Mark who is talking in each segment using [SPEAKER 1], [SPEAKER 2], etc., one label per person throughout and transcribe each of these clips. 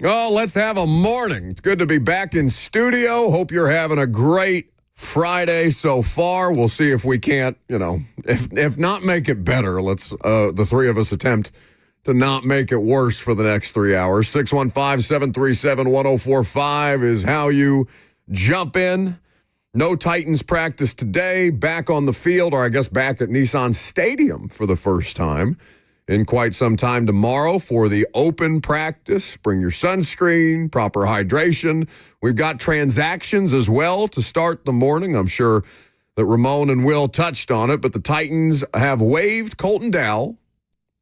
[SPEAKER 1] Oh, let's have a morning. It's good to be back in studio. Hope you're having a great Friday so far. We'll see if we can't, if not make it better. Let's, the three of us attempt to not make it worse for the next 3 hours. 615-737-1045 is how you jump in. No Titans practice today. Back on the field, or I guess back at Nissan Stadium for the first time in quite some time tomorrow for the open practice. Bring your sunscreen, proper hydration. We've got transactions as well to start the morning. I'm sure that Ramon and Will touched on it, but the Titans have waived Colton Dowell,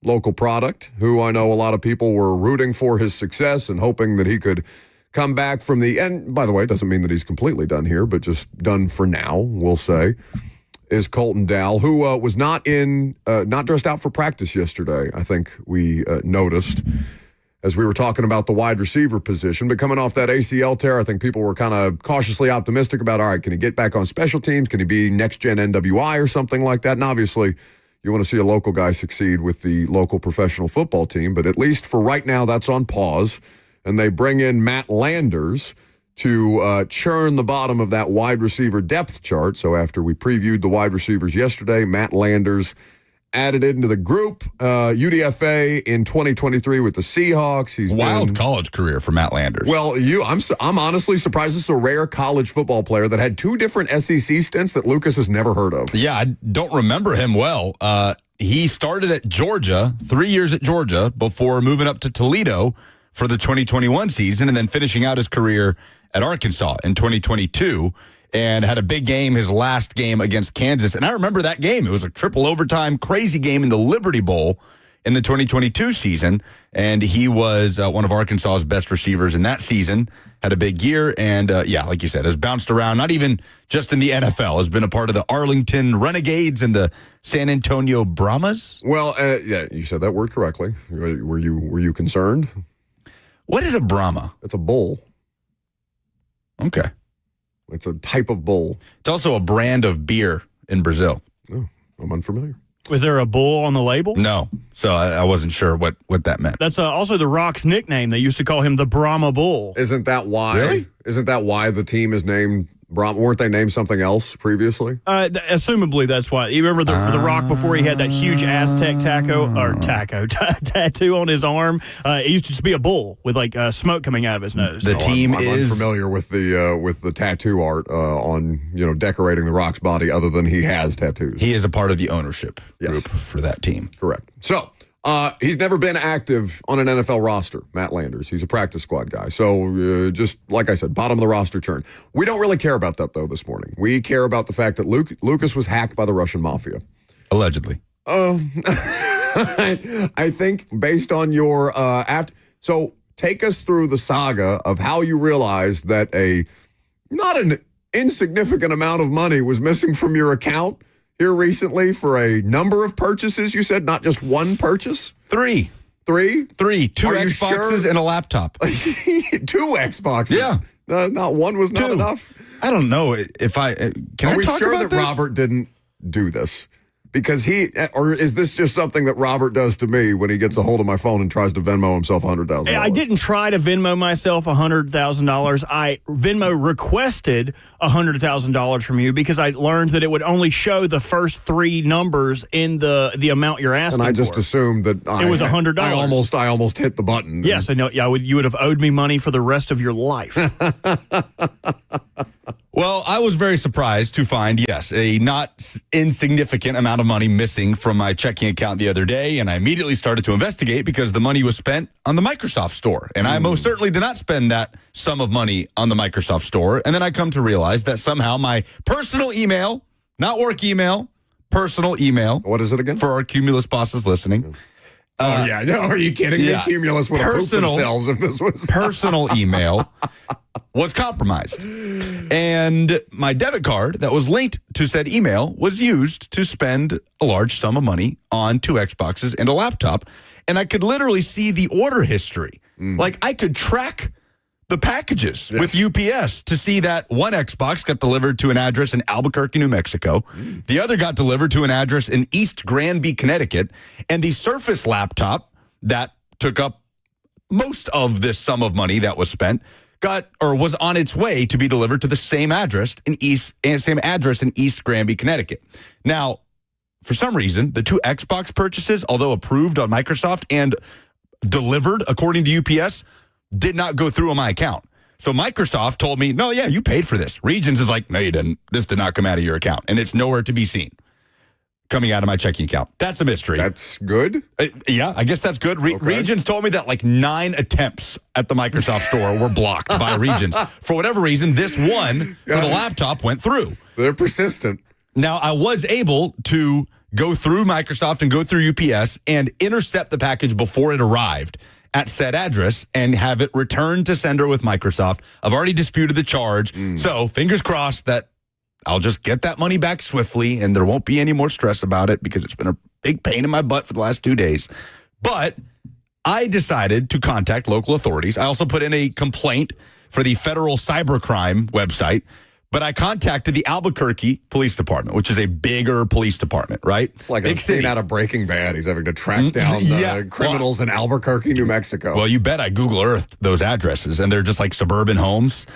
[SPEAKER 1] local product, who I know a lot of people were rooting for his success and hoping that he could come back from the end. By the way, it doesn't mean that he's completely done here, but just done for now, we'll say, is Colton Dowell, who was not dressed out for practice yesterday. I think we noticed as we were talking about the wide receiver position. But coming off that ACL tear, I think people were kind of cautiously optimistic about, all right, can he get back on special teams? Can he be next-gen NWI or something like that? And obviously, you want to see a local guy succeed with the local professional football team. But at least for right now, that's on pause. And they bring in Matt Landers to churn the bottom of that wide receiver depth chart. So after we previewed the wide receivers yesterday, Matt Landers added into the group. UDFA in 2023 with the Seahawks. He's
[SPEAKER 2] wild college career for Matt Landers.
[SPEAKER 1] Well, I'm honestly surprised. This is a rare college football player that had two different SEC stints that Lucas has never heard of.
[SPEAKER 2] Yeah, I don't remember him well. He started at Georgia, 3 years at Georgia, before moving up to Toledo for the 2021 season, and then finishing out his career at Arkansas in 2022, and had a big game, his last game against Kansas. And I remember that game. It was a triple overtime, crazy game in the Liberty Bowl in the 2022 season, and he was one of Arkansas's best receivers in that season, had a big year, and like you said, has bounced around, not even just in the NFL, has been a part of the Arlington Renegades and the San Antonio Brahmas.
[SPEAKER 1] Well, yeah, you said that word correctly. Were you concerned?
[SPEAKER 2] What is a Brahma?
[SPEAKER 1] It's a bull.
[SPEAKER 2] Okay.
[SPEAKER 1] It's a type of bull.
[SPEAKER 2] It's also a brand of beer in Brazil.
[SPEAKER 1] Oh, I'm unfamiliar.
[SPEAKER 3] Was there a bull on the label?
[SPEAKER 2] No. So I wasn't sure what that meant.
[SPEAKER 3] That's also The Rock's nickname. They used to call him the Brahma Bull.
[SPEAKER 1] Isn't that why?
[SPEAKER 2] Really?
[SPEAKER 1] Isn't that why the team is named Brahma? Weren't they named something else previously?
[SPEAKER 3] Assumably, that's why. You remember the Rock before he had that huge Aztec tattoo on his arm? It used to just be a bull with like smoke coming out of his nose.
[SPEAKER 2] The team
[SPEAKER 1] I'm
[SPEAKER 2] is
[SPEAKER 1] unfamiliar with the tattoo art on decorating the Rock's body, other than he has tattoos.
[SPEAKER 2] He is a part of the ownership group for that team.
[SPEAKER 1] Correct. So he's never been active on an NFL roster, Matt Landers. He's a practice squad guy. So just like I said, bottom of the roster churn. We don't really care about that, though, this morning. We care about the fact that Lucas was hacked by the Russian mafia.
[SPEAKER 2] Allegedly.
[SPEAKER 1] I think based on your so take us through the saga of how you realized that not an insignificant amount of money was missing from your account here recently for a number of purchases. You said not just one purchase?
[SPEAKER 2] Three. Two Xboxes and a laptop.
[SPEAKER 1] 2 Xboxes?
[SPEAKER 2] Yeah.
[SPEAKER 1] Not one was not enough?
[SPEAKER 2] I don't know if I... Can
[SPEAKER 1] Are
[SPEAKER 2] I
[SPEAKER 1] we
[SPEAKER 2] talk
[SPEAKER 1] sure
[SPEAKER 2] about
[SPEAKER 1] that
[SPEAKER 2] this?
[SPEAKER 1] Robert didn't do this? Because or is this just something that Robert does to me when he gets a hold of my phone and tries to Venmo himself $100,000?
[SPEAKER 3] I didn't try to Venmo myself $100,000. I Venmo requested $100,000 from you because I learned that it would only show the first 3 numbers in the amount you're asking for.
[SPEAKER 1] And I just assumed that
[SPEAKER 3] it was $100.
[SPEAKER 1] I almost hit the button.
[SPEAKER 3] Yes, I know. Yeah, you would have owed me money for the rest of your life.
[SPEAKER 2] Well, I was very surprised to find, yes, a not insignificant amount of money missing from my checking account the other day, and I immediately started to investigate because the money was spent on the Microsoft Store, and I most certainly did not spend that sum of money on the Microsoft Store, and then I come to realize that somehow my personal email, not work email, personal email.
[SPEAKER 1] What is it again?
[SPEAKER 2] For our Cumulus bosses listening.
[SPEAKER 1] Yeah. No, are you kidding me? Cumulus would have pooped themselves if this was...
[SPEAKER 2] Personal email was compromised. And my debit card that was linked to said email was used to spend a large sum of money on 2 Xboxes and a laptop. And I could literally see the order history. Like I could track the packages with UPS to see that one Xbox got delivered to an address in Albuquerque, New Mexico. The other got delivered to an address in East Granby, Connecticut. And the Surface laptop that took up most of this sum of money that was spent was on its way to be delivered to the same address in East Granby, Connecticut. Now, for some reason, the two Xbox purchases, although approved on Microsoft and delivered according to UPS, did not go through on my account. So Microsoft told me, no, yeah, you paid for this. Regions is like, no, you didn't. This did not come out of your account. And it's nowhere to be seen coming out of my checking account. That's a mystery.
[SPEAKER 1] That's good?
[SPEAKER 2] Yeah, I guess that's good.
[SPEAKER 1] Okay.
[SPEAKER 2] Regions told me that like 9 attempts at the Microsoft store were blocked by Regions. For whatever reason, this one for the laptop went through.
[SPEAKER 1] They're persistent.
[SPEAKER 2] Now, I was able to go through Microsoft and go through UPS and intercept the package before it arrived at said address and have it returned to sender with Microsoft. I've already disputed the charge. So fingers crossed that I'll just get that money back swiftly and there won't be any more stress about it because it's been a big pain in my butt for the last 2 days. But I decided to contact local authorities. I also put in a complaint for the federal cybercrime website, but I contacted the Albuquerque Police Department, which is a bigger police department, right?
[SPEAKER 1] It's like
[SPEAKER 2] big
[SPEAKER 1] a scene
[SPEAKER 2] city.
[SPEAKER 1] out of Breaking Bad. He's having to track down the criminals in Albuquerque, New Mexico.
[SPEAKER 2] Well, you bet I Google Earthed those addresses, and they're just like suburban homes.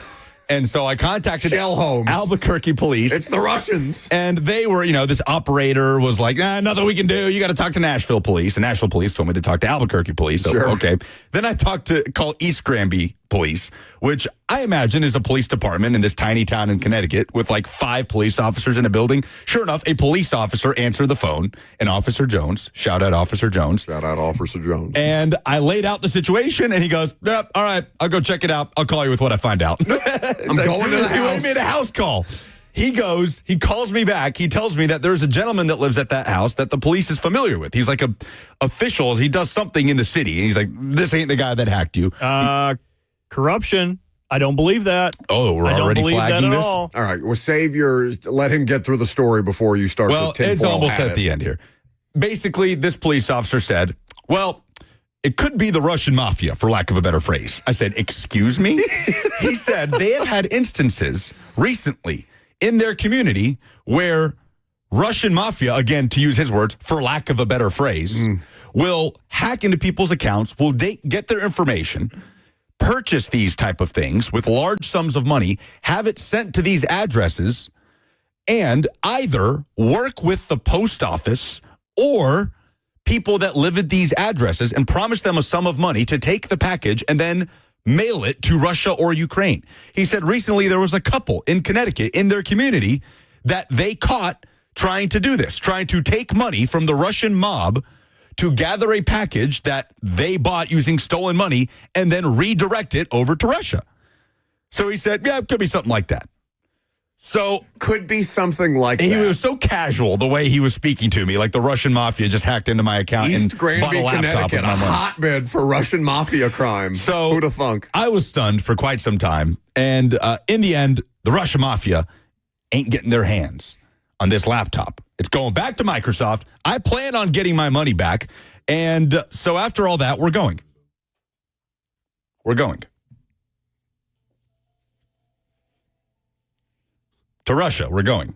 [SPEAKER 2] And so I contacted
[SPEAKER 1] Shell homes.
[SPEAKER 2] Albuquerque police.
[SPEAKER 1] It's the Russians.
[SPEAKER 2] And they were, this operator was like, nothing we can do. You got to talk to Nashville police. And Nashville police told me to talk to Albuquerque police. So,
[SPEAKER 1] Sure.
[SPEAKER 2] okay. Then I call East Granby police, which I imagine is a police department in this tiny town in Connecticut with like 5 police officers in a building. Sure enough, a police officer answered the phone, and Officer Jones, shout out Officer Jones.
[SPEAKER 1] Shout out Officer Jones.
[SPEAKER 2] And I laid out the situation, and he goes, yep, all right, I'll go check it out. I'll call you with what I find out.
[SPEAKER 1] I'm going to the house.
[SPEAKER 2] He made a house call. He calls me back. He tells me that there's a gentleman that lives at that house that the police is familiar with. He's like a official. He does something in the city. And he's like, this ain't the guy that hacked you.
[SPEAKER 3] Corruption. I don't believe that.
[SPEAKER 2] Oh, we're already flagging this?
[SPEAKER 1] All right, well, save yours. Let him get through the story before you start
[SPEAKER 2] Well,
[SPEAKER 1] the tinfoil
[SPEAKER 2] it's almost
[SPEAKER 1] hat
[SPEAKER 2] at the end here. Basically, this police officer said, well, it could be the Russian mafia, for lack of a better phrase. I said, excuse me? He said they have had instances recently in their community where Russian mafia, again, to use his words, for lack of a better phrase, will hack into people's accounts, will get their information, purchase these type of things with large sums of money, have it sent to these addresses, and either work with the post office or people that live at these addresses and promise them a sum of money to take the package and then mail it to Russia or Ukraine. He said recently there was a couple in Connecticut in their community that they caught trying to do this, trying to take money from the Russian mob to gather a package that they bought using stolen money and then redirect it over to Russia. So he said, yeah, it could be something like that. So
[SPEAKER 1] Could be something like
[SPEAKER 2] he
[SPEAKER 1] that.
[SPEAKER 2] was so casual the way he was speaking to me, like the Russian mafia just hacked into my account
[SPEAKER 1] East
[SPEAKER 2] and
[SPEAKER 1] Granby,
[SPEAKER 2] bought a laptop
[SPEAKER 1] Connecticut,
[SPEAKER 2] with
[SPEAKER 1] a
[SPEAKER 2] my money.
[SPEAKER 1] hotbed for Russian mafia crime.
[SPEAKER 2] So
[SPEAKER 1] who'da thunk?
[SPEAKER 2] I was stunned for quite some time. And in the end, the Russian mafia ain't getting their hands on this laptop. It's going back to Microsoft. I plan on getting my money back. And so after all that, we're going. We're going. To Russia, we're going.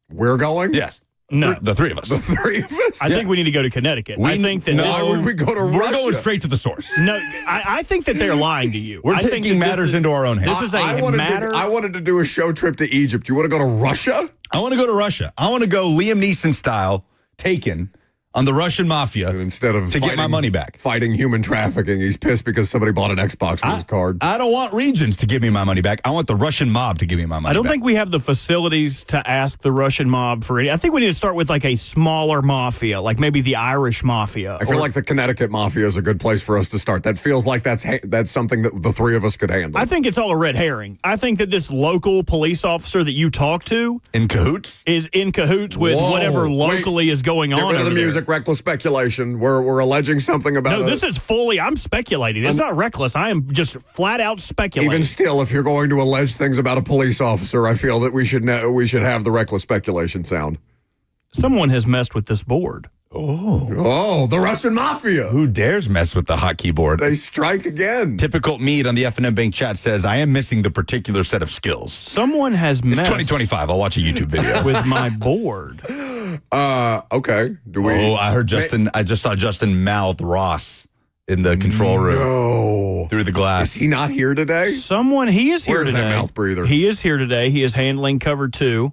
[SPEAKER 1] We're going?
[SPEAKER 2] Yes.
[SPEAKER 3] No.
[SPEAKER 2] The three of us.
[SPEAKER 1] The 3 of us?
[SPEAKER 3] I think we need to go to Connecticut. I think that
[SPEAKER 1] Why would we go to
[SPEAKER 2] We're
[SPEAKER 1] Russia?
[SPEAKER 2] going straight to the source.
[SPEAKER 3] No, I think that they're lying to you.
[SPEAKER 2] We're
[SPEAKER 3] I think
[SPEAKER 2] taking
[SPEAKER 3] that this
[SPEAKER 2] matters
[SPEAKER 3] is-
[SPEAKER 2] into our own hands.
[SPEAKER 3] This is a
[SPEAKER 1] I
[SPEAKER 3] matter.
[SPEAKER 1] wanted to do a show trip to Egypt. You want to go to Russia?
[SPEAKER 2] I want to go to Russia. I want to go Liam Neeson style, Taken, on the Russian mafia
[SPEAKER 1] And instead of
[SPEAKER 2] to get my money back.
[SPEAKER 1] fighting human trafficking, he's pissed because somebody bought an Xbox with his card.
[SPEAKER 2] I don't want regions to give me my money back. I want the Russian mob to give me my money back.
[SPEAKER 3] I don't think we have the facilities to ask the Russian mob for any. I think we need to start with like a smaller mafia, like maybe the Irish mafia.
[SPEAKER 1] I feel like the Connecticut mafia is a good place for us to start. That feels like that's something that the 3 of us could handle.
[SPEAKER 3] I think it's all a red herring. I think that this local police officer that you talk to
[SPEAKER 2] In cahoots?
[SPEAKER 3] is in cahoots with
[SPEAKER 1] Whoa,
[SPEAKER 3] whatever
[SPEAKER 1] wait.
[SPEAKER 3] locally is going
[SPEAKER 1] Get
[SPEAKER 3] on.
[SPEAKER 1] rid of the
[SPEAKER 3] over there.
[SPEAKER 1] music, reckless speculation. We're alleging something about
[SPEAKER 3] No, this is fully. I'm speculating. It's not reckless. I am just flat out speculating.
[SPEAKER 1] Even still, if you're going to allege things about a police officer, I feel that we should have the reckless speculation sound.
[SPEAKER 3] Someone has messed with this board.
[SPEAKER 1] Oh, the Russian mafia.
[SPEAKER 2] Who dares mess with the hot keyboard?
[SPEAKER 1] They strike again.
[SPEAKER 2] Typical Mead on the FNM Bank chat says, I am missing the particular set of skills.
[SPEAKER 3] Someone has
[SPEAKER 2] It's
[SPEAKER 3] messed
[SPEAKER 2] 2025. I'll watch a YouTube video.
[SPEAKER 3] with my board.
[SPEAKER 1] Okay. Do we?
[SPEAKER 2] Oh, I heard Justin. I just saw Justin mouth Ross in the control room.
[SPEAKER 1] No.
[SPEAKER 2] through the glass.
[SPEAKER 1] Is he not here today?
[SPEAKER 3] He is here
[SPEAKER 1] Where is
[SPEAKER 3] today.
[SPEAKER 1] that mouth breather?
[SPEAKER 3] He is here today. He is handling cover 2.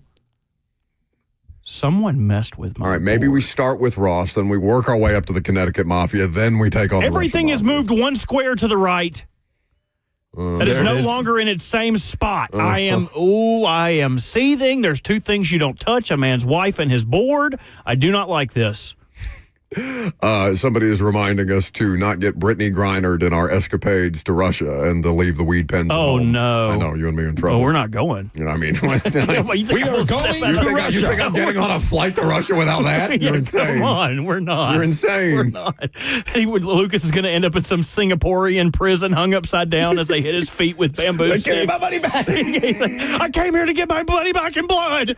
[SPEAKER 3] Someone messed with my
[SPEAKER 1] All right, maybe
[SPEAKER 3] board.
[SPEAKER 1] we start with Ross, then we work our way up to the Connecticut Mafia, then we take on
[SPEAKER 3] Everything
[SPEAKER 1] the
[SPEAKER 3] is
[SPEAKER 1] Russian
[SPEAKER 3] moved one square to the right. That is
[SPEAKER 2] there
[SPEAKER 3] no
[SPEAKER 2] it is.
[SPEAKER 3] longer in its same spot. I am seething. There's 2 things you don't touch, a man's wife and his board. I do not like this.
[SPEAKER 1] Somebody is reminding us to not get Brittany Grinered in our escapades to Russia and to leave the weed pens at
[SPEAKER 3] Oh,
[SPEAKER 1] home.
[SPEAKER 3] no.
[SPEAKER 1] I know, you and me in trouble.
[SPEAKER 3] Oh, we're not going.
[SPEAKER 1] You know what I mean?
[SPEAKER 3] We
[SPEAKER 2] are going to
[SPEAKER 1] You think I'm getting on a flight to Russia without that? You're insane.
[SPEAKER 3] Come on, we're not.
[SPEAKER 1] You're insane.
[SPEAKER 3] We're not. Lucas is going to end up in some Singaporean prison hung upside down as they hit his feet with bamboo sticks.
[SPEAKER 2] Give me my money back.
[SPEAKER 3] I came here to get my money back in blood.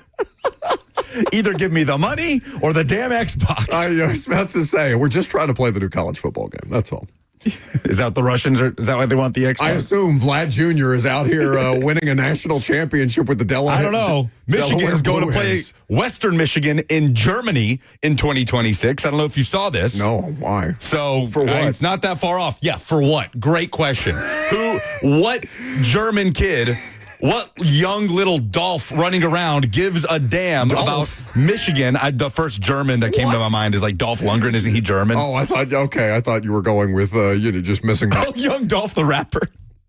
[SPEAKER 2] Either give me the money or the damn Xbox.
[SPEAKER 1] I was about to say, we're just trying to play the new college football game. That's all.
[SPEAKER 2] Is that what the Russians are? Is that why they want the Xbox?
[SPEAKER 1] I assume Vlad Jr. is out here winning a national championship with the Delaware.
[SPEAKER 2] I don't know. Michigan's going to play Western Michigan in Germany in 2026. I don't know if you saw this.
[SPEAKER 1] No, why?
[SPEAKER 2] So
[SPEAKER 1] For what?
[SPEAKER 2] It's not that far off. Yeah, for what? Great question. What German kid, what young little Dolph running around gives a damn about Michigan? The first German that came to my mind is like Dolph Lundgren. Isn't he German?
[SPEAKER 1] Oh, I thought you were going with just missing that.
[SPEAKER 2] Oh, young Dolph the rapper.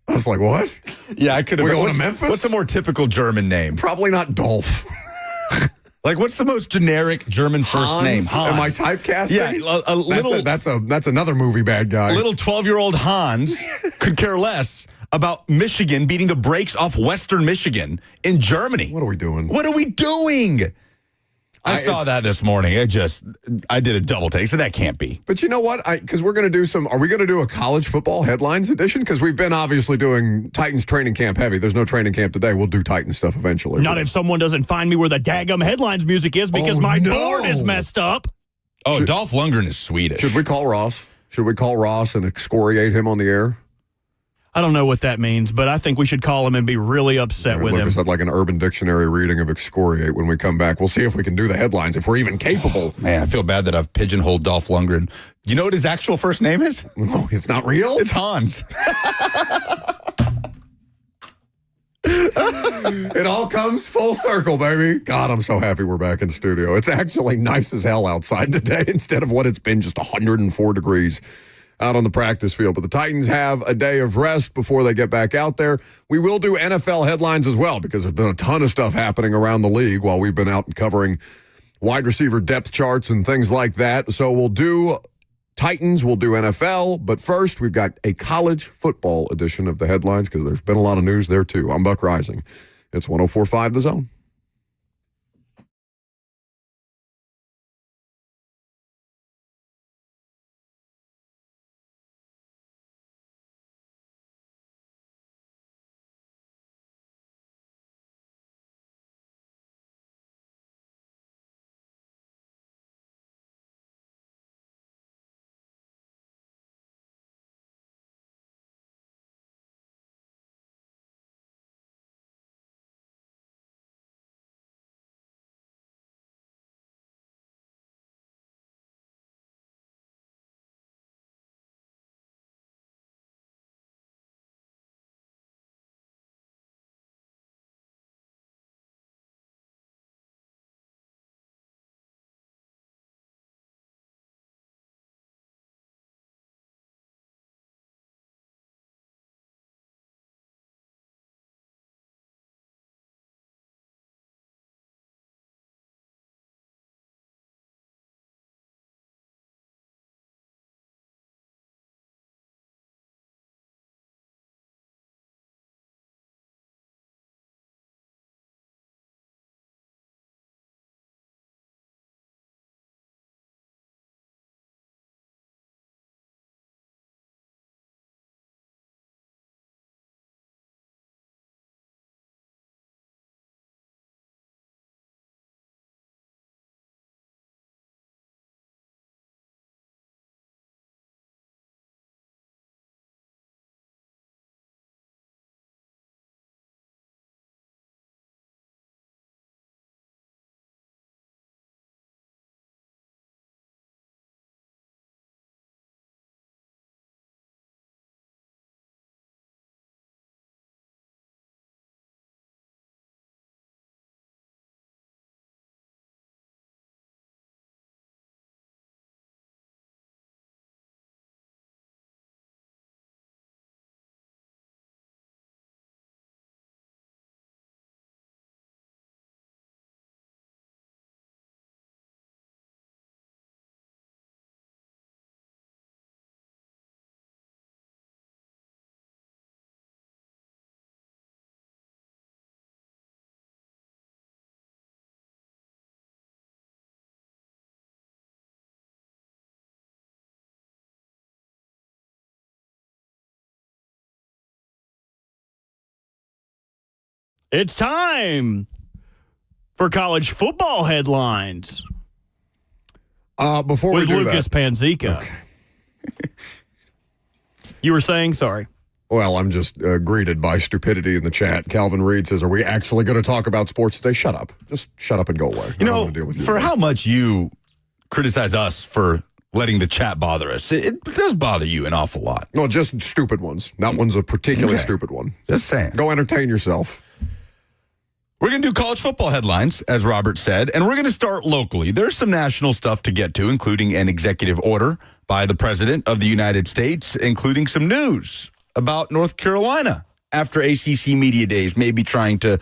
[SPEAKER 1] I was like, what?
[SPEAKER 2] Yeah, I could have.
[SPEAKER 1] We going to Memphis?
[SPEAKER 2] What's a more typical German name?
[SPEAKER 1] Probably not Dolph.
[SPEAKER 2] Like, what's the most generic German first name? Hans.
[SPEAKER 1] Am I typecasting?
[SPEAKER 2] Yeah, a little.
[SPEAKER 1] That's another movie bad guy.
[SPEAKER 2] Little 12-year-old Hans could care less about Michigan beating the brakes off Western Michigan in Germany.
[SPEAKER 1] What are we doing?
[SPEAKER 2] What are we doing? I saw that this morning. I did a double take, so that can't be.
[SPEAKER 1] But you know what? Because we're going to do are we going to do a college football headlines edition? Because we've been obviously doing Titans training camp heavy. There's no training camp today. We'll do Titans stuff eventually.
[SPEAKER 3] Not if someone doesn't find me where the daggum headlines music is because my board is messed up.
[SPEAKER 2] Oh, Dolph Lundgren is Swedish.
[SPEAKER 1] Should we call Ross? Should we call Ross and excoriate him on the air?
[SPEAKER 3] I don't know what that means, but I think we should call him and be really upset with him.
[SPEAKER 1] Lucas had like an Urban Dictionary reading of excoriate when we come back. We'll see if we can do the headlines, if we're even capable.
[SPEAKER 2] Man, I feel bad that I've pigeonholed Dolph Lundgren. You know what his actual first name is?
[SPEAKER 1] No, it's not real?
[SPEAKER 2] It's Hans.
[SPEAKER 1] It all comes full circle, baby. God, I'm so happy we're back in studio. It's actually nice as hell outside today instead of what it's been, just 104 degrees out on the practice field. But the Titans have a day of rest before they get back out there. We will do NFL headlines as well because there's been a ton of stuff happening around the league while we've been out and covering wide receiver depth charts and things like that. So we'll do Titans, we'll do NFL, but first we've got a college football edition of the headlines because there's been a lot of news there too. I'm Buck Rising. It's 104.5 The Zone.
[SPEAKER 3] It's time for college football headlines
[SPEAKER 1] Before
[SPEAKER 3] with
[SPEAKER 1] we do
[SPEAKER 3] Lucas
[SPEAKER 1] that,
[SPEAKER 3] Panzica.
[SPEAKER 1] Okay.
[SPEAKER 3] You were saying, sorry.
[SPEAKER 1] Well, I'm just greeted by stupidity in the chat. Calvin Reed says, "Are we actually going to talk about sports today?" Shut up. Just shut up and go away.
[SPEAKER 2] You
[SPEAKER 1] I don't
[SPEAKER 2] know,
[SPEAKER 1] wanna deal with you
[SPEAKER 2] for
[SPEAKER 1] today.
[SPEAKER 2] how much you criticize us for letting the chat bother us, it does bother you an awful lot.
[SPEAKER 1] No, just stupid ones. Not one's a particularly
[SPEAKER 2] Okay.
[SPEAKER 1] stupid one.
[SPEAKER 2] Just saying.
[SPEAKER 1] Go entertain yourself.
[SPEAKER 2] We're going to do college football headlines, as Robert said, and we're going to start locally. There's some national stuff to get to, including an executive order by the President of the United States, including some news about North Carolina after ACC Media Days, maybe trying to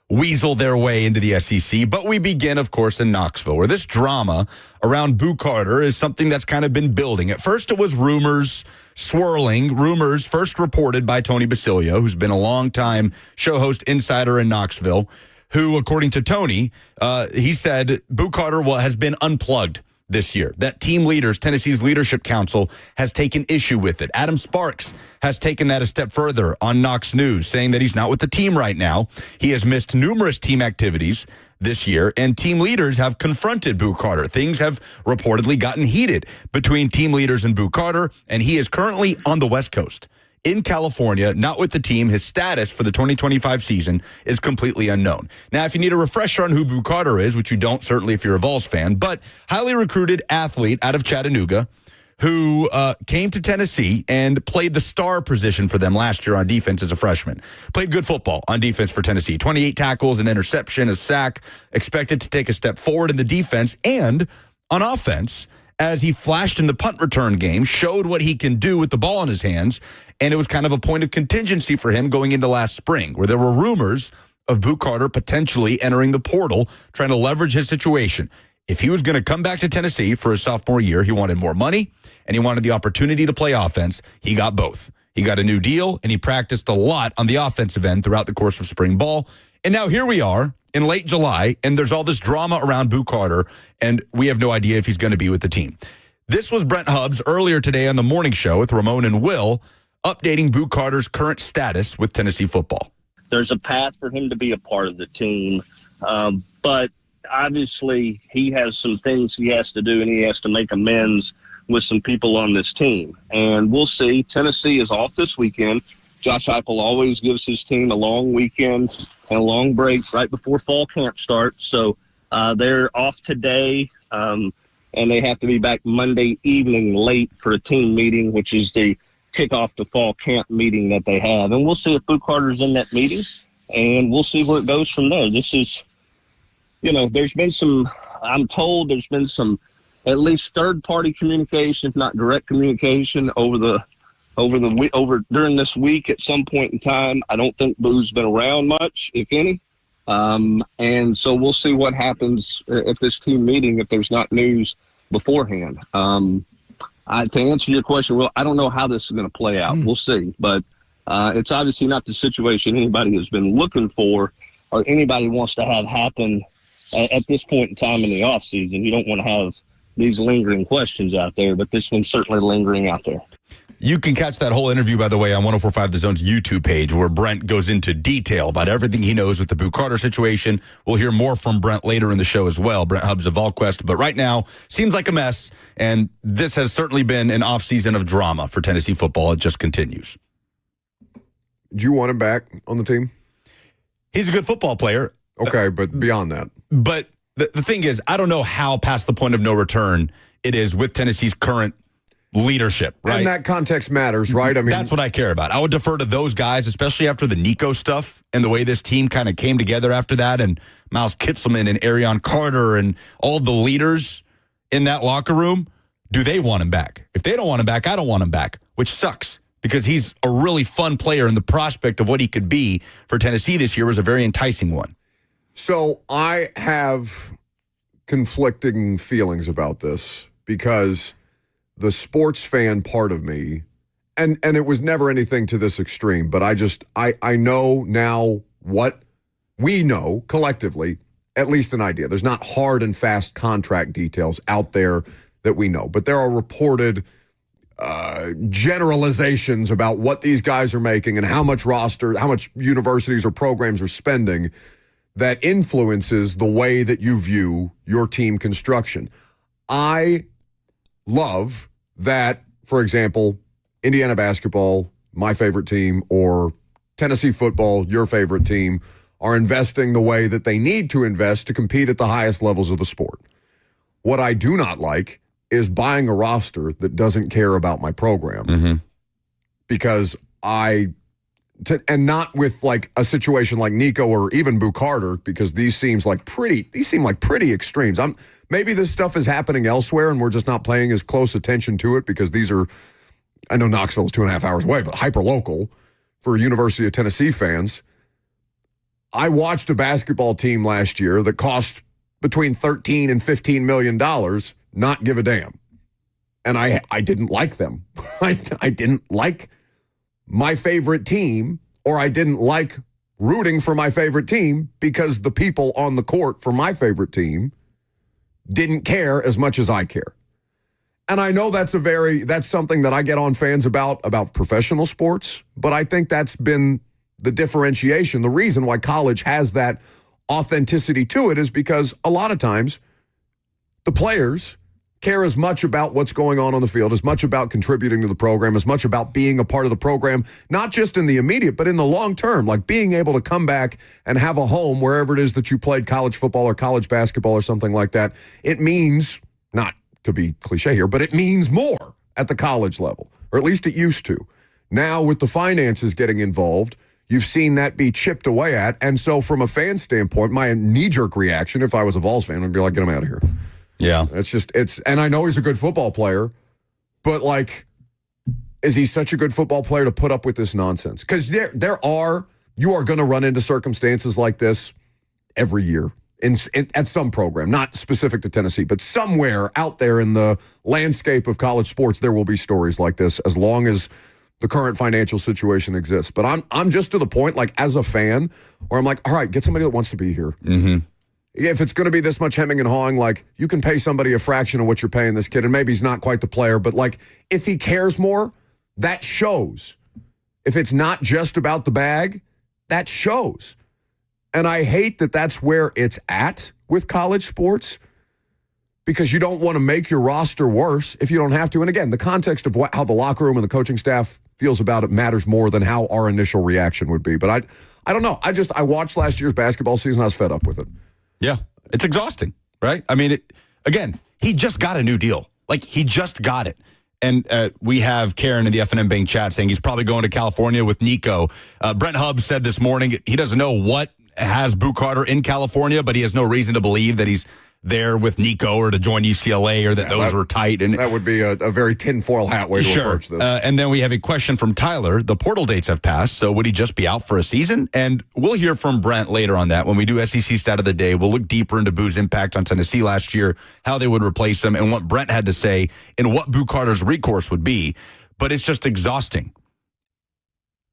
[SPEAKER 2] weasel their way into the SEC. But we begin, of course, in Knoxville, where this drama around Boo Carter is something that's kind of been building. At first, it was rumors swirling, rumors first reported by Tony Basilio, who's been a longtime show host insider in Knoxville, who, according to Tony, he said Boo Carter has been unplugged this year. That team leaders, Tennessee's Leadership Council, has taken issue with it. Adam Sparks has taken that a step further on Knox News, saying that he's not with the team right now. He has missed numerous team activities this year, and team leaders have confronted Boo Carter. Things have reportedly gotten heated between team leaders and Boo Carter, and he is currently on the West Coast in California, not with the team. His status for the 2025 season is completely unknown. Now, if you need a refresher on who Boo Carter is, which you don't certainly if you're a Vols fan, but highly recruited athlete out of Chattanooga who came to Tennessee and played the star position for them last year on defense as a freshman. Played good football on defense for Tennessee. 28 tackles, an interception, a sack, expected to take a step forward in the defense and on offense as he flashed in the punt return game, showed what he can do with the ball in his hands, and it was kind of a point of contingency for him going into last spring, where there were rumors of Boo Carter potentially entering the portal, trying to leverage his situation. If he was going to come back to Tennessee for his sophomore year, he wanted more money, and he wanted the opportunity to play offense. He got both. He got a new deal, and he practiced a lot on the offensive end throughout the course of spring ball. And now here we are in late July, and there's all this drama around Boo Carter, and we have no idea if he's going to be with the team. This was Brent Hubbs earlier today on the morning show with Ramon and Will, updating Boo Carter's current status with Tennessee football.
[SPEAKER 4] There's a path for him to be a part of the team, but obviously he has some things he has to do, and he has to make amends with some people on this team. And we'll see. Tennessee is off this weekend. Josh Heupel always gives his team a long weekend and a long break right before fall camp starts. So they're off today, and they have to be back Monday evening late for a team meeting, which is the kickoff to fall camp meeting that they have. And we'll see if Boo Carter's in that meeting, and we'll see where it goes from there. This is, there's been some, I'm told there's been some at least third-party communication, if not direct communication, during this week at some point in time. I don't think Boo's been around much, if any. And so we'll see what happens at this team meeting if there's not news beforehand. To answer your question, well, I don't know how this is going to play out. We'll see. But it's obviously not the situation anybody has been looking for or anybody wants to have happen at this point in time in the offseason. You don't want to have these lingering questions out there, but this one's certainly lingering out there.
[SPEAKER 2] You can catch that whole interview, by the way, on 104.5 The Zone's YouTube page, where Brent goes into detail about everything he knows with the Boo Carter situation. We'll hear more from Brent later in the show as well, Brent Hubbs of VolQuest. But right now, seems like a mess, and this has certainly been an offseason of drama for Tennessee football. It just continues.
[SPEAKER 1] Do you want him back on the team?
[SPEAKER 2] He's a good football player.
[SPEAKER 1] Okay, but beyond that.
[SPEAKER 2] But the thing is, I don't know how past the point of no return it is with Tennessee's current leadership, right?
[SPEAKER 1] And that context matters, right? I mean,
[SPEAKER 2] that's what I care about. I would defer to those guys, especially after the Nico stuff and the way this team kind of came together after that, and Miles Kitselman and Arion Carter and all the leaders in that locker room. Do they want him back? If they don't want him back, I don't want him back, which sucks because he's a really fun player, and the prospect of what he could be for Tennessee this year was a very enticing one.
[SPEAKER 1] So I have conflicting feelings about this because the sports fan part of me, and it was never anything to this extreme, but I know now what we know collectively, at least an idea. There's not hard and fast contract details out there that we know, but there are reported generalizations about what these guys are making and how much universities or programs are spending that influences the way that you view your team construction. I love that, for example, Indiana basketball, my favorite team, or Tennessee football, your favorite team, are investing the way that they need to invest to compete at the highest levels of the sport. What I do not like is buying a roster that doesn't care about my program. Because and not with like a situation like Nico or even Boo Carter, because these seem like pretty extremes. Maybe this stuff is happening elsewhere and we're just not paying as close attention to it because these are, I know Knoxville is 2.5 hours away, but hyper local for University of Tennessee fans. I watched a basketball team last year that cost between $13 and $15 million, not give a damn. And I didn't like them. I didn't like my favorite team, or I didn't like rooting for my favorite team because the people on the court for my favorite team didn't care as much as I care. And I know that's something that I get on fans about professional sports, but I think that's been the differentiation. The reason why college has that authenticity to it is because a lot of times the players care as much about what's going on the field, as much about contributing to the program, as much about being a part of the program, not just in the immediate, but in the long term, like being able to come back and have a home wherever it is that you played college football or college basketball or something like that. It means, not to be cliche here, but it means more at the college level, or at least it used to. Now with the finances getting involved, you've seen that be chipped away at. And so from a fan standpoint, my knee-jerk reaction, if I was a Vols fan, I'd be like, get him out of here.
[SPEAKER 2] Yeah.
[SPEAKER 1] And I know he's a good football player, but like, is he such a good football player to put up with this nonsense? Because you are going to run into circumstances like this every year at some program, not specific to Tennessee, but somewhere out there in the landscape of college sports, there will be stories like this as long as the current financial situation exists. But I'm just to the point, like as a fan, where I'm like, all right, get somebody that wants to be here. If it's going to be this much hemming and hawing, like you can pay somebody a fraction of what you're paying this kid, and maybe he's not quite the player, but like if he cares more, that shows. If it's not just about the bag, that shows. And I hate that that's where it's at with college sports, because you don't want to make your roster worse if you don't have to. And again, the context of how the locker room and the coaching staff feels about it matters more than how our initial reaction would be. But I don't know. I watched last year's basketball season. I was fed up with it.
[SPEAKER 2] Yeah, it's exhausting, right? I mean, again, he just got a new deal. Like, he just got it. And we have Karen in the FNM Bank chat saying he's probably going to California with Nico. Brent Hubbs said this morning he doesn't know what has Boo Carter in California, but he has no reason to believe that he's there with Nico or to join UCLA or that those were tight. And
[SPEAKER 1] that would be a very tinfoil hat way to approach this.
[SPEAKER 2] And then we have a question from Tyler. The portal dates have passed, so would he just be out for a season? And we'll hear from Brent later on that. When we do SEC Stat of the Day, we'll look deeper into Boo's impact on Tennessee last year, how they would replace him, and what Brent had to say and what Boo Carter's recourse would be. But it's just exhausting.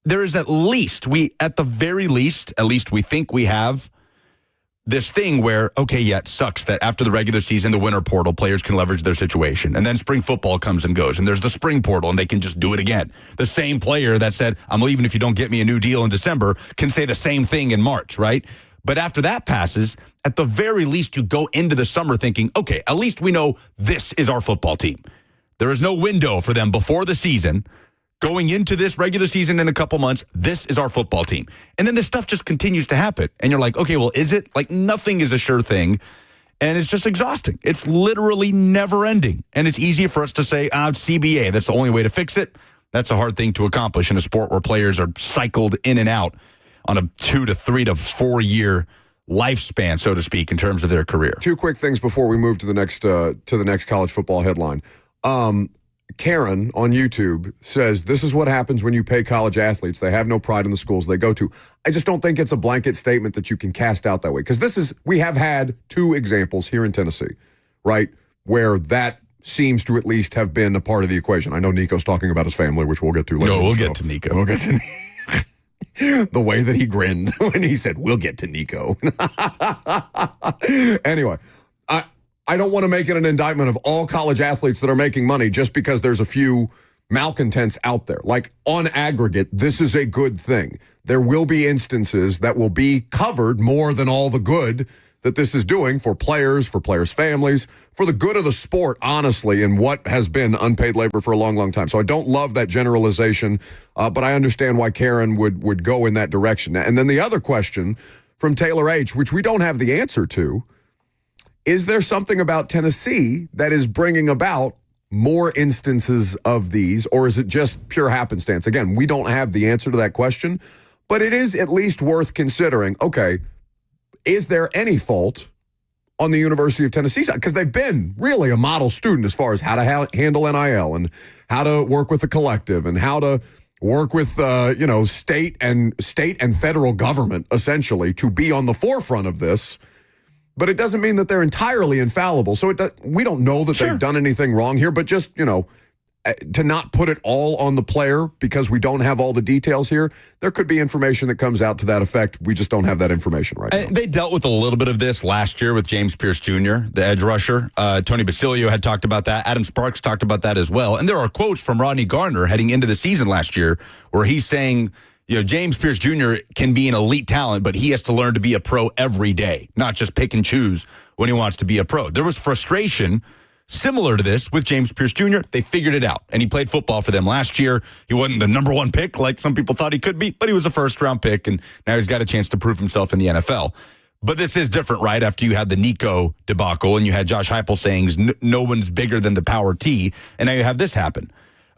[SPEAKER 2] There is at the very least, we think we have this thing where, okay, yeah, it sucks that after the regular season, the winter portal, players can leverage their situation. And then spring football comes and goes, and there's the spring portal, and they can just do it again. The same player that said, I'm leaving if you don't get me a new deal in December, can say the same thing in March, right? But after that passes, at the very least, you go into the summer thinking, okay, at least we know this is our football team. There is no window for them before the season. Going into this regular season in a couple months, this is our football team. And then this stuff just continues to happen. And you're like, okay, well, is it? Like, nothing is a sure thing. And it's just exhausting. It's literally never ending. And it's easy for us to say, it's CBA. That's the only way to fix it. That's a hard thing to accomplish in a sport where players are cycled in and out on a 2 to 3 to 4 year lifespan, so to speak, in terms of their career.
[SPEAKER 1] Two quick things before we move to the next college football headline. Karen on YouTube says, this is what happens when you pay college athletes. They have no pride in the schools they go to. I just don't think it's a blanket statement that you can cast out that way. Because we have had 2 examples here in Tennessee, right, where that seems to at least have been a part of the equation. I know Nico's talking about his family, which we'll get to later.
[SPEAKER 2] No, we'll get to Nico.
[SPEAKER 1] We'll get to Nico. The way that he grinned when he said, we'll get to Nico. Anyway, I don't want to make it an indictment of all college athletes that are making money just because there's a few malcontents out there. Like, on aggregate, this is a good thing. There will be instances that will be covered more than all the good that this is doing for players' families, for the good of the sport, honestly, and what has been unpaid labor for a long, long time. So I don't love that generalization, but I understand why Karen would go in that direction. And then the other question from Taylor H., which we don't have the answer to, is there something about Tennessee that is bringing about more instances of these, or is it just pure happenstance? Again, we don't have the answer to that question, but it is at least worth considering, okay, is there any fault on the University of Tennessee side? Because they've been really a model student as far as how to handle NIL and how to work with the collective and how to work with, state and federal government, essentially, to be on the forefront of this. But it doesn't mean that they're entirely infallible. So we don't know that they've done anything wrong here, but just, to not put it all on the player because we don't have all the details here, there could be information that comes out to that effect. We just don't have that information right now.
[SPEAKER 2] They dealt with a little bit of this last year with James Pierce Jr., the edge rusher. Tony Basilio had talked about that. Adam Sparks talked about that as well. And there are quotes from Rodney Garner heading into the season last year where he's saying, James Pierce Jr. can be an elite talent, but he has to learn to be a pro every day, not just pick and choose when he wants to be a pro. There was frustration similar to this with James Pierce Jr. They figured it out, and he played football for them last year. He wasn't the number one pick like some people thought he could be, but he was a first-round pick, and now he's got a chance to prove himself in the NFL. But this is different, right? After you had the Nico debacle, and you had Josh Heupel saying no one's bigger than the power T, and now you have this happen.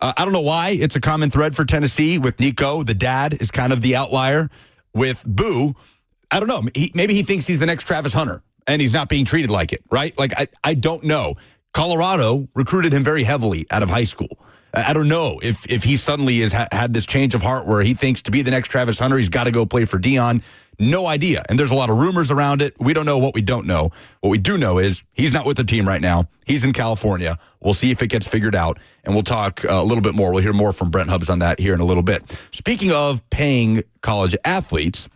[SPEAKER 2] I don't know why it's a common thread for Tennessee with Nico. The dad is kind of the outlier. With Boo, I don't know. Maybe he thinks he's the next Travis Hunter, and he's not being treated like it, right? Like, I don't know. Colorado recruited him very heavily out of high school. I don't know if he suddenly has had this change of heart where he thinks to be the next Travis Hunter, he's got to go play for Dion. No idea. And there's a lot of rumors around it. We don't know what we don't know. What we do know is he's not with the team right now. He's in California. We'll see if it gets figured out, and we'll talk a little bit more. We'll hear more from Brent Hubbs on that here in a little bit. Speaking of paying college athletes,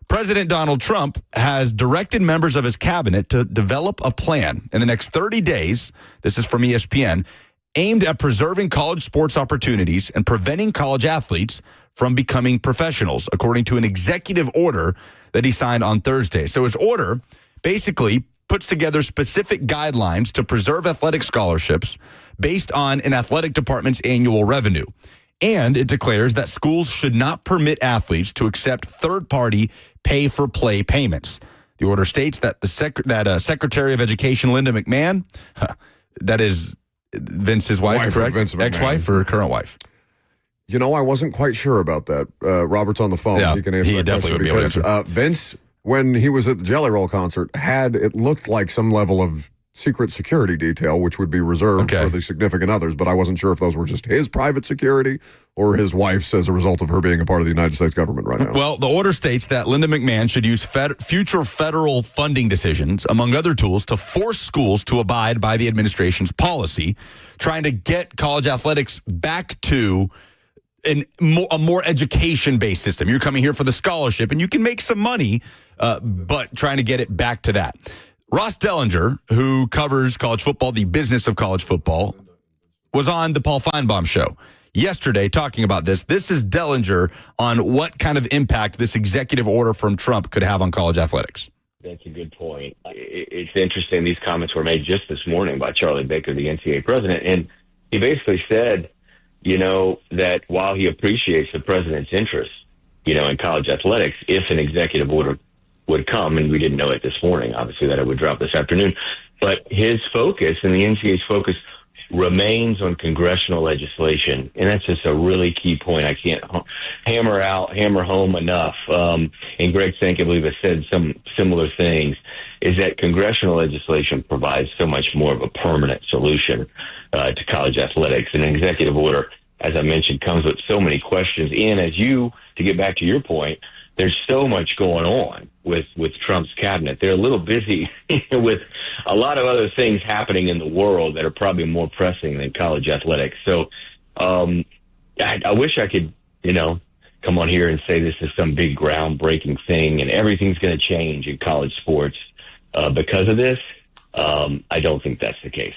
[SPEAKER 2] President Donald Trump has directed members of his cabinet to develop a plan in the next 30 days, this is from ESPN, aimed at preserving college sports opportunities and preventing college athletes from becoming professionals, according to an executive order that he signed on Thursday. So his order basically puts together specific guidelines to preserve athletic scholarships based on an athletic department's annual revenue. And it declares that schools should not permit athletes to accept third-party pay-for-play payments. The order states that Secretary of Education Linda McMahon, that is Vince's wife, correct?
[SPEAKER 1] Vince McMahon.
[SPEAKER 2] Ex-wife or current wife?
[SPEAKER 1] I wasn't quite sure about that. Robert's on the phone.
[SPEAKER 2] Yeah,
[SPEAKER 1] he can answer
[SPEAKER 2] he
[SPEAKER 1] that
[SPEAKER 2] definitely
[SPEAKER 1] question
[SPEAKER 2] would be able to
[SPEAKER 1] because Vince, when he was at the Jelly Roll concert, it looked like some level of secret security detail, which would be reserved for the significant others, but I wasn't sure if those were just his private security or his wife's as a result of her being a part of the United States government right now.
[SPEAKER 2] Well, the order states that Linda McMahon should use future federal funding decisions, among other tools, to force schools to abide by the administration's policy, trying to get college athletics back to a more education-based system. You're coming here for the scholarship, and you can make some money, but trying to get it back to that. Ross Dellinger, who covers college football, the business of college football, was on the Paul Feinbaum show yesterday talking about this. This is Dellinger on what kind of impact this executive order from Trump could have on college athletics.
[SPEAKER 5] That's a good point. It's interesting. These comments were made just this morning by Charlie Baker, the NCAA president, and he basically said, that while he appreciates the president's interest, in college athletics, if an executive order would come, and we didn't know it this morning, obviously, that it would drop this afternoon, but his focus and the NCAA's focus remains on congressional legislation, and that's just a really key point I can't hammer home enough. And Greg Sank, I believe, has said some similar things, is that congressional legislation provides so much more of a permanent solution to college athletics. And an executive order, as I mentioned, comes with so many questions. And to get back to your point, there's so much going on with Trump's cabinet. They're a little busy with a lot of other things happening in the world that are probably more pressing than college athletics. So I wish I could, come on here and say this is some big groundbreaking thing and everything's going to change in college sports because of this. I don't think that's the case.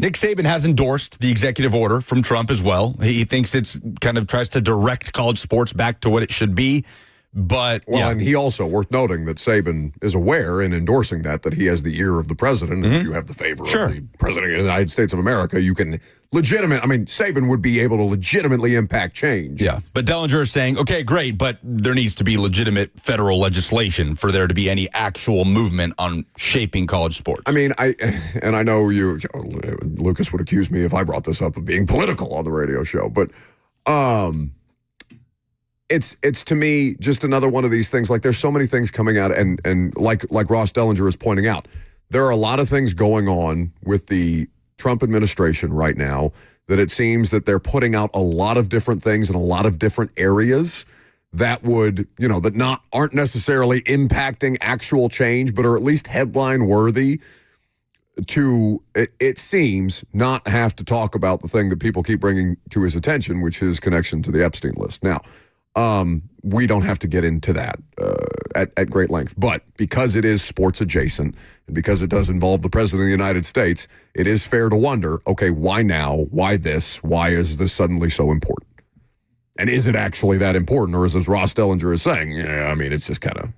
[SPEAKER 2] Nick Saban has endorsed the executive order from Trump as well. He thinks it's kind of tries to direct college sports back to what it should be. But
[SPEAKER 1] and he also, worth noting that Saban is aware in endorsing that he has the ear of the president. And if you have the favor of the president of the United States of America, you can Saban would be able to legitimately impact change.
[SPEAKER 2] Yeah. But Dellinger is saying, okay, great, but there needs to be legitimate federal legislation for there to be any actual movement on shaping college sports.
[SPEAKER 1] I mean, I know Lucas would accuse me if I brought this up of being political on the radio show, but It's to me just another one of these things. Like, there's so many things coming out, and like Ross Dellinger is pointing out, there are a lot of things going on with the Trump administration right now that it seems that they're putting out a lot of different things in a lot of different areas that would, aren't necessarily impacting actual change, but are at least headline worthy to, it seems, not have to talk about the thing that people keep bringing to his attention, which is connection to the Epstein list. Now, we don't have to get into that at great length, but because it is sports adjacent and because it does involve the president of the United States, it is fair to wonder, okay, why now? Why this? Why is this suddenly so important? And is it actually that important, or is, as Ross Dellinger is saying, it's just kind of,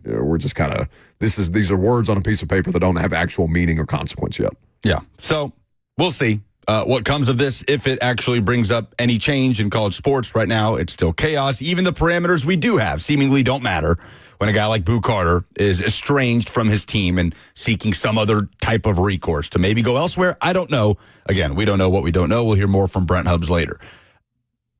[SPEAKER 1] these are words on a piece of paper that don't have actual meaning or consequence yet.
[SPEAKER 2] Yeah. So we'll see what comes of this, if it actually brings up any change in college sports. Right now, it's still chaos. Even the parameters we do have seemingly don't matter when a guy like Boo Carter is estranged from his team and seeking some other type of recourse to maybe go elsewhere. I don't know. Again, we don't know what we don't know. We'll hear more from Brent Hubbs later.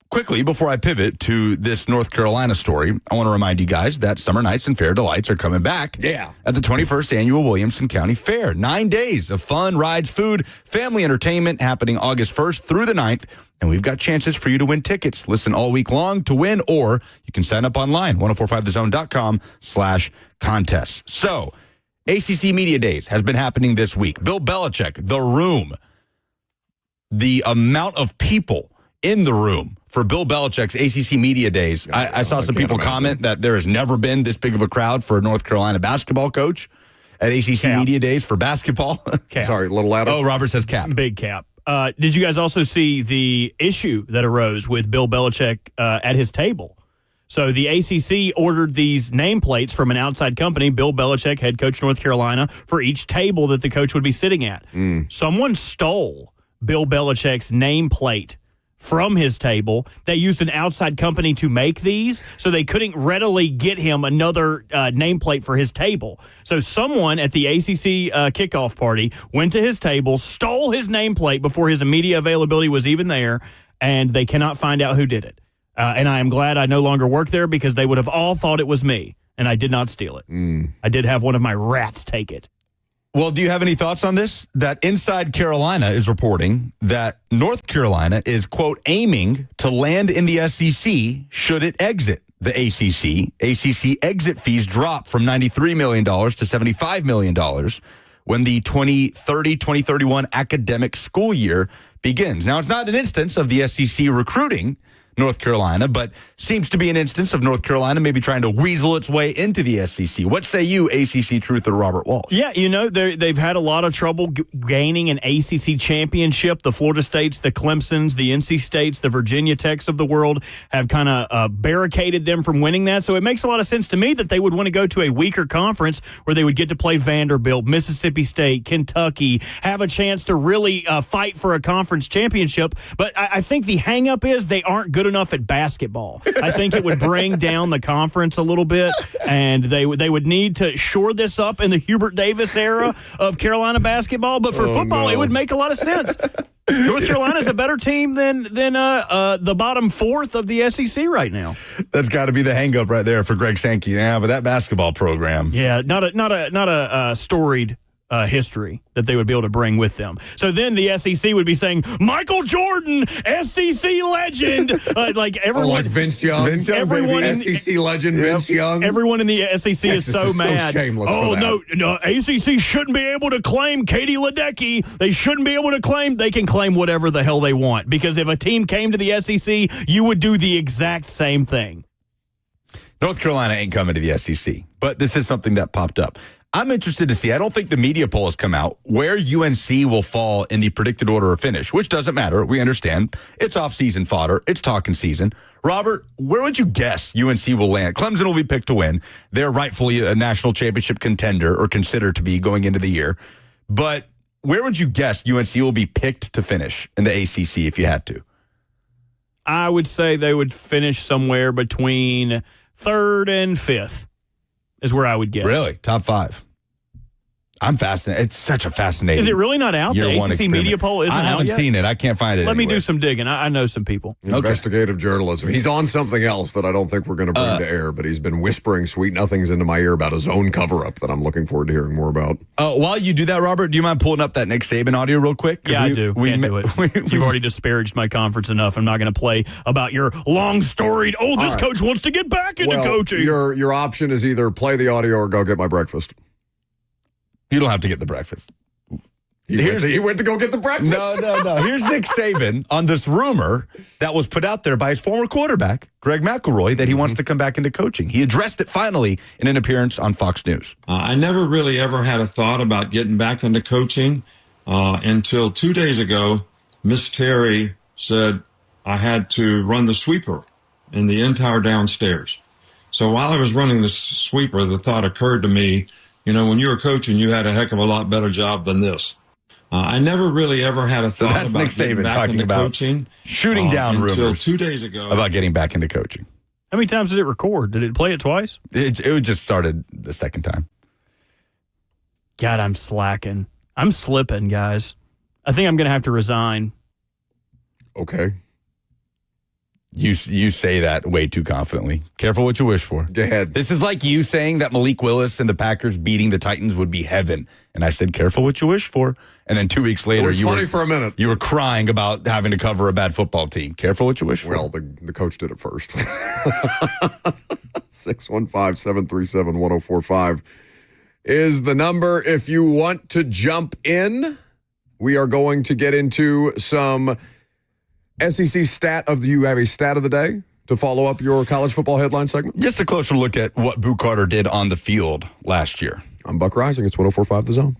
[SPEAKER 2] Quickly, before I pivot to this North Carolina story, I want to remind you guys that Summer Nights and Fair Delights are coming back at the 21st Annual Williamson County Fair. 9 days of fun, rides, food, family entertainment happening August 1st through the 9th. And we've got chances for you to win tickets. Listen all week long to win, or you can sign up online, 1045thezone.com/contest. So, ACC Media Days has been happening this week. Bill Belichick, the room, the amount of people in the room for Bill Belichick's ACC Media Days. I saw some people comment that there has never been this big of a crowd for a North Carolina basketball coach at ACC Media Days for basketball.
[SPEAKER 1] Sorry, a little louder.
[SPEAKER 2] Oh, Robert says cap.
[SPEAKER 3] Big cap. Did you guys also see the issue that arose with Bill Belichick at his table? So the ACC ordered these nameplates from an outside company, Bill Belichick, head coach North Carolina, for each table that the coach would be sitting at. Someone stole Bill Belichick's nameplate from his table. They used an outside company to make these, so they couldn't readily get him another nameplate for his table. So someone at the ACC kickoff party went to his table, stole his nameplate before his media availability was even there, and they cannot find out who did it. And I am glad I no longer work there, because they would have all thought it was me, and I did not steal it. I did have one of my rats take it.
[SPEAKER 2] Well, do you have any thoughts on this? That Inside Carolina is reporting that North Carolina is, quote, aiming to land in the SEC should it exit the ACC. ACC exit fees drop from $93 million to $75 million when the 2030-2031 academic school year begins. Now, it's not an instance of the SEC recruiting North Carolina, but seems to be an instance of North Carolina maybe trying to weasel its way into the SEC. What say you, ACC truther Robert Walsh?
[SPEAKER 3] Yeah, they've had a lot of trouble gaining an ACC championship. The Florida States, the Clemsons, the NC States, the Virginia Techs of the world have kind of barricaded them from winning that. So it makes a lot of sense to me that they would want to go to a weaker conference where they would get to play Vanderbilt, Mississippi State, Kentucky, have a chance to really fight for a conference championship. But I think the hang-up is they aren't good enough at basketball. I think it would bring down the conference a little bit, and they would need to shore this up in the Hubert Davis era of Carolina basketball. But for football, it would make a lot of sense. North Carolina's a better team than the bottom fourth of the SEC right now.
[SPEAKER 2] That's got to be the hang-up right there for Greg Sankey. Yeah, but that basketball program.
[SPEAKER 3] Yeah, not a storied history that they would be able to bring with them. So then the SEC would be saying, Michael Jordan, SEC legend. Like everyone,
[SPEAKER 1] like Vince Young.
[SPEAKER 3] Everyone in
[SPEAKER 1] SEC legend, Vince Young.
[SPEAKER 3] Everyone in the SEC
[SPEAKER 1] Texas
[SPEAKER 3] is so mad.
[SPEAKER 1] So shameless
[SPEAKER 3] oh,
[SPEAKER 1] for that.
[SPEAKER 3] no, ACC shouldn't be able to claim Katie Ledecky. They shouldn't be able to claim. They can claim whatever the hell they want, because if a team came to the SEC, you would do the exact same thing.
[SPEAKER 2] North Carolina ain't coming to the SEC, but this is something that popped up. I'm interested to see. I don't think the media poll has come out where UNC will fall in the predicted order of finish, which doesn't matter. We understand. It's off-season fodder. It's talking season. Robert, where would you guess UNC will land? Clemson will be picked to win. They're rightfully a national championship contender, or considered to be, going into the year. But where would you guess UNC will be picked to finish in the ACC if you had to?
[SPEAKER 3] I would say they would finish somewhere between 3rd and 5th is where I would guess.
[SPEAKER 2] Really? Top 5? I'm fascinated. It's such a fascinating.
[SPEAKER 3] Is it really not out? The
[SPEAKER 2] year one
[SPEAKER 3] ACC
[SPEAKER 2] experiment.
[SPEAKER 3] media poll isn't out yet?
[SPEAKER 2] I haven't seen it. I can't find it
[SPEAKER 3] Let me
[SPEAKER 2] anywhere.
[SPEAKER 3] do some digging. I know some people.
[SPEAKER 1] Investigative journalism. He's on something else that I don't think we're going to bring to air, but he's been whispering sweet nothings into my ear about his own cover-up that I'm looking forward to hearing more about.
[SPEAKER 2] While you do that, Robert, do you mind pulling up that Nick Saban audio real quick?
[SPEAKER 3] Yeah, I do. Can't do it. You've already disparaged my conference enough. I'm not going to play about your long-storied, this coach wants to get back into coaching.
[SPEAKER 1] Your option is either play the audio or go get my breakfast.
[SPEAKER 2] You don't have to get the breakfast.
[SPEAKER 1] He went to go get the breakfast.
[SPEAKER 2] No. Here's Nick Saban on this rumor that was put out there by his former quarterback, Greg McElroy, that he wants to come back into coaching. He addressed it finally in an appearance on Fox News.
[SPEAKER 6] I never really ever had a thought about getting back into coaching until 2 days ago. Miss Terry said I had to run the sweeper in the entire downstairs. So while I was running the sweeper, the thought occurred to me, when you were coaching, you had a heck of a lot better job than this. I never really ever had a thought
[SPEAKER 2] that's
[SPEAKER 6] about
[SPEAKER 2] Nick
[SPEAKER 6] getting
[SPEAKER 2] Saban
[SPEAKER 6] back
[SPEAKER 2] talking
[SPEAKER 6] into
[SPEAKER 2] about
[SPEAKER 6] coaching.
[SPEAKER 2] Shooting down
[SPEAKER 6] until
[SPEAKER 2] rumors
[SPEAKER 6] 2 days ago
[SPEAKER 2] about getting back into coaching.
[SPEAKER 3] How many times did it record? Did it play it twice?
[SPEAKER 2] It just started the second time.
[SPEAKER 3] God, I'm slacking. I'm slipping, guys. I think I'm going to have to resign.
[SPEAKER 1] Okay.
[SPEAKER 2] You say that way too confidently. Careful what you wish for.
[SPEAKER 1] Go ahead.
[SPEAKER 2] This is like you saying that Malik Willis and the Packers beating the Titans would be heaven. And I said, careful what you wish for. And then 2 weeks later,
[SPEAKER 1] It was funny for a minute.
[SPEAKER 2] You were crying about having to cover a bad football team. Careful what you wish for.
[SPEAKER 1] Well, the coach did it first. 615-737-1045 is the number if you want to jump in. We are going to get into some SEC stat of the. You have a stat of the day to follow up your college football headline segment?
[SPEAKER 2] Just a closer look at what Boo Carter did on the field last year.
[SPEAKER 1] I'm Buck Rising. It's 104.5 The Zone.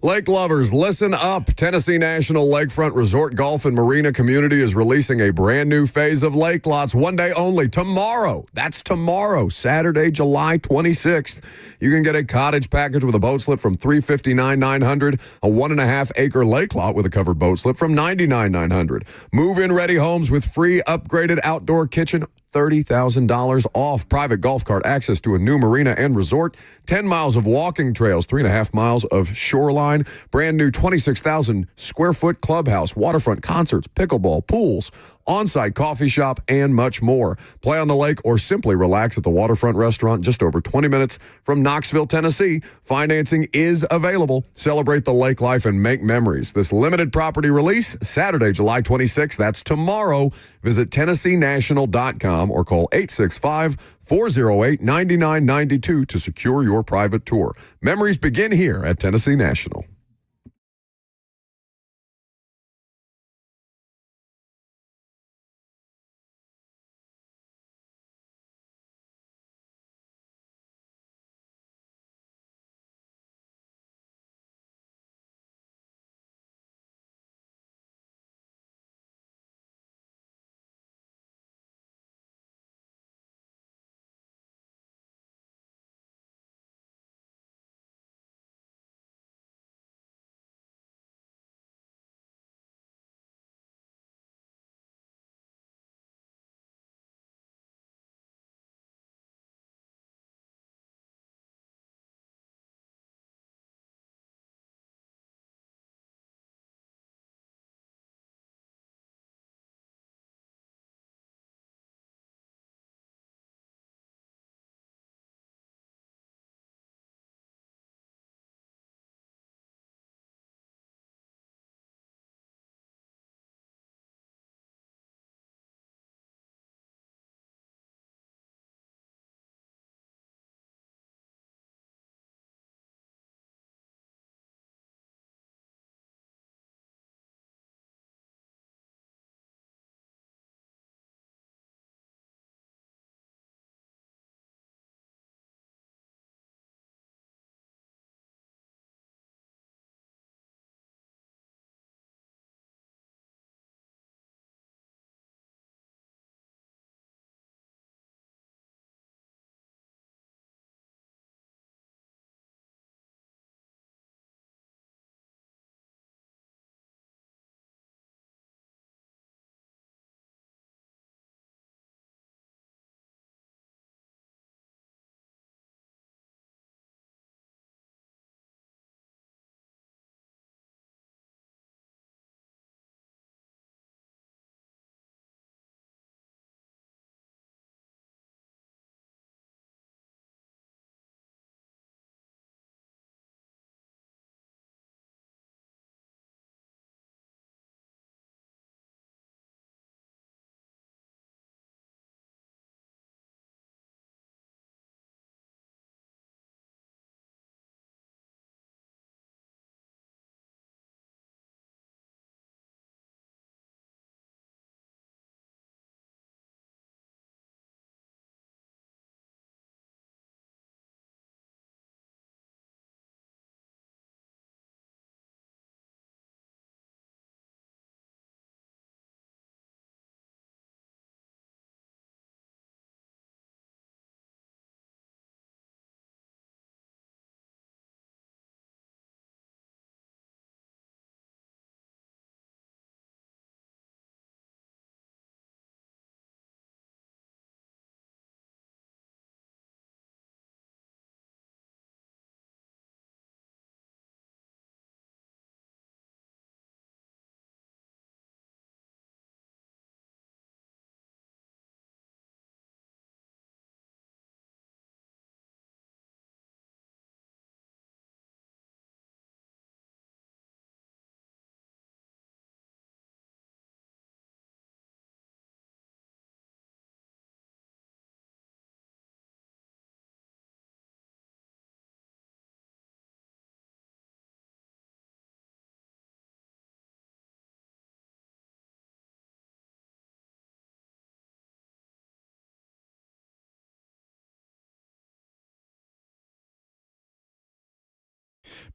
[SPEAKER 1] Lake lovers, listen up. Tennessee National Lakefront Resort Golf and Marina Community is releasing a brand new phase of lake lots, one day only, tomorrow. That's tomorrow, Saturday, July 26th. You can get a cottage package with a boat slip from $359,900, a 1.5 acre lake lot with a covered boat slip from $99,900. Move-in ready homes with free upgraded outdoor kitchen, $30,000 off. Private golf cart access to a new marina and resort. 10 miles of walking trails, 3.5 miles of shoreline. Brand new 26,000 square foot clubhouse, waterfront concerts, pickleball, pools, on-site coffee shop, and much more. Play on the lake or simply relax at the waterfront restaurant just over 20 minutes from Knoxville, Tennessee. Financing is available. Celebrate the lake life and make memories. This limited property release, Saturday, July 26th. That's tomorrow. Visit TennesseeNational.com or call 865-408-9992 to secure your private tour. Memories begin here at Tennessee National.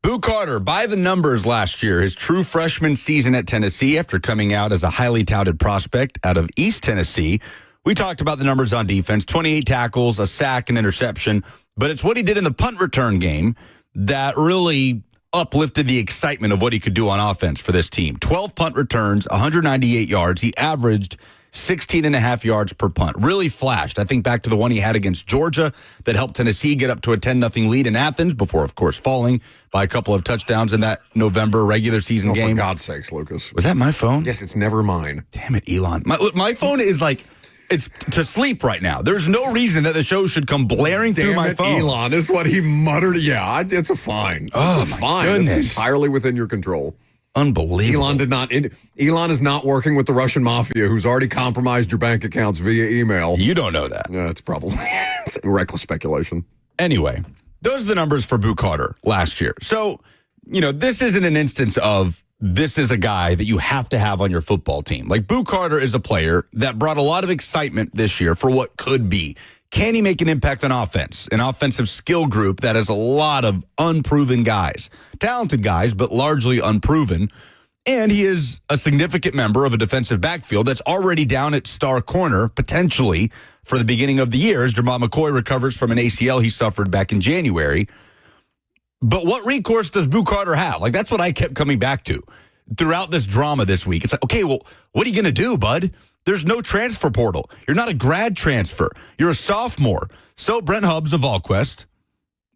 [SPEAKER 2] Boo Carter, by the numbers last year, his true freshman season at Tennessee after coming out as a highly touted prospect out of East Tennessee. We talked about the numbers on defense, 28 tackles, a sack, an interception, but it's what he did in the punt return game that really uplifted the excitement of what he could do on offense for this team. 12 punt returns, 198 yards. He averaged 16 and a half yards per punt. Really flashed. I think back to the one he had against Georgia that helped Tennessee get up to a 10-0 lead in Athens before, of course, falling by a couple of touchdowns in that November regular season game.
[SPEAKER 1] For God's sakes, Lucas.
[SPEAKER 2] Was that my phone?
[SPEAKER 1] Yes, it's never mine.
[SPEAKER 2] Damn it, Elon. My phone is like, it's to sleep right now. There's no reason that the show should come blaring through my phone.
[SPEAKER 1] Elon is what he muttered. Yeah, it's a fine.
[SPEAKER 2] Oh,
[SPEAKER 1] it's a
[SPEAKER 2] my
[SPEAKER 1] fine.
[SPEAKER 2] goodness.
[SPEAKER 1] It's entirely within your control.
[SPEAKER 2] Unbelievable.
[SPEAKER 1] Elon is not working with the Russian mafia who's already compromised your bank accounts via email.
[SPEAKER 2] You don't know that.
[SPEAKER 1] Yeah, it's probably it's reckless speculation.
[SPEAKER 2] Anyway, those are the numbers for Boo Carter last year. So, this isn't an instance of this is a guy that you have to have on your football team. Like, Boo Carter is a player that brought a lot of excitement this year for what could be. Can he make an impact on offense? An offensive skill group that has a lot of unproven guys. Talented guys, but largely unproven. And he is a significant member of a defensive backfield that's already down at star corner, potentially, for the beginning of the year as Jermont McCoy recovers from an ACL he suffered back in January. But what recourse does Boo Carter have? Like, that's what I kept coming back to throughout this drama this week. It's like, okay, well, what are you going to do, bud? There's no transfer portal. You're not a grad transfer. You're a sophomore. So Brent Hubbs of VolQuest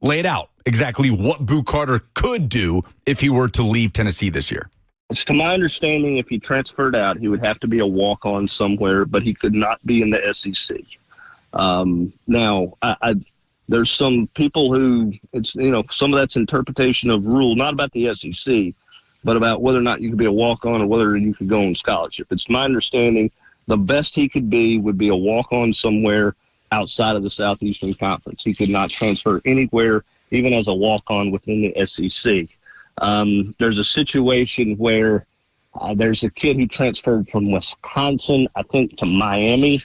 [SPEAKER 2] laid out exactly what Boo Carter could do if he were to leave Tennessee this year.
[SPEAKER 4] It's to my understanding, if he transferred out, he would have to be a walk-on somewhere, but he could not be in the SEC. Now, there's some people who some of that's interpretation of rule, not about the SEC, but about whether or not you could be a walk-on or whether you could go on scholarship. It's my understanding the best he could be would be a walk-on somewhere outside of the Southeastern Conference. He could not transfer anywhere, even as a walk-on within the SEC. There's a situation where there's a kid who transferred from Wisconsin, I think, to Miami.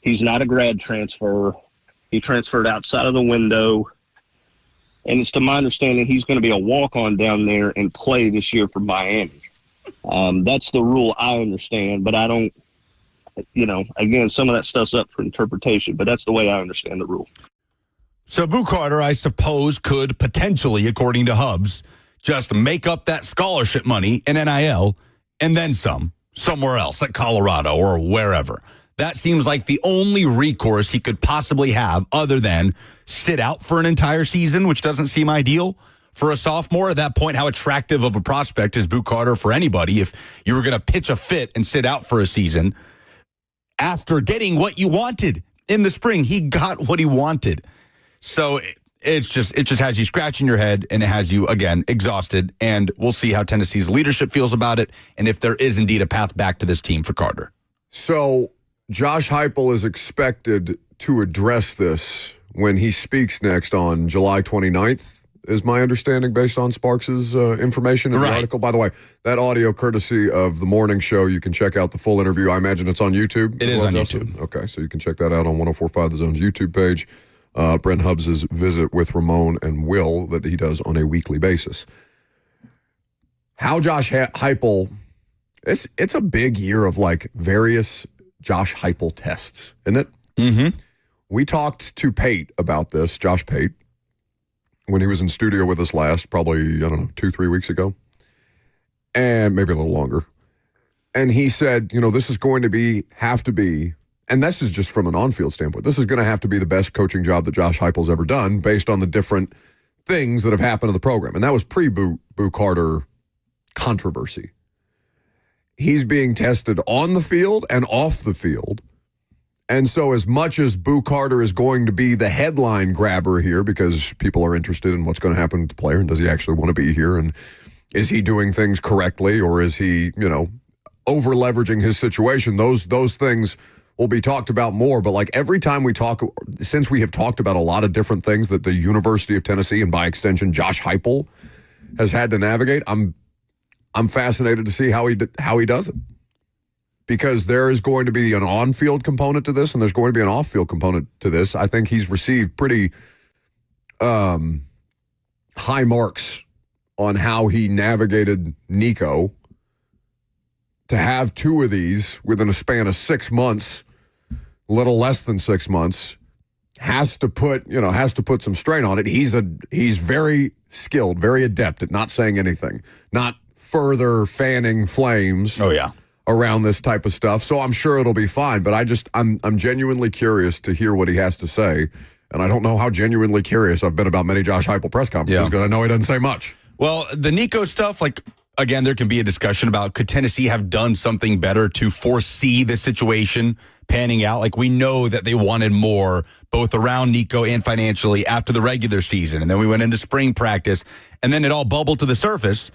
[SPEAKER 4] He's not a grad transfer. He transferred outside of the window. And it's to my understanding he's going to be a walk-on down there and play this year for Miami. That's the rule I understand, but I don't, again, some of that stuff's up for interpretation, but that's the way I understand the rule.
[SPEAKER 2] So Boo Carter, I suppose, could potentially, according to Hubbs, just make up that scholarship money in NIL and then some, somewhere else, like Colorado or wherever. That seems like the only recourse he could possibly have other than sit out for an entire season, which doesn't seem ideal for a sophomore. At that point, how attractive of a prospect is Boo Carter for anybody if you were going to pitch a fit and sit out for a season after getting what you wanted in the spring? He got what he wanted. So it just has you scratching your head, and it has you, again, exhausted. And we'll see how Tennessee's leadership feels about it and if there is indeed a path back to this team for Carter.
[SPEAKER 1] So Josh Heupel is expected to address this when he speaks next on July 29th, is my understanding, based on Sparks' information in the article. By the way, that audio courtesy of the morning show. You can check out the full interview. I imagine it's on YouTube.
[SPEAKER 2] It is on
[SPEAKER 1] Justin?
[SPEAKER 2] YouTube.
[SPEAKER 1] Okay, so you can check that out on 104.5 The Zone's YouTube page. Brent Hubbs' visit with Ramon and Will that he does on a weekly basis. How Josh Heupel, it's a big year of various Josh Heupel tests, isn't it?
[SPEAKER 2] Mm-hmm.
[SPEAKER 1] We talked to Pate about this, Josh Pate, when he was in studio with us last, probably, 2-3 weeks ago, and maybe a little longer. And he said, this is going to have to be, and this is just from an on-field standpoint, this is going to have to be the best coaching job that Josh Heupel's ever done based on the different things that have happened to the program. And that was pre-Boo Carter controversy. He's being tested on the field and off the field. And so as much as Boo Carter is going to be the headline grabber here because people are interested in what's going to happen to the player and does he actually want to be here and is he doing things correctly or is he, over leveraging his situation, those things will be talked about more. But every time we talk, since we have talked about a lot of different things that the University of Tennessee and by extension Josh Heupel has had to navigate, I'm fascinated to see how he does it. Because there is going to be an on-field component to this, and there's going to be an off-field component to this. I think he's received pretty high marks on how he navigated Nico. To have two of these within a span of 6 months, little less than 6 months, has to put some strain on it. He's very skilled, very adept at not saying anything, not further fanning flames.
[SPEAKER 2] Oh yeah.
[SPEAKER 1] Around this type of stuff. So I'm sure it'll be fine, but I'm genuinely curious to hear what he has to say. And I don't know how genuinely curious I've been about many Josh Heupel press conferences because I know he doesn't say much.
[SPEAKER 2] Well, the Nico stuff, like, again, there can be a discussion about could Tennessee have done something better to foresee the situation panning out? Like, we know that they wanted more, both around Nico and financially, after the regular season. And then we went into spring practice, and then it all bubbled to the surface.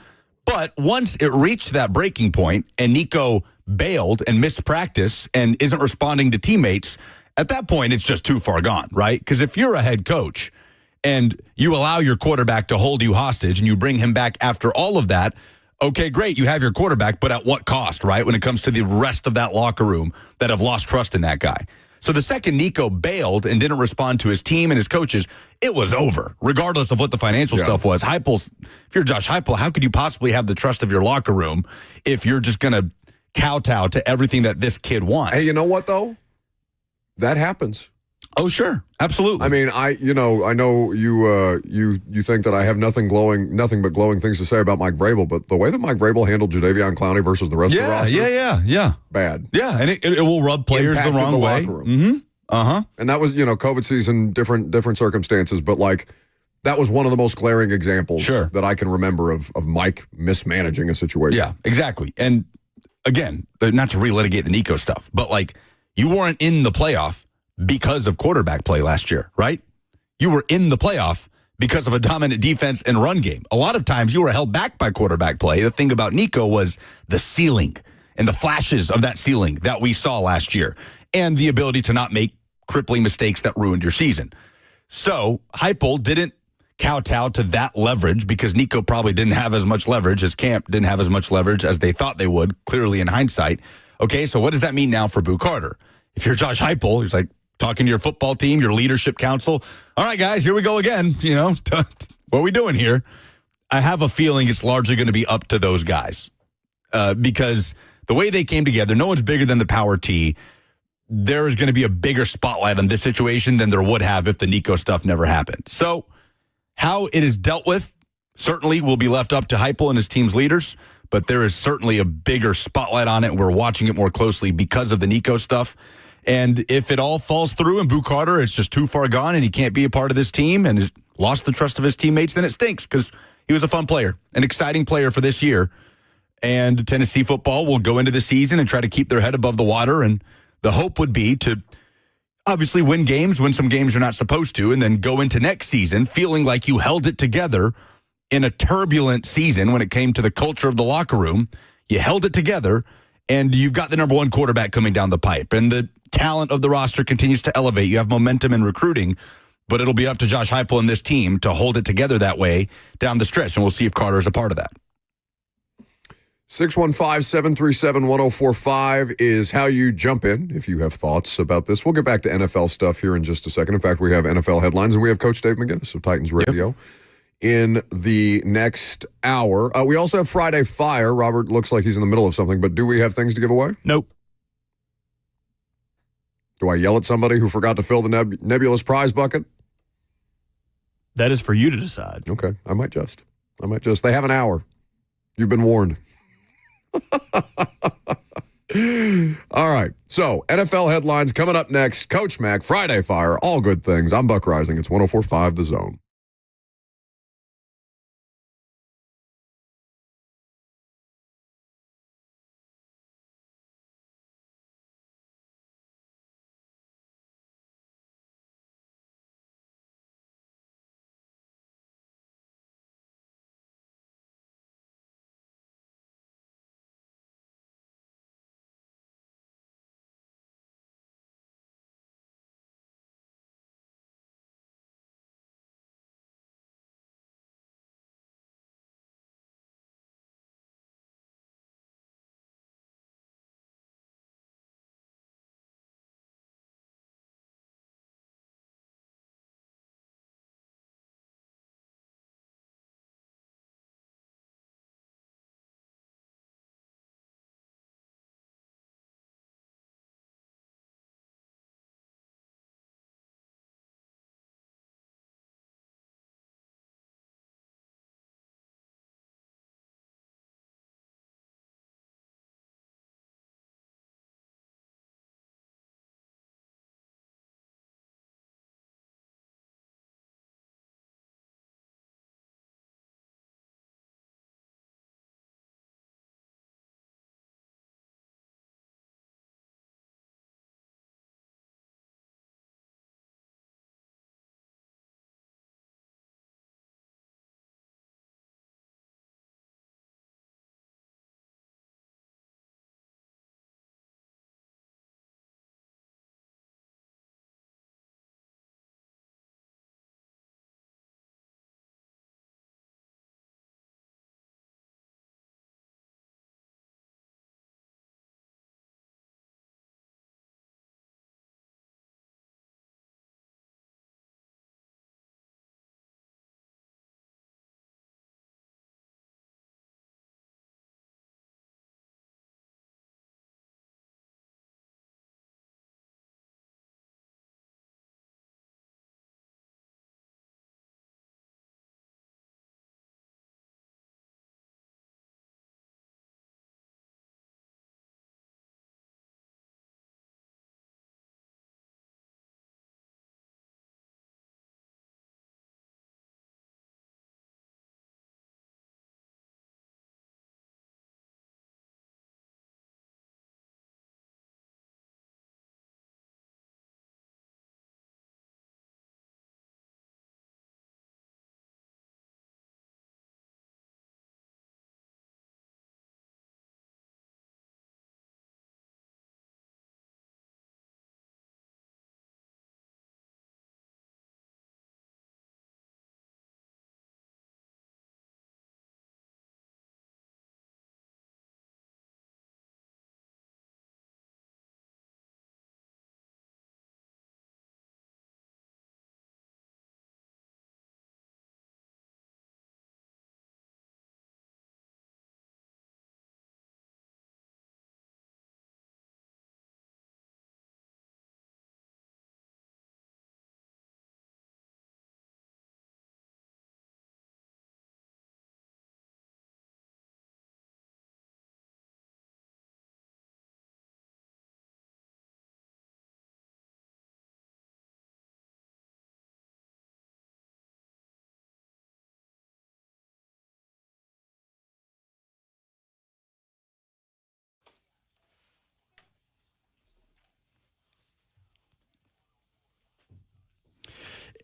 [SPEAKER 2] But once it reached that breaking point and Nico bailed and missed practice and isn't responding to teammates, at that point, it's just too far gone, right? Because if you're a head coach and you allow your quarterback to hold you hostage and you bring him back after all of that, okay, great, you have your quarterback, but at what cost, right? When it comes to the rest of that locker room that have lost trust in that guy. So the second Nico bailed and didn't respond to his team and his coaches, it was over, regardless of what the financial stuff was. If you're Josh Heupel, how could you possibly have the trust of your locker room if you're just going to kowtow to everything that this kid wants?
[SPEAKER 1] Hey, you know what, though? That happens.
[SPEAKER 2] Oh, sure. Absolutely.
[SPEAKER 1] I mean, I know you think that I have nothing but glowing things to say about Mike Vrabel, but the way that Mike Vrabel handled Jadeveon Clowney versus the rest of the roster,
[SPEAKER 2] yeah,
[SPEAKER 1] bad.
[SPEAKER 2] Yeah, and it will rub players
[SPEAKER 1] Impacted
[SPEAKER 2] the wrong way.
[SPEAKER 1] Locker room. And that was, COVID season, different circumstances, but like that was one of the most glaring examples that I can remember of Mike mismanaging a situation.
[SPEAKER 2] Yeah, exactly. And again, not to relitigate the Nico stuff, but like you weren't in the playoff because of quarterback play last year, right? You were in the playoff because of a dominant defense and run game. A lot of times you were held back by quarterback play. The thing about Nico was the ceiling and the flashes of that ceiling that we saw last year and the ability to not make crippling mistakes that ruined your season. So Heupel didn't kowtow to that leverage because Nico probably didn't have as much leverage as Camp didn't have as much leverage as they thought they would, clearly in hindsight. Okay, so what does that mean now for Boo Carter? If you're Josh Heupel, he's like, talking to your football team, your leadership council. All right, guys, here we go again. What are we doing here? I have a feeling it's largely going to be up to those guys because the way they came together, no one's bigger than the power T. There is going to be a bigger spotlight on this situation than there would have if the Nico stuff never happened. So how it is dealt with certainly will be left up to Heupel and his team's leaders, but there is certainly a bigger spotlight on it. We're watching it more closely because of the Nico stuff. And if it all falls through and Boo Carter, it's just too far gone and he can't be a part of this team and has lost the trust of his teammates, then it stinks because he was a fun player, an exciting player for this year. And Tennessee football will go into the season and try to keep their head above the water. And the hope would be to obviously win some games you're not supposed to, and then go into next season feeling like you held it together in a turbulent season when it came to the culture of the locker room. You held it together and you've got the number one quarterback coming down the pipe. And the talent of the roster continues to elevate. You have momentum in recruiting, but it'll be up to Josh Heupel and this team to hold it together that way down the stretch, and we'll see if Carter is a part of that.
[SPEAKER 1] 615-737-1045 is how you jump in if you have thoughts about this. We'll get back to NFL stuff here in just a second. In fact, we have NFL headlines, and we have Coach Dave McGinnis of Titans Radio in the next hour. We also have Friday Fire. Robert looks like he's in the middle of something, but do we have things to give away?
[SPEAKER 3] Nope.
[SPEAKER 1] Do I yell at somebody who forgot to fill the nebulous prize bucket?
[SPEAKER 3] That is for you to decide.
[SPEAKER 1] Okay, I might just. They have an hour. You've been warned. All right, so NFL headlines coming up next. Coach Mac, Friday Fire, all good things. I'm Buck Rising. It's 104.5 The Zone.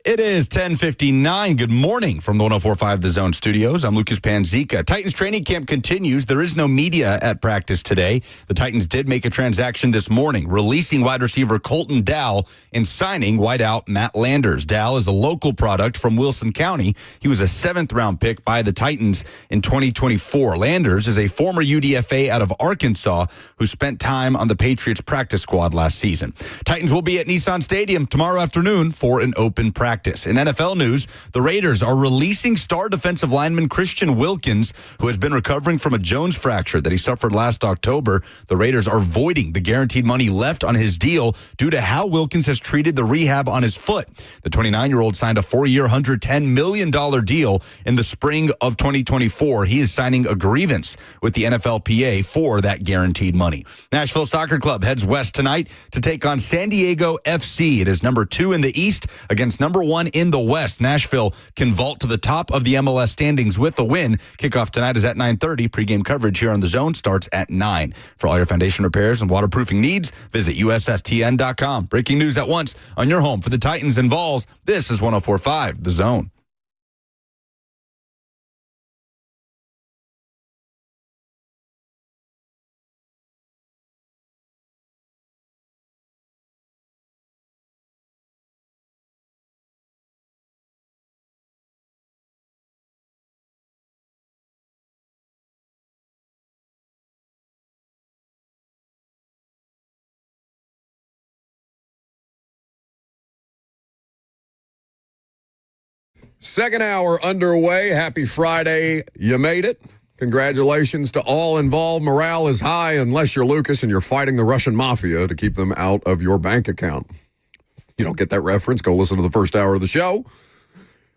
[SPEAKER 2] It is 10:59. Good morning from the 104.5 The Zone Studios. I'm Lucas Panzica. Titans training camp continues. There is no media at practice today. The Titans did make a transaction this morning, releasing wide receiver Colton Dow and signing wideout Matt Landers. Dow is a local product from Wilson County. He was a 7th-round pick by the Titans in 2024. Landers is a former UDFA out of Arkansas who spent time on the Patriots practice squad last season. Titans will be at Nissan Stadium tomorrow afternoon for an open practice. In NFL news, the Raiders are releasing star defensive lineman Christian Wilkins, who has been recovering from a Jones fracture that he suffered last October. The Raiders are voiding the guaranteed money left on his deal due to how Wilkins has treated the rehab on his foot. The 29-year-old signed a 4-year, $110 million deal in the spring of 2024. He is signing a grievance with the NFLPA for that guaranteed money. Nashville Soccer Club heads west tonight to take on San Diego FC. It is number 2 in the East against number 1 in the West. Nashville can vault to the top of the MLS standings with a win. Kickoff tonight is at 9:30. Pregame coverage here on The Zone starts at 9. For all your foundation repairs and waterproofing needs, visit USSTN.com. Breaking news at once on your home for the Titans and Vols. This is 104.5 The Zone.
[SPEAKER 1] Second hour underway. Happy Friday. You made it. Congratulations to all involved. Morale is high unless you're Lucas and you're fighting the Russian mafia to keep them out of your bank account. You don't get that reference, go listen to the first hour of the show.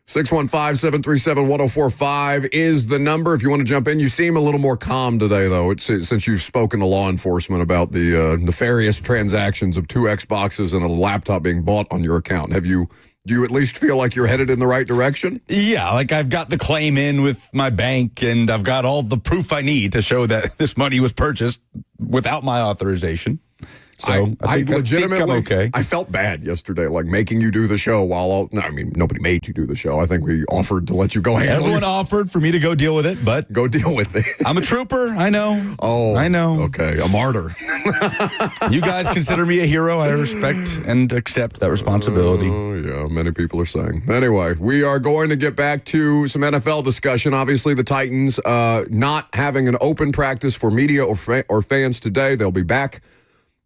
[SPEAKER 1] 615-737-1045 is the number if you want to jump in. You seem a little more calm today, though, since you've spoken to law enforcement about the nefarious transactions of 2 Xboxes and a laptop being bought on your account. Do you at least feel like you're headed in the right direction?
[SPEAKER 2] Yeah, like I've got the claim in with my bank and I've got all the proof I need to show that this money was purchased without my authorization. So I think I'm okay.
[SPEAKER 1] I felt bad yesterday, like making you do the show nobody made you do the show. I think we offered to let you go handle it.
[SPEAKER 2] Everyone offered for me to go deal with it, but
[SPEAKER 1] go deal with it.
[SPEAKER 2] I'm a trooper. I know.
[SPEAKER 1] Oh,
[SPEAKER 2] I know.
[SPEAKER 1] Okay, a martyr.
[SPEAKER 2] You guys consider me a hero. I respect and accept that responsibility.
[SPEAKER 1] Oh, yeah, many people are saying. Anyway, we are going to get back to some NFL discussion. Obviously, the Titans not having an open practice for media or fans today. They'll be back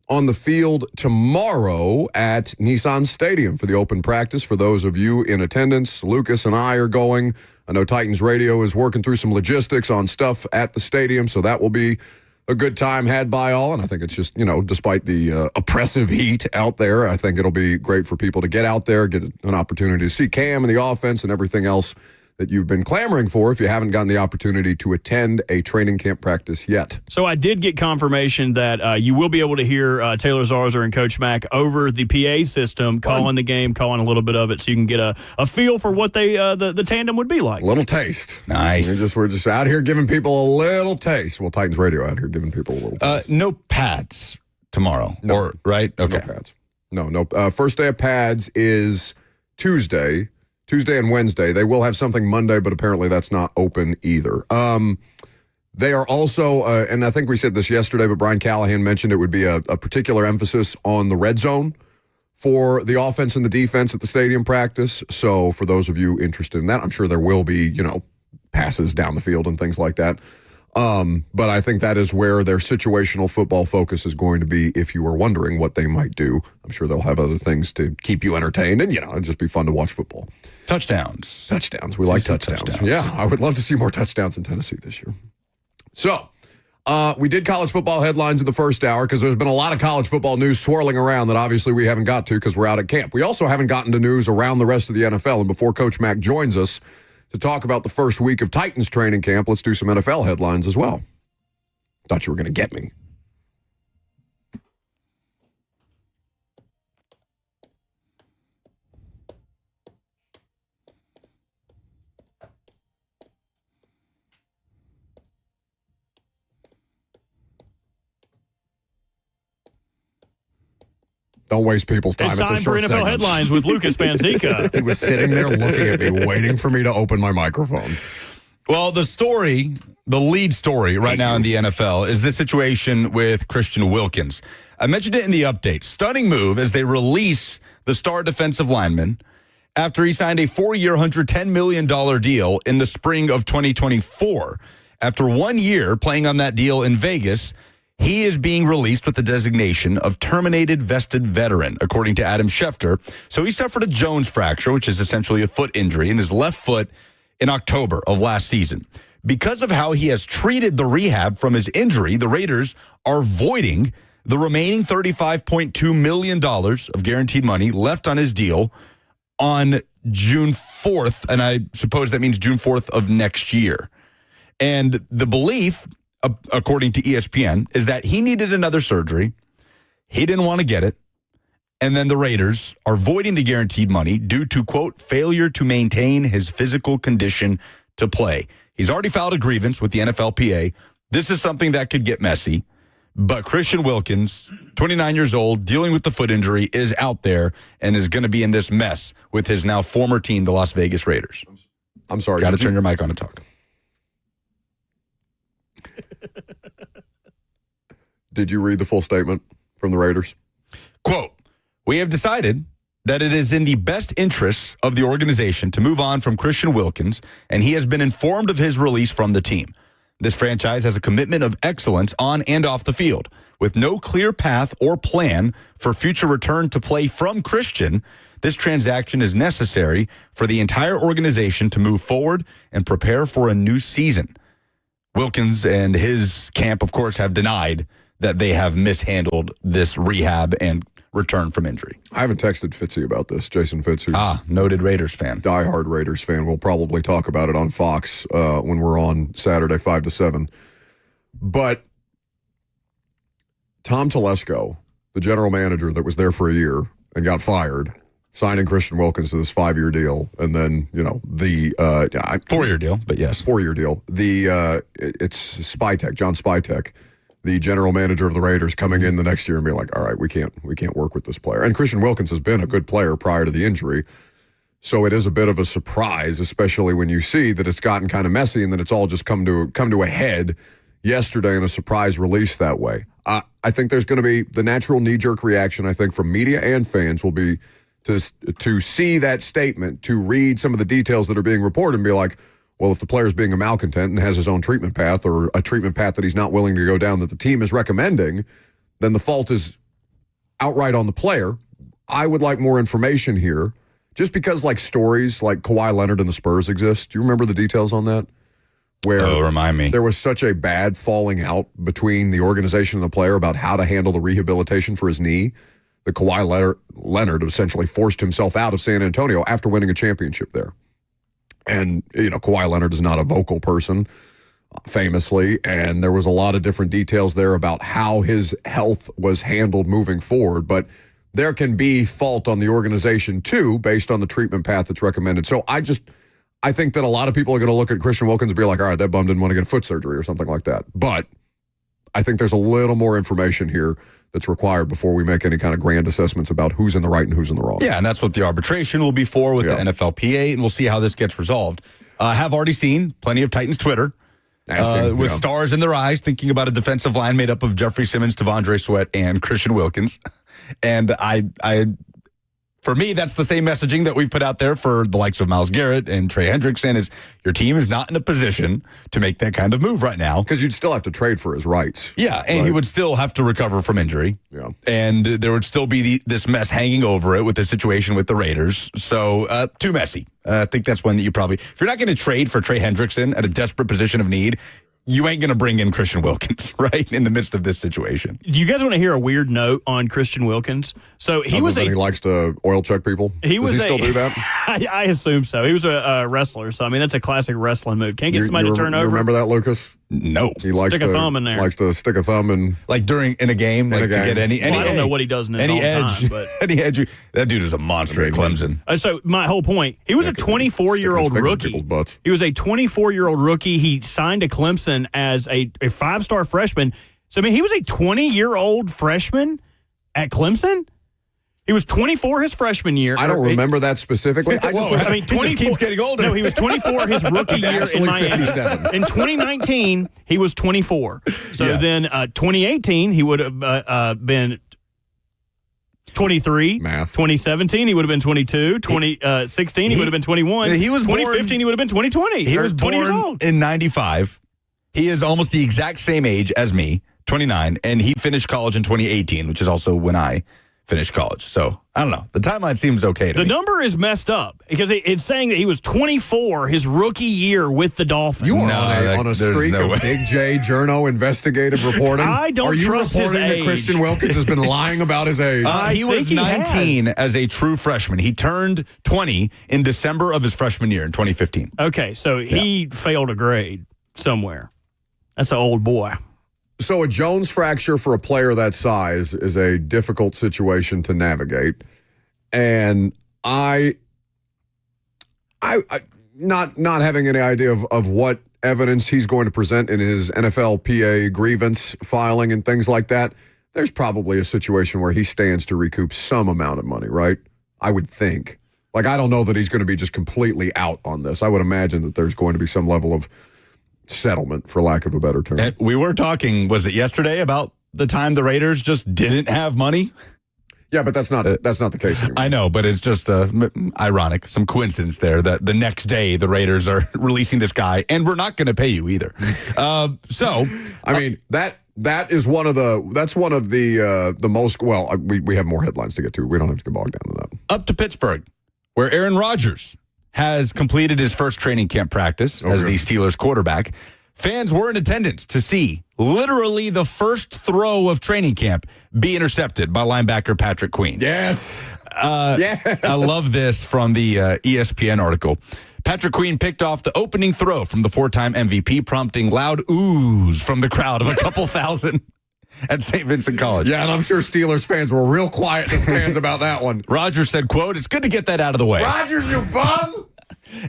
[SPEAKER 1] on the field tomorrow at Nissan Stadium for the open practice. For those of you in attendance, Lucas and I are going. I know Titans Radio is working through some logistics on stuff at the stadium, so that will be a good time had by all. And I think it's just, despite the oppressive heat out there, I think it'll be great for people to get out there, get an opportunity to see Cam and the offense and everything else that you've been clamoring for if you haven't gotten the opportunity to attend a training camp practice yet.
[SPEAKER 3] So I did get confirmation that you will be able to hear Taylor Zarzour and Coach Mack over the PA system, calling the game, calling a little bit of it, so you can get a feel for what the tandem would be like.
[SPEAKER 1] A little taste.
[SPEAKER 2] Nice.
[SPEAKER 1] We're just out here giving people a little taste. Well, Titans Radio out here giving people a little taste.
[SPEAKER 2] No pads tomorrow,
[SPEAKER 1] no.
[SPEAKER 2] Right? Okay.
[SPEAKER 1] No pads. No. First day of pads is Tuesday and Wednesday. They will have something Monday, but apparently that's not open either. They are also, and I think we said this yesterday, but Brian Callahan mentioned it would be a particular emphasis on the red zone for the offense and the defense at the stadium practice. So for those of you interested in that, I'm sure there will be, passes down the field and things like that. But I think that is where their situational football focus is going to be if you were wondering what they might do. I'm sure they'll have other things to keep you entertained and, it'd just be fun to watch football.
[SPEAKER 2] Touchdowns.
[SPEAKER 1] We like touchdowns. Yeah, I would love to see more touchdowns in Tennessee this year. So, we did college football headlines in the first hour because there's been a lot of college football news swirling around that obviously we haven't got to because we're out at camp. We also haven't gotten to news around the rest of the NFL. And before Coach Mack joins us to talk about the first week of Titans training camp, let's do some NFL headlines as well. Thought you were going to get me. Don't waste people's time.
[SPEAKER 3] It's time
[SPEAKER 1] a
[SPEAKER 3] for
[SPEAKER 1] short
[SPEAKER 3] NFL
[SPEAKER 1] segment.
[SPEAKER 3] headlines with Lucas Panzica.
[SPEAKER 1] He was sitting there looking at me, waiting for me to open my microphone.
[SPEAKER 2] Well, the lead story right now in the NFL is this situation with Christian Wilkins. I mentioned it in the update. Stunning move as they release the star defensive lineman after he signed a 4-year, $110 million deal in the spring of 2024. After 1 year playing on that deal in Vegas, he is being released with the designation of terminated vested veteran, according to Adam Schefter. So he suffered a Jones fracture, which is essentially a foot injury, in his left foot in October of last season. Because of how he has treated the rehab from his injury, the Raiders are voiding the remaining $35.2 million of guaranteed money left on his deal on June 4th, and I suppose that means June 4th of next year. And the belief, according to ESPN, is that he needed another surgery. He didn't want to get it. And then the Raiders are voiding the guaranteed money due to, quote, failure to maintain his physical condition to play. He's already filed a grievance with the NFLPA. This is something that could get messy. But Christian Wilkins, 29 years old, dealing with the foot injury, is out there and is going to be in this mess with his now former team, the Las Vegas Raiders.
[SPEAKER 1] I'm sorry.
[SPEAKER 2] Got to turn your mic on and talk.
[SPEAKER 1] Did you read the full statement from the Raiders?
[SPEAKER 2] Quote, we have decided that it is in the best interests of the organization to move on from Christian Wilkins, and he has been informed of his release from the team. This franchise has a commitment of excellence on and off the field. With no clear path or plan for future return to play from Christian, this transaction is necessary for the entire organization to move forward and prepare for a new season. Wilkins and his camp, of course, have denied that they have mishandled this rehab and return from injury.
[SPEAKER 1] I haven't texted Fitzy about this. Jason Fitz, who's
[SPEAKER 2] noted Raiders fan.
[SPEAKER 1] diehard Raiders fan. We'll probably talk about it on Fox when we're on Saturday, 5 to 7. But Tom Telesco, the general manager that was there for a year and got fired, signing Christian Wilkins to this 5-year deal, and then, the
[SPEAKER 2] 4-year deal, but yes.
[SPEAKER 1] 4-year deal. It's Spytek, John Spytek, the general manager of the Raiders, coming in the next year and being like, all right, we can't work with this player. And Christian Wilkins has been a good player prior to the injury. So it is a bit of a surprise, especially when you see that it's gotten kind of messy and that it's all just come to a head yesterday in a surprise release that way. I think there's going to be the natural knee-jerk reaction, I think, from media and fans will be to see that statement, to read some of the details that are being reported and be like, well, if the player's being a malcontent and has his own treatment path, or a treatment path that he's not willing to go down that the team is recommending, then the fault is outright on the player. I would like more information here, just because stories like Kawhi Leonard and the Spurs exist. Do you remember the details on that? Where
[SPEAKER 2] remind me.
[SPEAKER 1] There was such a bad falling out between the organization and the player about how to handle the rehabilitation for his knee that Kawhi Leonard essentially forced himself out of San Antonio after winning a championship there. And, Kawhi Leonard is not a vocal person, famously, and there was a lot of different details there about how his health was handled moving forward. But there can be fault on the organization, too, based on the treatment path that's recommended. So I think that a lot of people are going to look at Christian Wilkins and be like, all right, that bum didn't want to get foot surgery or something like that. But I think there's a little more information here that's required before we make any kind of grand assessments about who's in the right and who's in the wrong.
[SPEAKER 2] Yeah, and that's what the arbitration will be for with the NFLPA, and we'll see how this gets resolved. I have already seen plenty of Titans Twitter with stars in their eyes thinking about a defensive line made up of Jeffrey Simmons, Devondre Sweat, and Christian Wilkins. And for me, that's the same messaging that we've put out there for the likes of Myles Garrett and Trey Hendrickson, is your team is not in a position to make that kind of move right now.
[SPEAKER 1] Because you'd still have to trade for his rights.
[SPEAKER 2] Yeah, and he would still have to recover from injury.
[SPEAKER 1] Yeah.
[SPEAKER 2] And there would still be this mess hanging over it with the situation with the Raiders. So, too messy. I think that's one that you probably, if you're not going to trade for Trey Hendrickson at a desperate position of need, you ain't going to bring in Christian Wilkins, right, in the midst of this situation.
[SPEAKER 3] Do you guys want to hear a weird note on Christian Wilkins? So he
[SPEAKER 1] he likes to oil check people? Does he still do that?
[SPEAKER 3] I assume so. He was a wrestler, so, that's a classic wrestling move. Can't get somebody to turn over.
[SPEAKER 1] You remember that, Lucas?
[SPEAKER 2] No.
[SPEAKER 1] He likes
[SPEAKER 3] stick a thumb in there.
[SPEAKER 1] Likes to stick a thumb in.
[SPEAKER 2] In a game, to get any
[SPEAKER 3] I don't know what he does in his own
[SPEAKER 2] edge.
[SPEAKER 3] time, but
[SPEAKER 2] Any edge. That dude is a monster at Clemson.
[SPEAKER 3] So my whole point, he was a 24-year-old rookie. He was a 24-year-old rookie. He signed to Clemson as a 5-star freshman. So, he was a 20-year-old freshman at Clemson? He was 24 his freshman year.
[SPEAKER 1] I don't remember that specifically.
[SPEAKER 2] I mean, he just keeps getting older.
[SPEAKER 3] No, he was 24 his rookie year in Miami.
[SPEAKER 1] 57.
[SPEAKER 3] In 2019, he was 24. So then 2018, he would have been 23.
[SPEAKER 1] Math.
[SPEAKER 3] 2017, he would have been 22. 2016, he would have been 21.
[SPEAKER 2] He was
[SPEAKER 3] 2015, he would have been 2020.
[SPEAKER 2] He was
[SPEAKER 3] 20 years
[SPEAKER 2] born
[SPEAKER 3] old.
[SPEAKER 2] in 95. He is almost the exact same age as me, 29, and he finished college in 2018, which is also when I finished college. So, I don't know. The timeline seems okay to me.
[SPEAKER 3] The number is messed up because it's saying that he was 24 his rookie year with the Dolphins.
[SPEAKER 1] You are on a streak of Big J Journo investigative reporting.
[SPEAKER 3] I don't trust his
[SPEAKER 1] Are you reporting that
[SPEAKER 3] age.
[SPEAKER 1] Christian Wilkins has been lying about his age?
[SPEAKER 2] He was
[SPEAKER 3] think he
[SPEAKER 2] 19 as a true freshman. He turned 20 in December of his freshman year in 2015.
[SPEAKER 3] Okay, so he failed a grade somewhere. That's an old boy.
[SPEAKER 1] So a Jones fracture for a player that size is a difficult situation to navigate. And I not having any idea of what evidence he's going to present in his NFLPA grievance filing and things like that, there's probably a situation where he stands to recoup some amount of money, right? I would think. Like, I don't know that he's going to be just completely out on this. I would imagine that there's going to be some level of settlement, for lack of a better term.
[SPEAKER 2] And we were talking, was it yesterday, about the time the Raiders just didn't have money?
[SPEAKER 1] Yeah, but that's not the case anymore.
[SPEAKER 2] I know, but it's just ironic, some coincidence there that the next day the Raiders are releasing this guy, and we're not going to pay you either. I
[SPEAKER 1] mean, that's one of the most, well, we have more headlines to get to. We don't have to get bogged down in that.
[SPEAKER 2] Up to Pittsburgh, where Aaron Rodgers has completed his first training camp practice as the Steelers quarterback. Fans were in attendance to see literally the first throw of training camp be intercepted by linebacker Patrick Queen.
[SPEAKER 1] Yes.
[SPEAKER 2] I love this from the ESPN article. Patrick Queen picked off the opening throw from the four-time MVP, prompting loud oohs from the crowd of a couple thousand at St. Vincent College.
[SPEAKER 1] Yeah, and I'm sure Steelers fans were real quiet in the stands about that one.
[SPEAKER 2] Rodgers said, quote, "It's good to get that out of the way.
[SPEAKER 1] Rodgers, you bum!"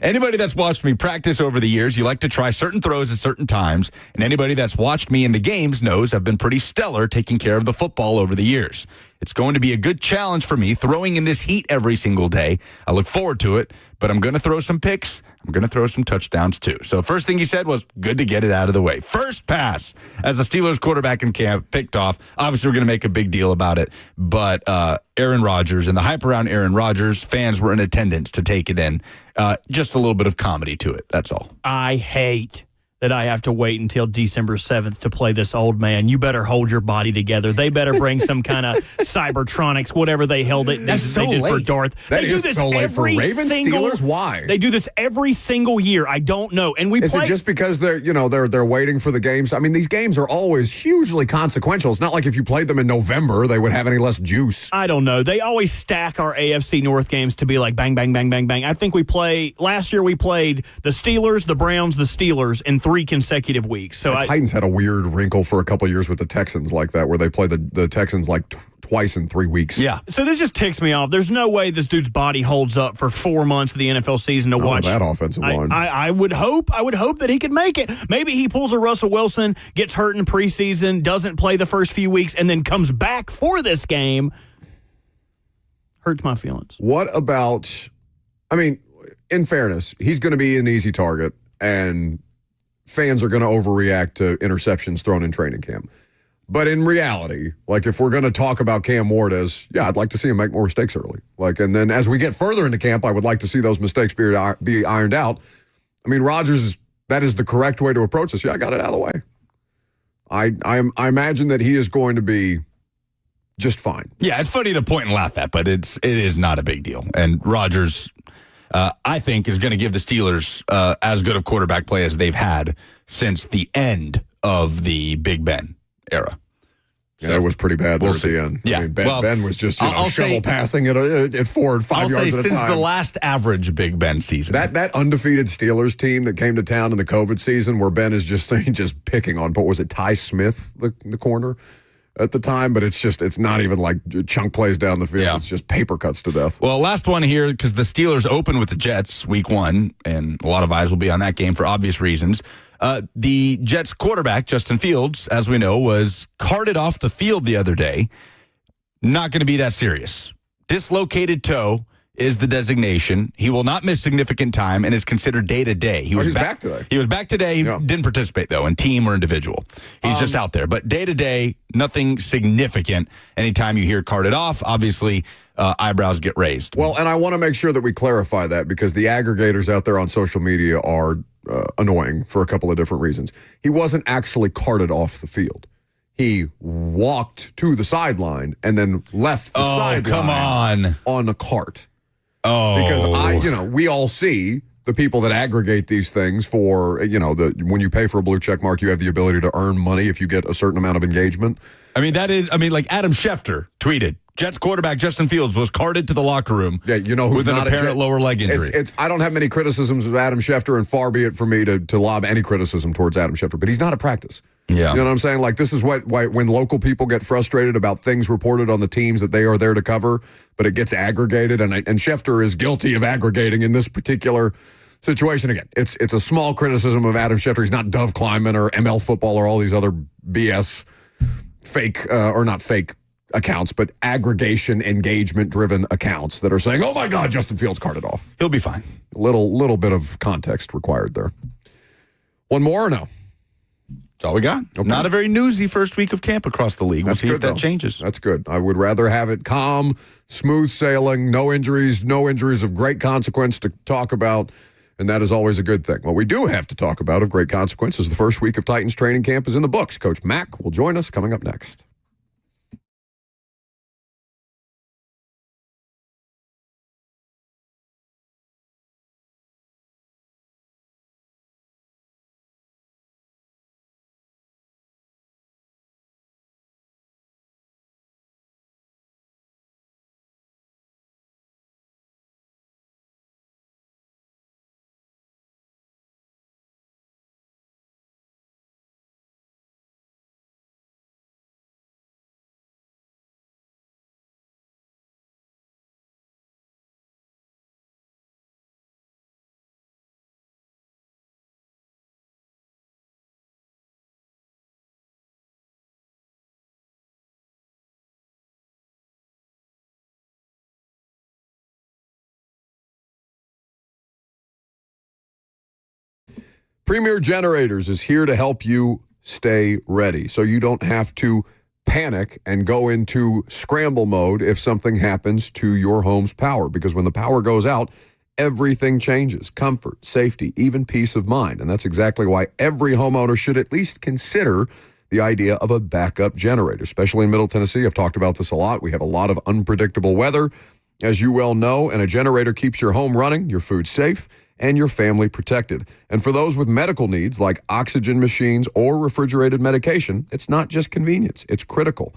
[SPEAKER 2] Anybody that's watched me practice over the years, you like to try certain throws at certain times, and anybody that's watched me in the games knows I've been pretty stellar taking care of the football over the years. It's going to be a good challenge for me throwing in this heat every single day. I look forward to it, but I'm going to throw some picks. I'm going to throw some touchdowns too. So first thing he said was good to get it out of the way. First pass as the Steelers quarterback in camp picked off. Obviously, we're going to make a big deal about it, but Aaron Rodgers and the hype around Aaron Rodgers, fans were in attendance to take it in. Just a little bit of comedy to it. That's all.
[SPEAKER 3] I hate that I have to wait until December 7th to play this old man. You better hold your body together. They better bring some kind of Cybertronics, whatever they held it.
[SPEAKER 2] That's so
[SPEAKER 3] they did for
[SPEAKER 2] late.
[SPEAKER 3] Darth.
[SPEAKER 1] That
[SPEAKER 3] They do
[SPEAKER 1] is
[SPEAKER 3] this
[SPEAKER 1] so late for
[SPEAKER 3] every
[SPEAKER 1] Ravens,
[SPEAKER 3] single-
[SPEAKER 1] Steelers. Why?
[SPEAKER 3] They do this every single year. I don't know. And we
[SPEAKER 1] Is
[SPEAKER 3] play.
[SPEAKER 1] it just because they're waiting for the games? I mean, these games are always hugely consequential. It's not like if you played them in November, they would have any less juice.
[SPEAKER 3] I don't know. They always stack our AFC North games to be like bang, bang, bang, bang, bang. I think last year we played the Steelers, the Browns, the Steelers in 3 consecutive weeks. So
[SPEAKER 1] The Titans had a weird wrinkle for a couple of years with the Texans like that, where they played the Texans like twice in 3 weeks.
[SPEAKER 2] Yeah.
[SPEAKER 3] So this just ticks me off. There's no way this dude's body holds up for 4 months of the NFL season to watch
[SPEAKER 1] that offensive line.
[SPEAKER 3] I would hope that he could make it. Maybe he pulls a Russell Wilson, gets hurt in preseason, doesn't play the first few weeks, and then comes back for this game. Hurts my feelings.
[SPEAKER 1] What about, I mean, in fairness, he's going to be an easy target, and fans are going to overreact to interceptions thrown in training camp. But in reality, like if we're going to talk about Cam Ward as, I'd like to see him make more mistakes early. And then as we get further into camp, I would like to see those mistakes be ironed out. I mean, Rodgers, that is the correct way to approach this. I got it out of the way. I imagine that he is going to be just fine.
[SPEAKER 2] Yeah, it's funny to point and laugh at, but it is not a big deal. And Rodgers, I think, is going to give the Steelers as good of quarterback play as they've had since the end of the Big Ben era.
[SPEAKER 1] Yeah, it was pretty bad there at the end.
[SPEAKER 2] Yeah.
[SPEAKER 1] I mean, Ben was just shovel passing at 4 and 5 yards at a time.
[SPEAKER 2] Since the last average Big Ben season.
[SPEAKER 1] That undefeated Steelers team that came to town in the COVID season where Ben is just picking on, what was it, Ty Smith, the corner at the time? But it's not even like chunk plays down the field. Yeah. It's just paper cuts to death.
[SPEAKER 2] Well, last one here, because the Steelers open with the Jets week 1, and a lot of eyes will be on that game for obvious reasons. The Jets quarterback, Justin Fields, as we know, was carted off the field the other day. Not going to be that serious. dislocated toe is the designation. He will not miss significant time and is considered day-to-day.
[SPEAKER 1] He's back today.
[SPEAKER 2] He was back today. He didn't participate, though, in team or individual. He's just out there. But day-to-day, nothing significant. Anytime you hear carted off, obviously, eyebrows get raised.
[SPEAKER 1] Well, and I want to make sure that we clarify that because the aggregators out there on social media are annoying for a couple of different reasons. He wasn't actually carted off the field. He walked to the sideline and then left the sideline on a cart.
[SPEAKER 2] Oh,
[SPEAKER 1] because we all see the people that aggregate these things for, when you pay for a blue check mark, you have the ability to earn money if you get a certain amount of engagement.
[SPEAKER 2] Like Adam Schefter tweeted, Jets quarterback Justin Fields was carted to the locker room.
[SPEAKER 1] Yeah, who's
[SPEAKER 2] with an apparent lower leg injury.
[SPEAKER 1] I don't have many criticisms of Adam Schefter, and far be it for me to lob any criticism towards Adam Schefter, but he's not at practice.
[SPEAKER 2] Yeah.
[SPEAKER 1] You know what I'm saying? Like, this is why when local people get frustrated about things reported on the teams that they are there to cover, but it gets aggregated, and Schefter is guilty of aggregating in this particular situation. Again, it's a small criticism of Adam Schefter. He's not Dove Kleiman or ML Football or all these other BS fake, or not fake accounts, but aggregation, engagement-driven accounts that are saying, oh, my God, Justin Fields carted off.
[SPEAKER 2] He'll be fine.
[SPEAKER 1] A little bit of context required there. One more or no?
[SPEAKER 2] That's all we got.
[SPEAKER 1] Okay.
[SPEAKER 2] Not a very newsy first week of camp across the league. We'll see if that
[SPEAKER 1] though.
[SPEAKER 2] changes.
[SPEAKER 1] That's good. I would rather have it calm, smooth sailing, no injuries of great consequence to talk about, and that is always a good thing. What we do have to talk about of great consequence is the first week of Titans training camp is in the books. Coach Mack will join us coming up next. Premier Generators is here to help you stay ready so you don't have to panic and go into scramble mode if something happens to your home's power. Because when the power goes out, everything changes. Comfort, safety, even peace of mind. And that's exactly why every homeowner should at least consider the idea of a backup generator, especially in Middle Tennessee. I've talked about this a lot. We have a lot of unpredictable weather, as you well know, and a generator keeps your home running, your food safe, and your family protected. And for those with medical needs like oxygen machines or refrigerated medication, it's not just convenience, it's critical.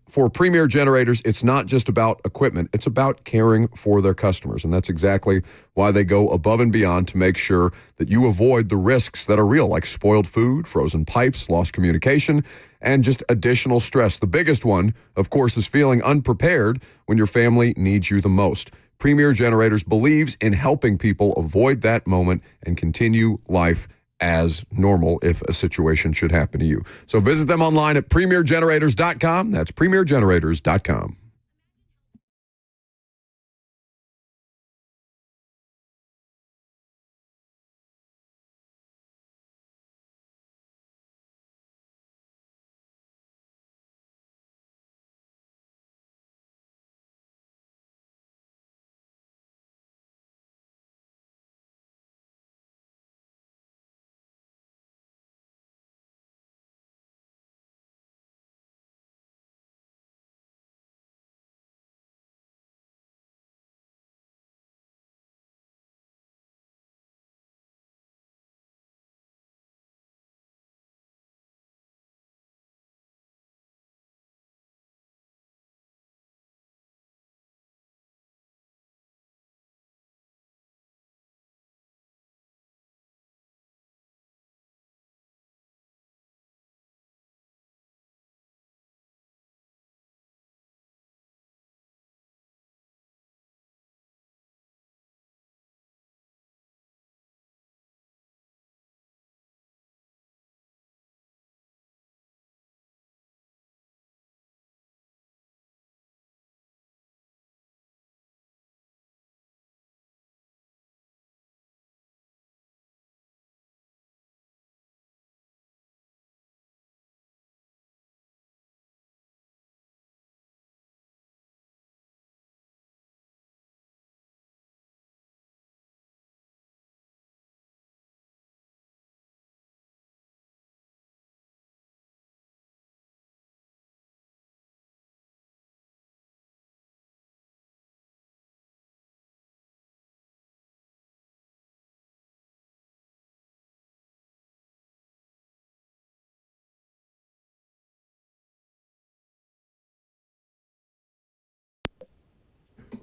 [SPEAKER 1] For Premier Generators, it's not just about equipment, it's about caring for their customers. And that's exactly why they go above and beyond to make sure that you avoid the risks that are real, like spoiled food, frozen pipes, lost communication, and just additional stress. The biggest one, of course, is feeling unprepared when your family needs you the most. Premier Generators believes in helping people avoid that moment and continue life as normal if a situation should happen to you. So visit them online at premiergenerators.com. That's premiergenerators.com.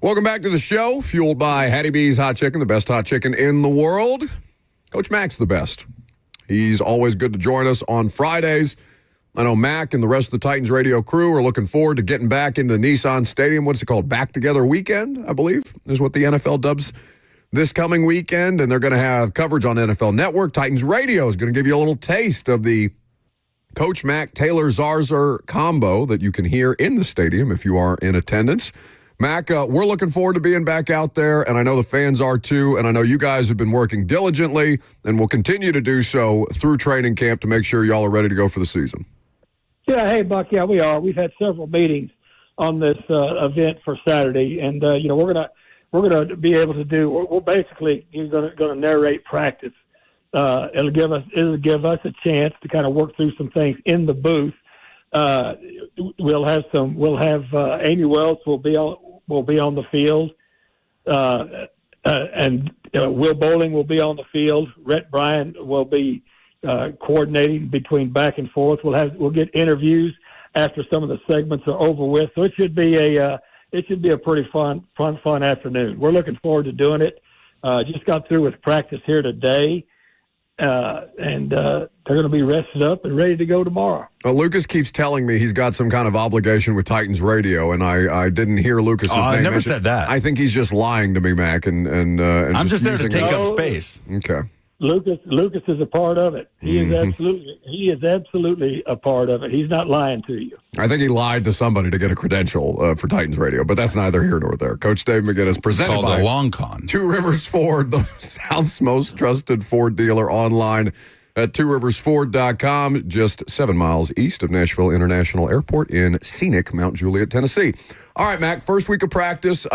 [SPEAKER 1] Welcome back to the show, fueled by Hattie B's Hot Chicken, the best hot chicken in the world. Coach Mac's the best. He's always good to join us on Fridays. I know Mac and the rest of the Titans radio crew are looking forward to getting back into Nissan Stadium. What's it called? Back Together Weekend, I believe, is what the NFL dubs this coming weekend. And they're going to have coverage on NFL Network. Titans Radio is going to give you a little taste of the Coach Mac Taylor Zarzour combo that you can hear in the stadium if you are in attendance. Mac, we're looking forward to being back out there, and I know the fans are too, and I know you guys have been working diligently and will continue to do so through training camp to make sure y'all are ready to go for the season.
[SPEAKER 7] Yeah, hey, Buck, yeah, we are. We've had several meetings on this event for Saturday, and, we're gonna be able to do, we're basically going to narrate practice. It'll give us a chance to kind of work through some things in the booth. We'll have Amy Wells will be on the field, and Will Bowling will be on the field. Rhett Bryan will be coordinating between back and forth. We'll get interviews after some of the segments are over with. So it should be a pretty fun afternoon. We're looking forward to doing it. Just got through with practice here today. And they're going to be rested up and ready to go tomorrow.
[SPEAKER 1] Lucas keeps telling me he's got some kind of obligation with Titans Radio, and I didn't hear Lucas's name.
[SPEAKER 2] I never said that.
[SPEAKER 1] I think he's just lying to me, Mac, and
[SPEAKER 2] I'm just there to take up space.
[SPEAKER 1] Okay.
[SPEAKER 7] Lucas is a part of it. He is absolutely a part of it. He's not lying to you.
[SPEAKER 1] I think he lied to somebody to get a credential for Titans Radio, but that's neither here nor there. Coach Dave McGinnis, presented
[SPEAKER 2] called
[SPEAKER 1] by
[SPEAKER 2] a long con.
[SPEAKER 1] Two Rivers Ford, the South's most trusted Ford dealer, online at tworiversford.com, just 7 miles east of Nashville International Airport in scenic Mount Juliet, Tennessee. All right, Mac, first week of practice,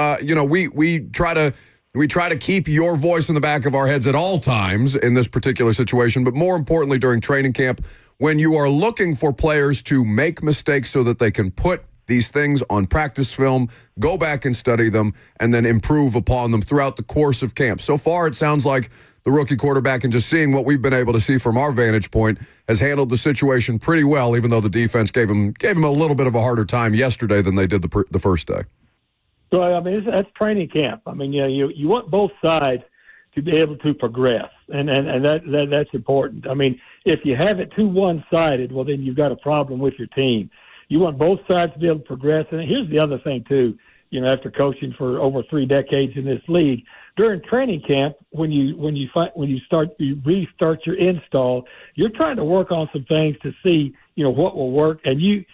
[SPEAKER 1] we try to keep your voice in the back of our heads at all times in this particular situation, but more importantly during training camp, when you are looking for players to make mistakes so that they can put these things on practice film, go back and study them, and then improve upon them throughout the course of camp. So far, it sounds like the rookie quarterback, and just seeing what we've been able to see from our vantage point, has handled the situation pretty well, even though the defense gave him a little bit of a harder time yesterday than they did the first day.
[SPEAKER 7] So, I mean, that's training camp. I mean, you want both sides to be able to progress, and that's important. I mean, if you have it too one-sided, well, then you've got a problem with your team. You want both sides to be able to progress. And here's the other thing, too, after coaching for over 3 decades in this league, during training camp, when you restart your install, you're trying to work on some things to see, what will work. And you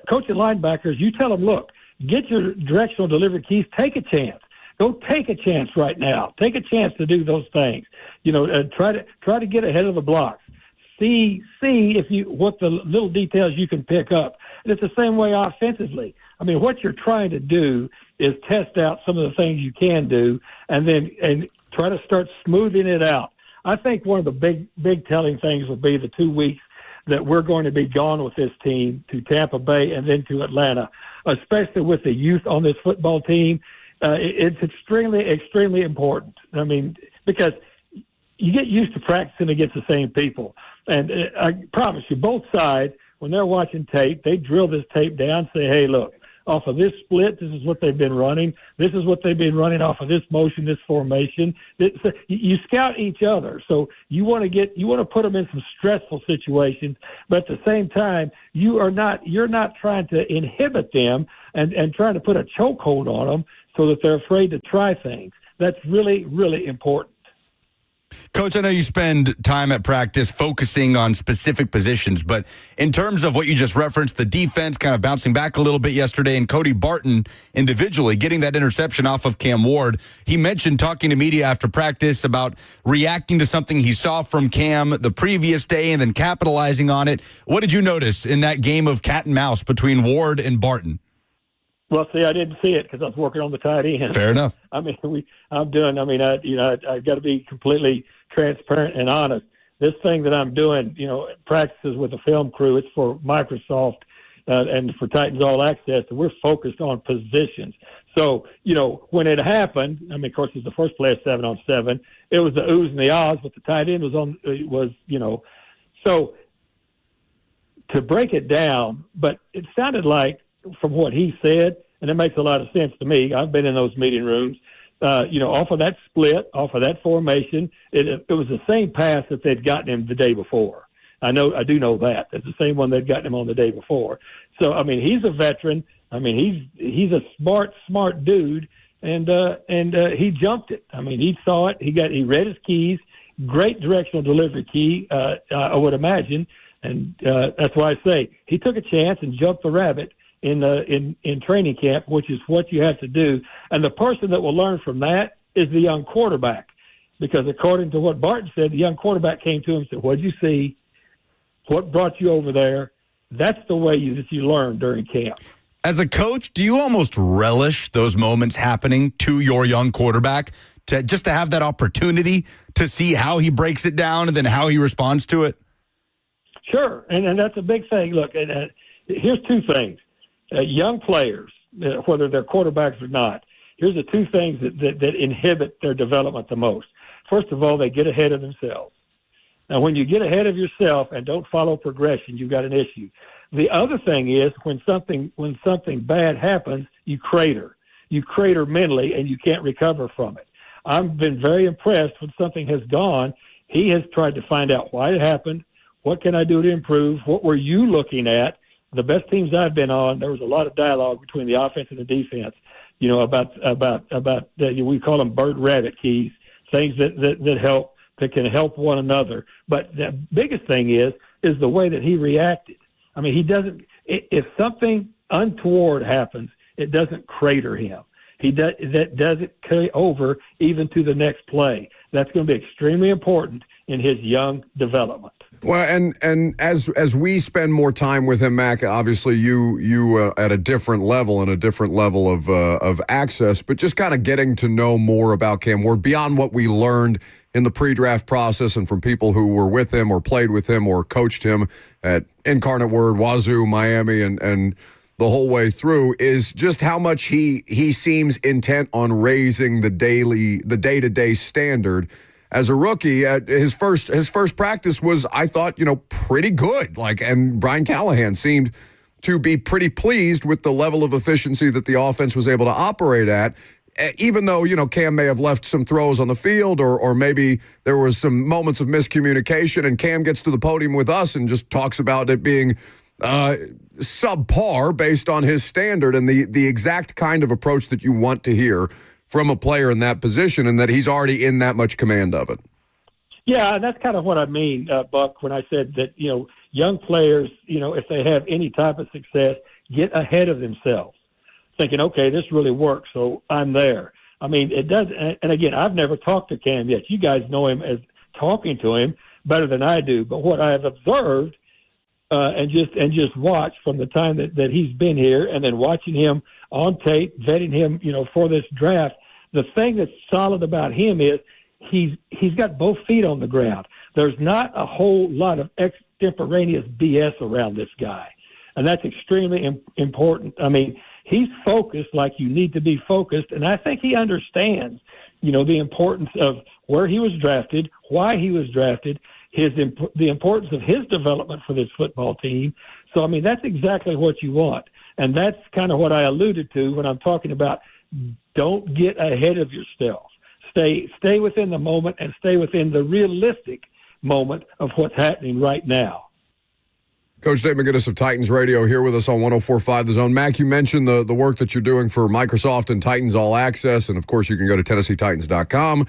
[SPEAKER 7] coaching linebackers, you tell them, look, get your directional delivery keys. Take a chance. Go take a chance right now. Take a chance to do those things. Try to get ahead of the blocks. See what the little details you can pick up. And it's the same way offensively. I mean, what you're trying to do is test out some of the things you can do, and try to start smoothing it out. I think one of the big telling things will be the 2 weeks that we're going to be gone with this team to Tampa Bay and then to Atlanta, especially with the youth on this football team. It's extremely, extremely important. I mean, because you get used to practicing against the same people. And I promise you, both sides, when they're watching tape, they drill this tape down, say, hey, look, off of this split, this is what they've been running. This is what they've been running off of this motion, this formation. You scout each other. So you want to put them in some stressful situations, but at the same time, you're not trying to inhibit them and trying to put a chokehold on them so that they're afraid to try things. That's really, really important.
[SPEAKER 2] Coach, I know you spend time at practice focusing on specific positions, but in terms of what you just referenced, the defense kind of bouncing back a little bit yesterday, and Cody Barton individually getting that interception off of Cam Ward, he mentioned talking to media after practice about reacting to something he saw from Cam the previous day and then capitalizing on it. What did you notice in that game of cat and mouse between Ward and Barton?
[SPEAKER 7] Well, see, I didn't see it because I was working on the tight end.
[SPEAKER 2] Fair enough.
[SPEAKER 7] I mean, I've got to be completely transparent and honest. This thing that I'm doing, practices with the film crew, it's for Microsoft and for Titans All Access, and we're focused on positions. So, when it happened, I mean, of course, it's the first play of 7-on-7. It was the oohs and the ahs, but the tight end so to break it down, but it sounded like, from what he said, and it makes a lot of sense to me. I've been in those meeting rooms. Off of that split, off of that formation, it was the same pass that they'd gotten him the day before. I do know that. It's the same one they'd gotten him on the day before. So, I mean, he's a veteran. I mean, he's a smart dude, and he jumped it. I mean, he saw it. He read his keys. Great directional delivery key, I would imagine, and that's why I say he took a chance and jumped the rabbit in training camp, which is what you have to do. And the person that will learn from that is the young quarterback, because according to what Barton said, the young quarterback came to him and said, "What did you see? What brought you over there?" That's the way that you learn during camp.
[SPEAKER 2] As a coach, do you almost relish those moments happening to your young quarterback, to have that opportunity to see how he breaks it down and then how he responds to it?
[SPEAKER 7] Sure, and that's a big thing. Look, here's two things. Young players, whether they're quarterbacks or not, here's the two things that inhibit their development the most. First of all, they get ahead of themselves. Now, when you get ahead of yourself and don't follow progression, you've got an issue. The other thing is when something bad happens, you crater. You crater mentally, and you can't recover from it. I've been very impressed when something has gone. He has tried to find out why it happened. What can I do to improve? What were you looking at? The best teams I've been on, there was a lot of dialogue between the offense and the defense, about we call them bird rabbit keys, things that help, that can help one another. But the biggest thing is the way that he reacted. I mean, he doesn't, if something untoward happens, it doesn't crater him. That doesn't carry over even to the next play. That's going to be extremely important in his young development.
[SPEAKER 1] Well, and as we spend more time with him, Mac, obviously you at a different level and a different level of access, but just kind of getting to know more about Cam Ward beyond what we learned in the pre-draft process and from people who were with him or played with him or coached him at Incarnate Word, Wazoo, Miami, and the whole way through, is just how much he seems intent on raising the day-to-day standard. As a rookie, his first practice was, I thought, pretty good. And Brian Callahan seemed to be pretty pleased with the level of efficiency that the offense was able to operate at, even though, Cam may have left some throws on the field or maybe there was some moments of miscommunication, and Cam gets to the podium with us and just talks about it being subpar based on his standard and the exact kind of approach that you want to hear from a player in that position, and that he's already in that much command of it.
[SPEAKER 7] Yeah, that's kind of what I mean, Buck, when I said that, young players, if they have any type of success, get ahead of themselves, thinking, okay, this really works, so I'm there. I mean, it does, and again, I've never talked to Cam yet. You guys know him as talking to him better than I do, but what I have observed and just watched from the time that he's been here, and then watching him on tape, vetting him, for this draft, the thing that's solid about him is he's got both feet on the ground. There's not a whole lot of extemporaneous BS around this guy, and that's extremely important. I mean, he's focused like you need to be focused, and I think he understands, the importance of where he was drafted, why he was drafted, the importance of his development for this football team. So, I mean, that's exactly what you want. And that's kind of what I alluded to when I'm talking about don't get ahead of yourself. Stay within the moment and stay within the realistic moment of what's happening right now.
[SPEAKER 1] Coach Dave McGinnis of Titans Radio here with us on 104.5 The Zone. Mac, you mentioned the work that you're doing for Microsoft and Titans All Access, and of course you can go to TennesseeTitans.com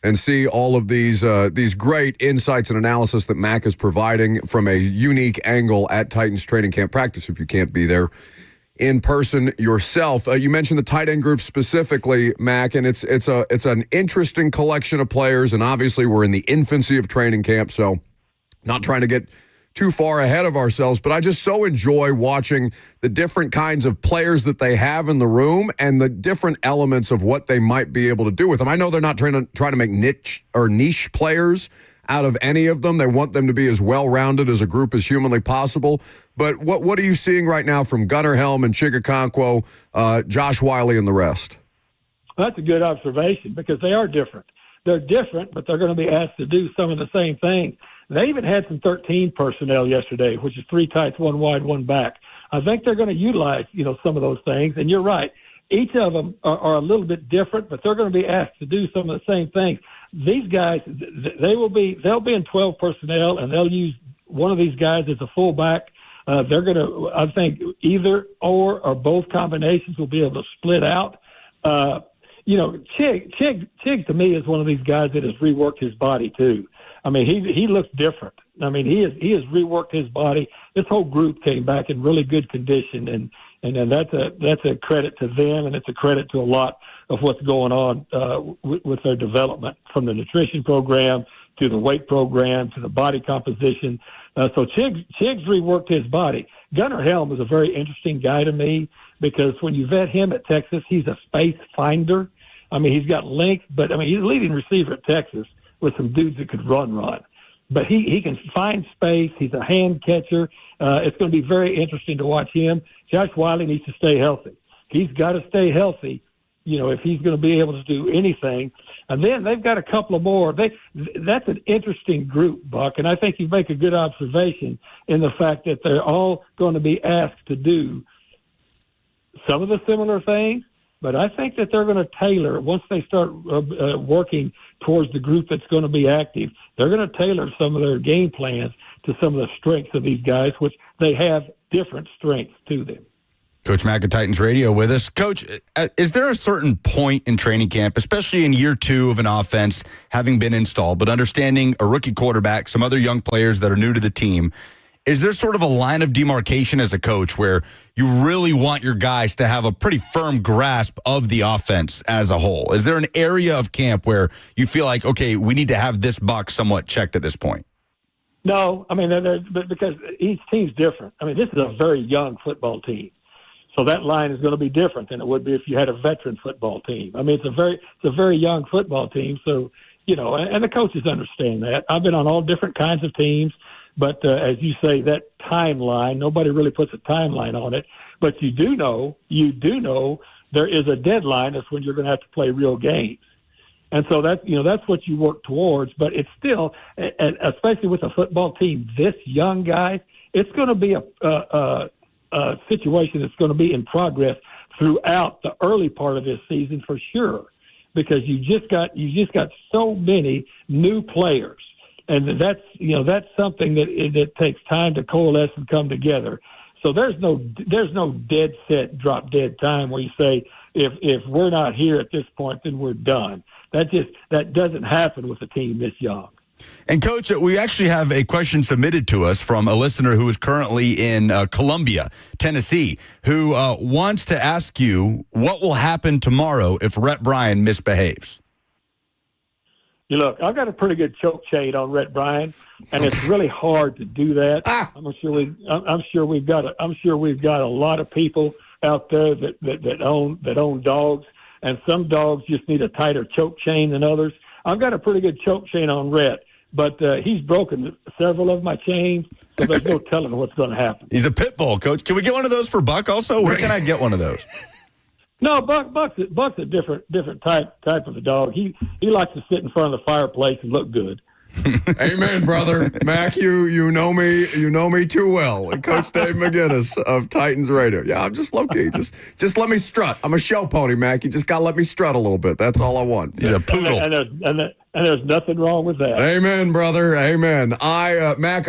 [SPEAKER 1] and see all of these great insights and analysis that Mac is providing from a unique angle at Titans training camp practice if you can't be there in person yourself. You mentioned the tight end group specifically, Mac, and it's an interesting collection of players, and obviously we're in the infancy of training camp, so not trying to get too far ahead of ourselves, but I just so enjoy watching the different kinds of players that they have in the room and the different elements of what they might be able to do with them. I know they're not trying to make niche players out of any of them. They want them to be as well-rounded as a group as humanly possible. But what are you seeing right now from Gunnar Helm and Chigakonkwo, Josh Wiley, and the rest?
[SPEAKER 7] Well, that's a good observation because they are different. They're different, but they're going to be asked to do some of the same things. They even had some 13 personnel yesterday, which is 3 tights, 1 wide, 1 back. I think they're going to utilize, some of those things. And you're right. Each of them are a little bit different, but they're going to be asked to do some of the same things. These guys, they'll be in 12 personnel, and they'll use one of these guys as a fullback. They're going to, I think, either or both combinations will be able to split out. Chig to me is one of these guys that has reworked his body too. I mean, he looks different. I mean, he has reworked his body. This whole group came back in really good condition, and that's a credit to them, and it's a credit to a lot of what's going on with their development, from the nutrition program to the weight program to the body composition. So Chig's reworked his body. Gunnar Helm is a very interesting guy to me, because when you vet him at Texas, he's a space finder. I mean, he's got length, but I mean, he's a leading receiver at Texas with some dudes that could run. But he can find space. He's a hand catcher. It's going to be very interesting to watch him. Josh Wiley needs to stay healthy. He's got to stay healthy, if he's going to be able to do anything. And then they've got a couple of more. That's an interesting group, Buck, and I think you make a good observation in the fact that they're all going to be asked to do some of the similar things, but I think that they're going to tailor, once they start working towards the group that's going to be active, they're going to tailor some of their game plans to some of the strengths of these guys, which they have different strengths to them.
[SPEAKER 2] Coach Mack at Titans Radio with us. Coach, is there a certain point in training camp, especially in year 2 of an offense having been installed, but understanding a rookie quarterback, some other young players that are new to the team, is there sort of a line of demarcation as a coach where you really want your guys to have a pretty firm grasp of the offense as a whole? Is there an area of camp where you feel like, okay, we need to have this box somewhat checked at this point?
[SPEAKER 7] No, I mean, because each team's different. I mean, this is a very young football team. So that line is going to be different than it would be if you had a veteran football team. I mean, it's a very young football team. So, and the coaches understand that. I've been on all different kinds of teams, but as you say, that timeline, nobody really puts a timeline on it. But you do know there is a deadline. That's when you're going to have to play real games. And so that's what you work towards. But it's still, especially with a football team this young, guys, it's going to be a situation that's going to be in progress throughout the early part of this season for sure, because you just got so many new players, and that's something that takes time to coalesce and come together. So there's no dead set, drop dead time where you say if we're not here at this point, then we're done. That doesn't happen with a team this young.
[SPEAKER 2] And, Coach, we actually have a question submitted to us from a listener who is currently in Columbia, Tennessee, who wants to ask you what will happen tomorrow if Rhett Bryan misbehaves.
[SPEAKER 7] You look, I've got a pretty good choke chain on Rhett Bryan, and it's really hard to do that. I'm sure we've got a lot of people out there that own dogs, and some dogs just need a tighter choke chain than others. I've got a pretty good choke chain on Rhett, but he's broken several of my chains, so there's no telling what's going to happen.
[SPEAKER 2] He's a pit bull, Coach. Can we get one of those for Buck also? Where can I get one of those?
[SPEAKER 7] No, Buck's a different type of a dog. He likes to sit in front of the fireplace and look good.
[SPEAKER 1] Amen, brother. Mac, you know me too well. Coach Dave McGinnis of Titans Radio. Yeah, I'm just low-key. Just let me strut. I'm a show pony, Mac. You just got to let me strut a little bit. That's all I want.
[SPEAKER 2] He's a poodle.
[SPEAKER 7] And there's nothing wrong with that.
[SPEAKER 1] Amen, brother. Amen. Mac,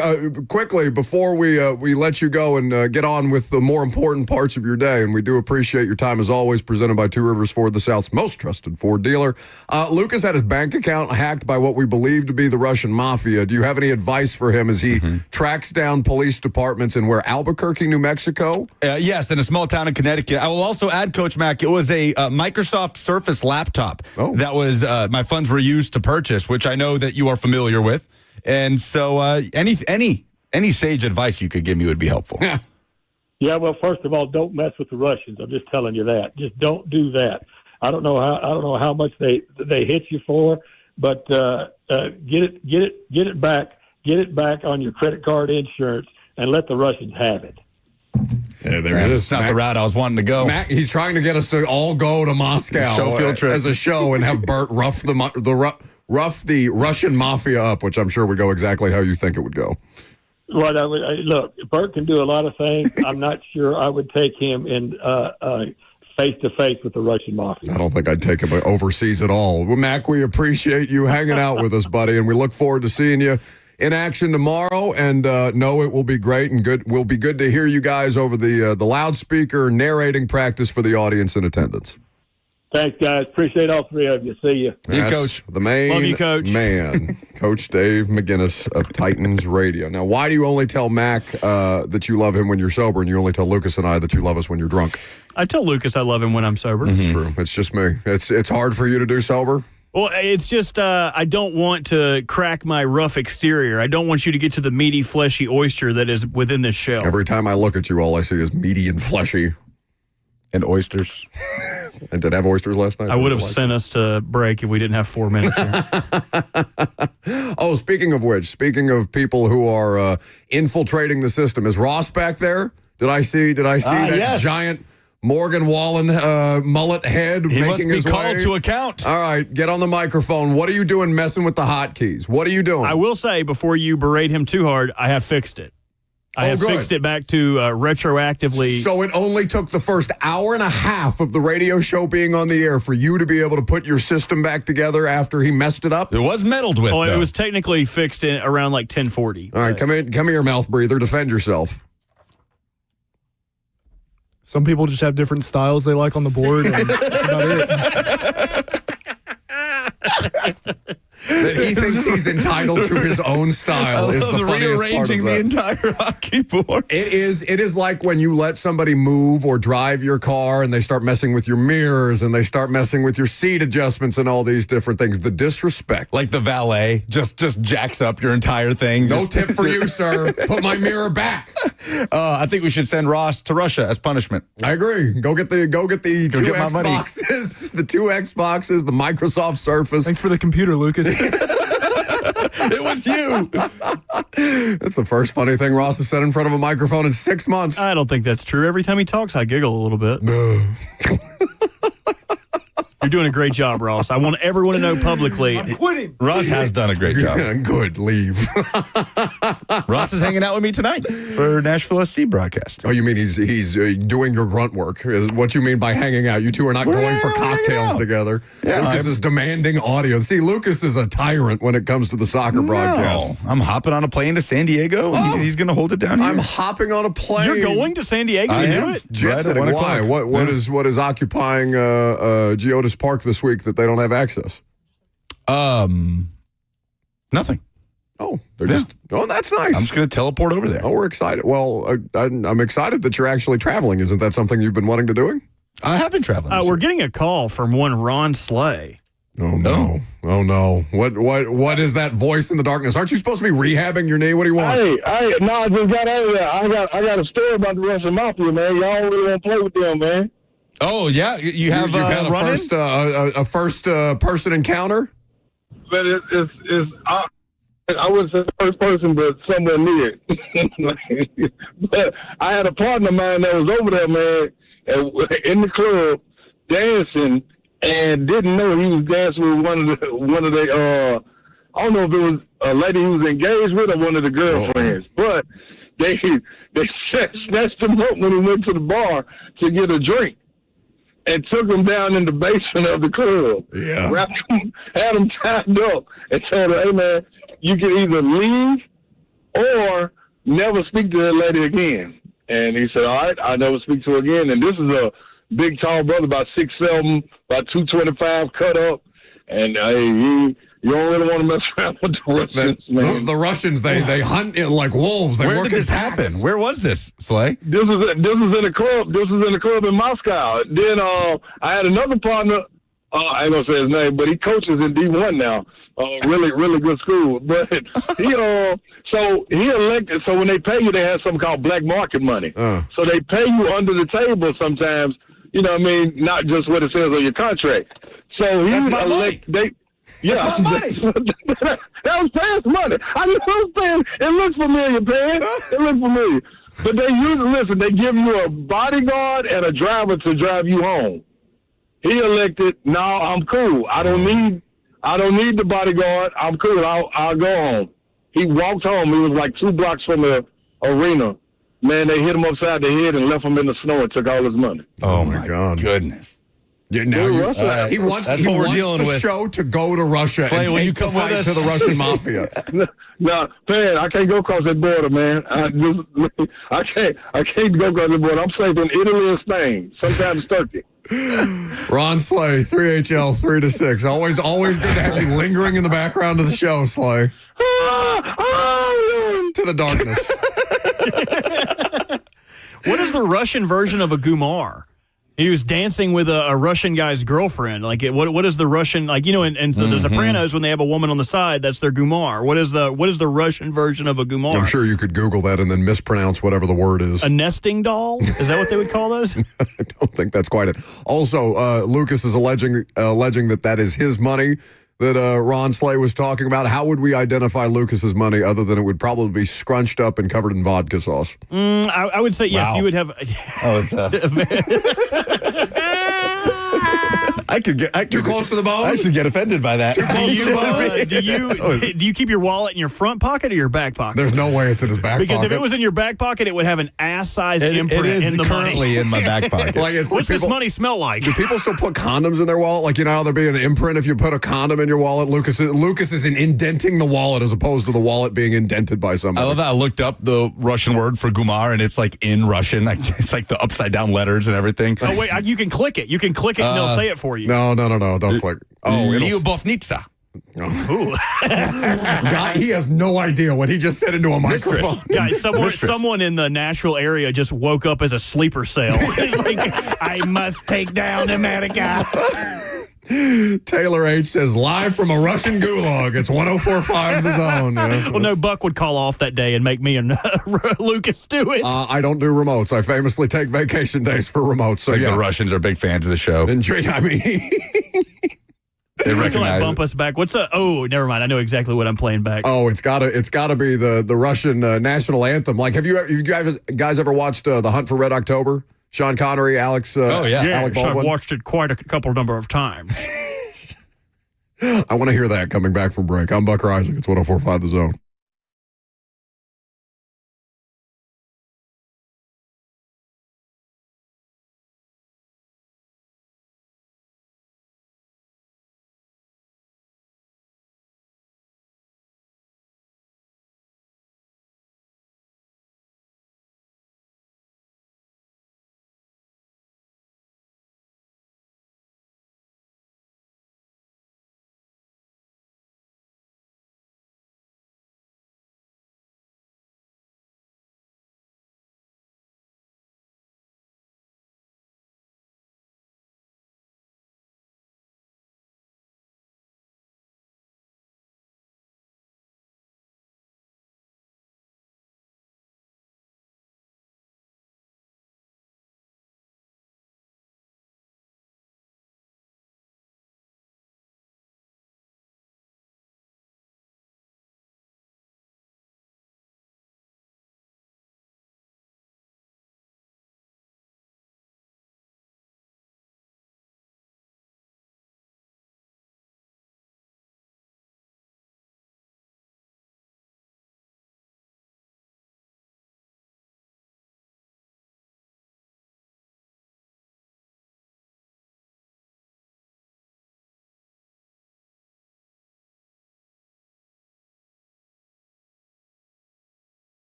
[SPEAKER 1] quickly, before we let you go and get on with the more important parts of your day, and we do appreciate your time as always, presented by Two Rivers Ford, the South's most trusted Ford dealer. Lucas had his bank account hacked by what we believe to be the Russian mafia. Do you have any advice for him as he tracks down police departments in Albuquerque, New Mexico?
[SPEAKER 2] Yes, in a small town in Connecticut. I will also add, Coach Mack, it was a Microsoft Surface laptop that was my funds were used to purchase, which I know that you are familiar with. And so any sage advice you could give me would be helpful.
[SPEAKER 7] Yeah, well, first of all, don't mess with the Russians. I'm just telling you that. Just don't do that. I don't know how much they hit you for, but get it back on your credit card insurance and let the Russians have it.
[SPEAKER 1] Yeah, there it is.
[SPEAKER 2] It's not the route I was wanting to go.
[SPEAKER 1] Mac, he's trying to get us to all go to Moscow
[SPEAKER 2] show field trip
[SPEAKER 1] as a show and have Bert rough the Russian mafia up, which I'm sure would go exactly how you think it would go.
[SPEAKER 7] Well, look, Bert can do a lot of things. I'm not sure I would take him in face-to-face with the Russian mafia.
[SPEAKER 1] I don't think I'd take him overseas at all. Well, Mac, we appreciate you hanging out with us, buddy, and we look forward to seeing you in action tomorrow. And no, it will be great and good. Will be good to hear you guys over the loudspeaker narrating practice for the audience in attendance.
[SPEAKER 7] Thanks, guys. Appreciate all three of you. See you.
[SPEAKER 2] See you, Coach.
[SPEAKER 1] The main
[SPEAKER 3] Love you, Coach.
[SPEAKER 1] man, Coach Dave McGinnis of Titans Radio. Now, why do you only tell Mac that you love him when you're sober, and you only tell Lucas and I that you love us when you're drunk?
[SPEAKER 3] I tell Lucas I love him when I'm sober.
[SPEAKER 1] It's true. It's just me. It's hard for you to do sober.
[SPEAKER 3] Well, it's just I don't want to crack my rough exterior. I don't want you to get to the meaty, fleshy oyster that is within this shell.
[SPEAKER 1] Every time I look at you, all I see is meaty and fleshy.
[SPEAKER 2] And oysters.
[SPEAKER 1] And did have oysters last night?
[SPEAKER 3] I would have sent us to break if we didn't have 4 minutes here.
[SPEAKER 1] Oh, speaking of which, speaking of people who are infiltrating the system, is Ross back there? Did I see that
[SPEAKER 2] yes.
[SPEAKER 1] giant Morgan Wallen mullet head
[SPEAKER 2] He
[SPEAKER 1] making
[SPEAKER 2] must be
[SPEAKER 1] his
[SPEAKER 2] called
[SPEAKER 1] way?
[SPEAKER 2] to account.
[SPEAKER 1] All right, get on the microphone. What are you doing messing with the hotkeys? What are you doing?
[SPEAKER 3] I will say, before you berate him too hard, I have fixed it. I have
[SPEAKER 1] good.
[SPEAKER 3] fixed it back to retroactively.
[SPEAKER 1] So it only took the first hour and a half of the radio show being on the air for you to be able to put your system back together after he messed it up?
[SPEAKER 2] It was meddled with,
[SPEAKER 3] It
[SPEAKER 2] though.
[SPEAKER 3] was technically fixed in around like 10:40.
[SPEAKER 1] All right, come here, mouth breather. Defend yourself.
[SPEAKER 8] Some people just have different styles they like on the board, and that's about it.
[SPEAKER 1] That he thinks he's entitled to his own style is the funniest part of
[SPEAKER 2] rearranging the
[SPEAKER 1] that.
[SPEAKER 2] entire hockey board.
[SPEAKER 1] It is like when you let somebody move or drive your car and they start messing with your mirrors and they start messing with your seat adjustments and all these different things. The disrespect.
[SPEAKER 2] Like the valet just jacks up your entire thing.
[SPEAKER 1] No tip for you, sir. Put my mirror back.
[SPEAKER 2] I think we should send Ross to Russia as punishment.
[SPEAKER 1] I agree. Go get the two
[SPEAKER 2] get my money.
[SPEAKER 1] Xboxes, the two Xboxes, the Microsoft Surface.
[SPEAKER 8] Thanks for the computer, Lucas.
[SPEAKER 2] It was you.
[SPEAKER 1] That's the first funny thing Ross has said in front of a microphone in 6 months.
[SPEAKER 3] I don't think that's true. Every time he talks, I giggle a little bit. You're doing a great job, Ross. I want everyone to know publicly.
[SPEAKER 2] Ross has done a great job.
[SPEAKER 1] Good, leave.
[SPEAKER 2] Ross is hanging out with me tonight for Nashville SC broadcast.
[SPEAKER 1] Oh, you mean he's doing your grunt work? Is what you mean by hanging out? You two are not going for
[SPEAKER 2] hanging
[SPEAKER 1] cocktails
[SPEAKER 2] out.
[SPEAKER 1] together.
[SPEAKER 2] Yeah,
[SPEAKER 1] Lucas is demanding audio. See, Lucas is a tyrant when it comes to the soccer broadcast.
[SPEAKER 2] No, I'm hopping on a plane to San Diego, and he's going to hold it down here.
[SPEAKER 1] I'm hopping on a plane.
[SPEAKER 3] You're going to San Diego
[SPEAKER 2] I
[SPEAKER 3] to
[SPEAKER 2] am.
[SPEAKER 3] do it?
[SPEAKER 1] Jet
[SPEAKER 2] Right at
[SPEAKER 1] setting.
[SPEAKER 2] 1
[SPEAKER 1] Why?
[SPEAKER 2] o'clock.
[SPEAKER 1] What is occupying Geodis Park this week that they don't have access?
[SPEAKER 2] Nothing.
[SPEAKER 1] Oh, they're just. Oh, that's nice.
[SPEAKER 2] I'm just going to teleport over there.
[SPEAKER 1] Oh, we're excited. Well, I'm excited that you're actually traveling. Isn't that something you've been wanting to do?
[SPEAKER 2] I have been traveling.
[SPEAKER 3] We're getting a call from one Ron Slay.
[SPEAKER 1] Oh no! Oh no! What is that voice in the darkness? Aren't you supposed to be rehabbing your knee? What do you want?
[SPEAKER 9] No, I just got out of there. I got a story about the Russian Mafia, man. Y'all really want to play with them, man.
[SPEAKER 2] Oh yeah, you have
[SPEAKER 1] You've had a first person encounter.
[SPEAKER 9] But it's I wouldn't say the first person, but somewhere near it. But I had a partner of mine that was over there, man, in the club dancing, and didn't know he was dancing with one of the I don't know if it was a lady he was engaged with or one of the girlfriends, but they snatched him up when he went to the bar to get a drink. And took him down in the basement of the club.
[SPEAKER 1] Yeah.
[SPEAKER 9] Wrapped him, had him tied up, and told her, "Hey man, you can either leave or never speak to that lady again." And he said, "All right, I'll never speak to her again." And this is a big, tall brother, about 6'7", about 225, cut up. And you don't really want to mess around with the Russians, man.
[SPEAKER 1] The Russians, they hunt like wolves. They
[SPEAKER 2] Where
[SPEAKER 1] work
[SPEAKER 2] did this
[SPEAKER 1] in
[SPEAKER 2] happen?
[SPEAKER 1] packs.
[SPEAKER 2] Where was this, Slay?
[SPEAKER 9] This was in a club. This was in a club in Moscow. Then I had another partner. I ain't gonna say his name, but he coaches in D1 now. Really, really good school. But he elected. So when they pay you, they have something called black market money. So they pay you under the table sometimes. You know what I mean? Not just what it says on your contract. So he
[SPEAKER 2] That's
[SPEAKER 9] was
[SPEAKER 2] my money.
[SPEAKER 9] Yeah,
[SPEAKER 2] That's my money.
[SPEAKER 9] that was past money. I knew I was paying. It looks familiar, man. It looks familiar. But they give you a bodyguard and a driver to drive you home. He elected, no, I'm cool. I don't need the bodyguard. I'm cool. I'll go home. He walked home. It was like 2 blocks from the arena. Man, they hit him upside the head and left him in the snow and took all his money.
[SPEAKER 2] Oh, my God. Goodness.
[SPEAKER 1] Yeah, now he wants
[SPEAKER 2] That's what we're dealing
[SPEAKER 1] the
[SPEAKER 2] with.
[SPEAKER 1] show to go to Russia
[SPEAKER 2] Slay,
[SPEAKER 1] and
[SPEAKER 2] will you
[SPEAKER 1] take the
[SPEAKER 2] come with
[SPEAKER 1] fight
[SPEAKER 2] us?
[SPEAKER 1] to the Russian mafia.
[SPEAKER 9] No, man, I can't go across that border, man. I can't go across the border. I'm safe in Italy and Spain, sometimes Turkey.
[SPEAKER 1] Ron Slay, 3HL, 3 to 6. Always good to have you lingering in the background of the show, Slay. To the darkness.
[SPEAKER 3] What is the Russian version of a gumar? He was dancing with a Russian guy's girlfriend. Like, what is the Russian, like, you know, in the Sopranos, when they have a woman on the side, that's their gumar. What is the Russian version of a gumar?
[SPEAKER 1] I'm sure you could Google that and then mispronounce whatever the word is.
[SPEAKER 3] A nesting doll? Is that what they would call those?
[SPEAKER 1] I don't think that's quite it. Also, Lucas is alleging that is his money that Ron Slay was talking about. How would we identify Lucas's money other than it would probably be scrunched up and covered in vodka sauce?
[SPEAKER 3] I would say yes.
[SPEAKER 2] Wow.
[SPEAKER 3] You would have.
[SPEAKER 2] Oh, it's I could get
[SPEAKER 1] Too close to the bone?
[SPEAKER 2] I should get offended by that.
[SPEAKER 1] Too close to the bone?
[SPEAKER 3] Do you keep your wallet in your front pocket or your back pocket?
[SPEAKER 1] There's no way it's in his back
[SPEAKER 3] Because
[SPEAKER 1] pocket.
[SPEAKER 3] if it was in your back pocket, it would have an ass-sized
[SPEAKER 2] It
[SPEAKER 3] imprint
[SPEAKER 2] is
[SPEAKER 3] in the
[SPEAKER 2] currently
[SPEAKER 3] money.
[SPEAKER 2] in my back pocket.
[SPEAKER 1] Like, it's like
[SPEAKER 3] What's this money smell like?
[SPEAKER 1] Do people still put condoms in their wallet? Like, you know how there'd be an imprint if you put a condom in your wallet? Lucas is indenting the wallet as opposed to the wallet being indented by somebody.
[SPEAKER 2] I love that I looked up the Russian word for gumar, and it's like in Russian. Like, it's like the upside down letters and everything.
[SPEAKER 3] Oh, wait, you can click it. You can click it and they'll say it for you.
[SPEAKER 1] No, don't click. Oh,
[SPEAKER 2] Lyubovnitsa.
[SPEAKER 1] God, he has no idea what he just said into a microphone.
[SPEAKER 3] Guys, someone in the Nashville area just woke up as a sleeper cell. He's like, I must take down America.
[SPEAKER 1] Taylor H says, live from a Russian gulag. It's 104.5 The Zone. Yeah,
[SPEAKER 3] Well, no, Buck would call off that day and make me and Lucas do it.
[SPEAKER 1] I don't do remotes. I famously take vacation days for remotes. So,
[SPEAKER 2] The Russians are big fans of the show.
[SPEAKER 1] Enjoy, I mean...
[SPEAKER 2] They
[SPEAKER 3] Until I
[SPEAKER 2] recognize
[SPEAKER 3] bump us back. Oh, never mind. I know exactly what I'm playing back.
[SPEAKER 1] Oh, it's gotta be the Russian national anthem. Like, have you guys ever watched The Hunt for Red October? Sean Connery, Alex. Alec Baldwin.
[SPEAKER 3] I've watched it quite a couple number of times.
[SPEAKER 1] I want to hear that coming back from break. I'm Bucker Isaac. It's 104.5 The Zone.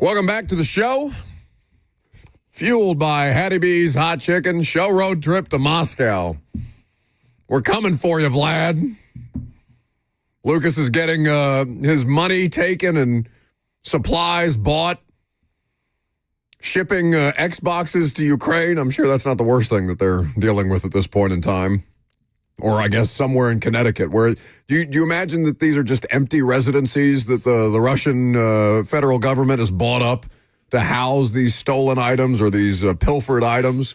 [SPEAKER 1] Welcome back to the show. Fueled by Hattie B's Hot Chicken, show road trip to Moscow. We're coming for you, Vlad. Lucas is getting his money taken and supplies bought. Shipping Xboxes to Ukraine. I'm sure that's not the worst thing that they're dealing with at this point in time. Or I guess somewhere in Connecticut. Where do you imagine that these are just empty residencies that the Russian federal government has bought up to house these stolen items or these pilfered items?